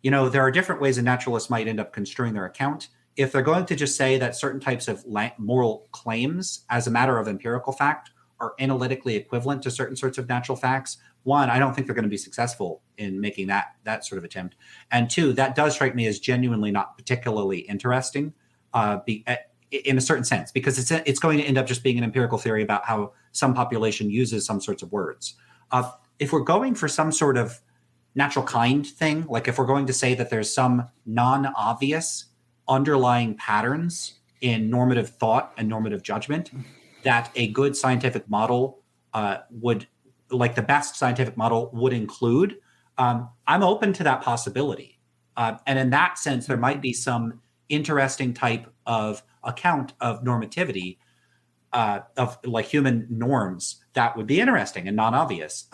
there are different ways a naturalist might end up construing their account. If they're going to just say that certain types of moral claims as a matter of empirical fact are analytically equivalent to certain sorts of natural facts, one, I don't think they're going to be successful in making that sort of attempt. And two, that does strike me as genuinely not particularly interesting in a certain sense, because it's going to end up just being an empirical theory about how some population uses some sorts of words. If we're going for some sort of natural kind thing, like if we're going to say that there's some non-obvious underlying patterns in normative thought and normative judgment that a good scientific model the best scientific model would include, I'm open to that possibility. And in that sense, there might be some interesting type of account of normativity, of like human norms, that would be interesting and non-obvious.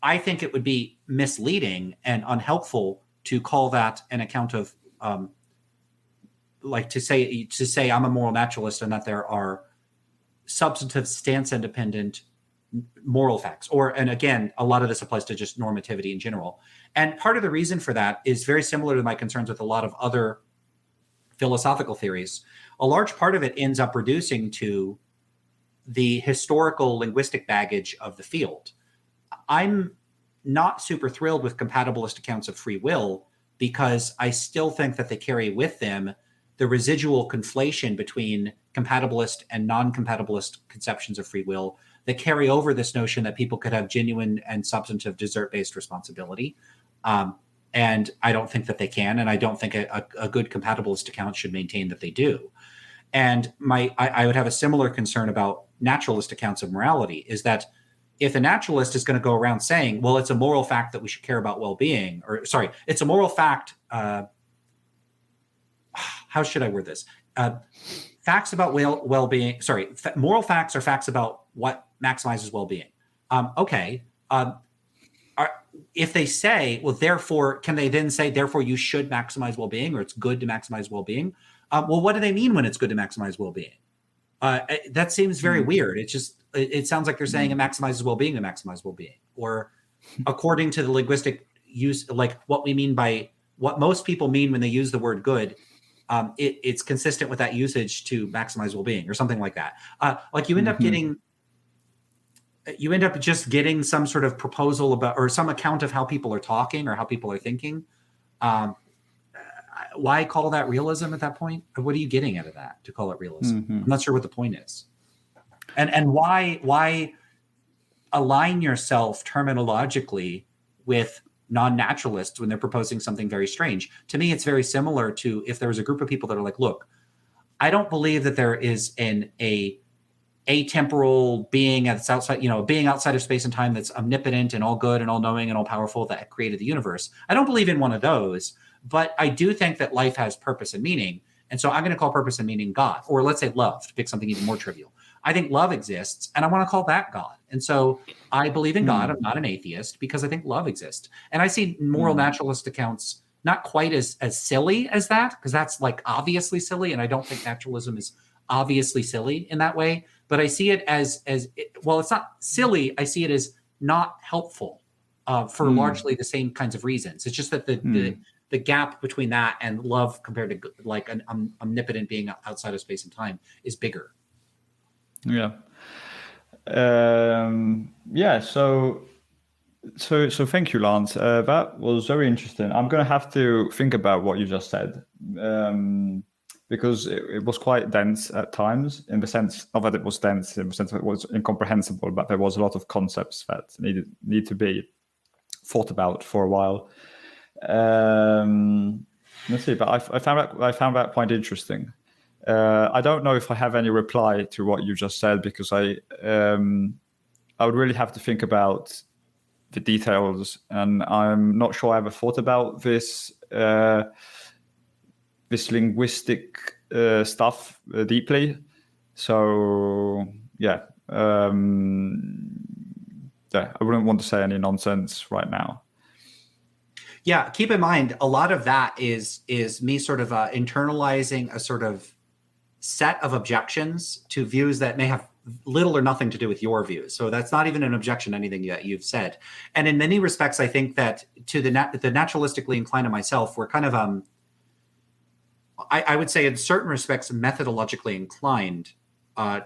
I think it would be misleading and unhelpful to call that an account of, like to say I'm a moral naturalist and that there are substantive, stance-independent moral facts. And again, a lot of this applies to just normativity in general. And part of the reason for that is very similar to my concerns with a lot of other philosophical theories. A large part of it ends up reducing to the historical linguistic baggage of the field. I'm not super thrilled with compatibilist accounts of free will because I still think that they carry with them the residual conflation between compatibilist and non-compatibilist conceptions of free will that carry over this notion that people could have genuine and substantive desert-based responsibility. And I don't think that they can, and I don't think a good compatibilist account should maintain that they do. And I would have a similar concern about naturalist accounts of morality, is that if a naturalist is going to go around saying, well, it's a moral fact that we should care about well-being, or sorry, it's a moral fact, how should I word this? Facts about well-being, moral facts are facts about what maximizes well-being. If they say, well, therefore, can they then say, therefore, you should maximize well-being, or it's good to maximize well-being? Well, what do they mean when it's good to maximize well-being? That seems very weird. It sounds like they're saying it maximizes well-being to maximize well-being, or according to the linguistic use, like what we mean by what most people mean when they use the word good, it's consistent with that usage to maximize well-being, or something like that. Like you end up getting. You end up just getting some sort of proposal about, or some account of how people are talking or how people are thinking. Why call that realism at that point? What are you getting out of that to call it realism? I'm not sure what the point is. And why align yourself terminologically with non-naturalists when they're proposing something very strange? To me, it's very similar to if there was a group of people that are like, look, I don't believe that there is a atemporal being that's outside, a being outside of space and time that's omnipotent and all good and all knowing and all powerful that created the universe. I don't believe in one of those, but I do think that life has purpose and meaning. And so I'm going to call purpose and meaning God, or let's say love, to pick something even more trivial. I think love exists and I want to call that God. And so I believe in God. I'm not an atheist because I think love exists. And I see moral naturalist accounts not quite as silly as that, because that's like obviously silly. And I don't think naturalism is obviously silly in that way. But I see it as well, it's not silly. I see it as not helpful for largely the same kinds of reasons. It's just that the gap between that and love compared to like an omnipotent being outside of space and time is bigger. Yeah. So thank you, Lance. That was very interesting. I'm going to have to think about what you just said. Because it was quite dense at times, in the sense, not that it was dense, in the sense that it was incomprehensible, but there was a lot of concepts that need to be thought about for a while. Let's see, but I found that quite interesting. I don't know if I have any reply to what you just said, because I would really have to think about the details, and I'm not sure I ever thought about this. This linguistic stuff deeply. So I wouldn't want to say any nonsense right now. Yeah, keep in mind, a lot of that is me sort of internalizing a sort of set of objections to views that may have little or nothing to do with your views. So that's not even an objection to anything that you've said. And in many respects, I think that to the naturalistically inclined to myself, we're kind of I would say in certain respects methodologically inclined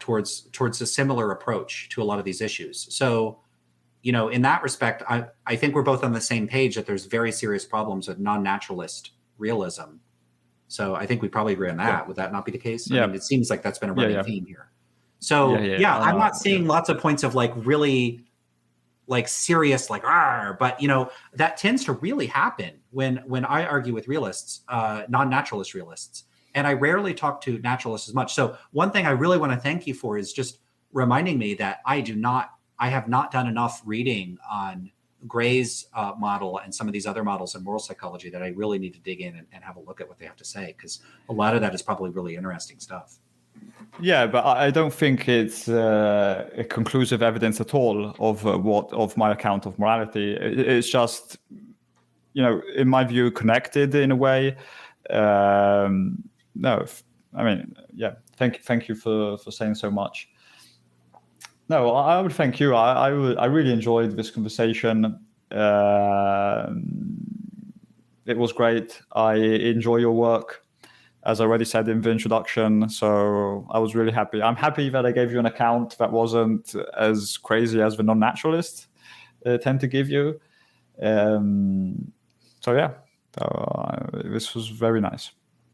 towards a similar approach to a lot of these issues. So, in that respect, I think we're both on the same page that there's very serious problems with non-naturalist realism. So I think we probably agree on that. Yeah. Would that not be the case? Yeah. I mean, it seems like that's been a running theme here. So I'm not seeing lots of points of like really like serious, like, but that tends to really happen when I argue with realists, non-naturalist realists, and I rarely talk to naturalists as much. So one thing I really want to thank you for is just reminding me that I have not done enough reading on Gray's model and some of these other models in moral psychology that I really need to dig in and have a look at what they have to say, because a lot of that is probably really interesting stuff. Yeah, but I don't think it's a conclusive evidence at all of my account of morality. It's just, in my view, connected in a way. No, I mean, yeah. Thank you for saying so much. No, I would thank you. I really enjoyed this conversation. It was great. I enjoy your work, as I already said in the introduction. So I was really happy. I'm happy that I gave you an account that wasn't as crazy as the non-naturalist tend to give you. So yeah, this was very nice.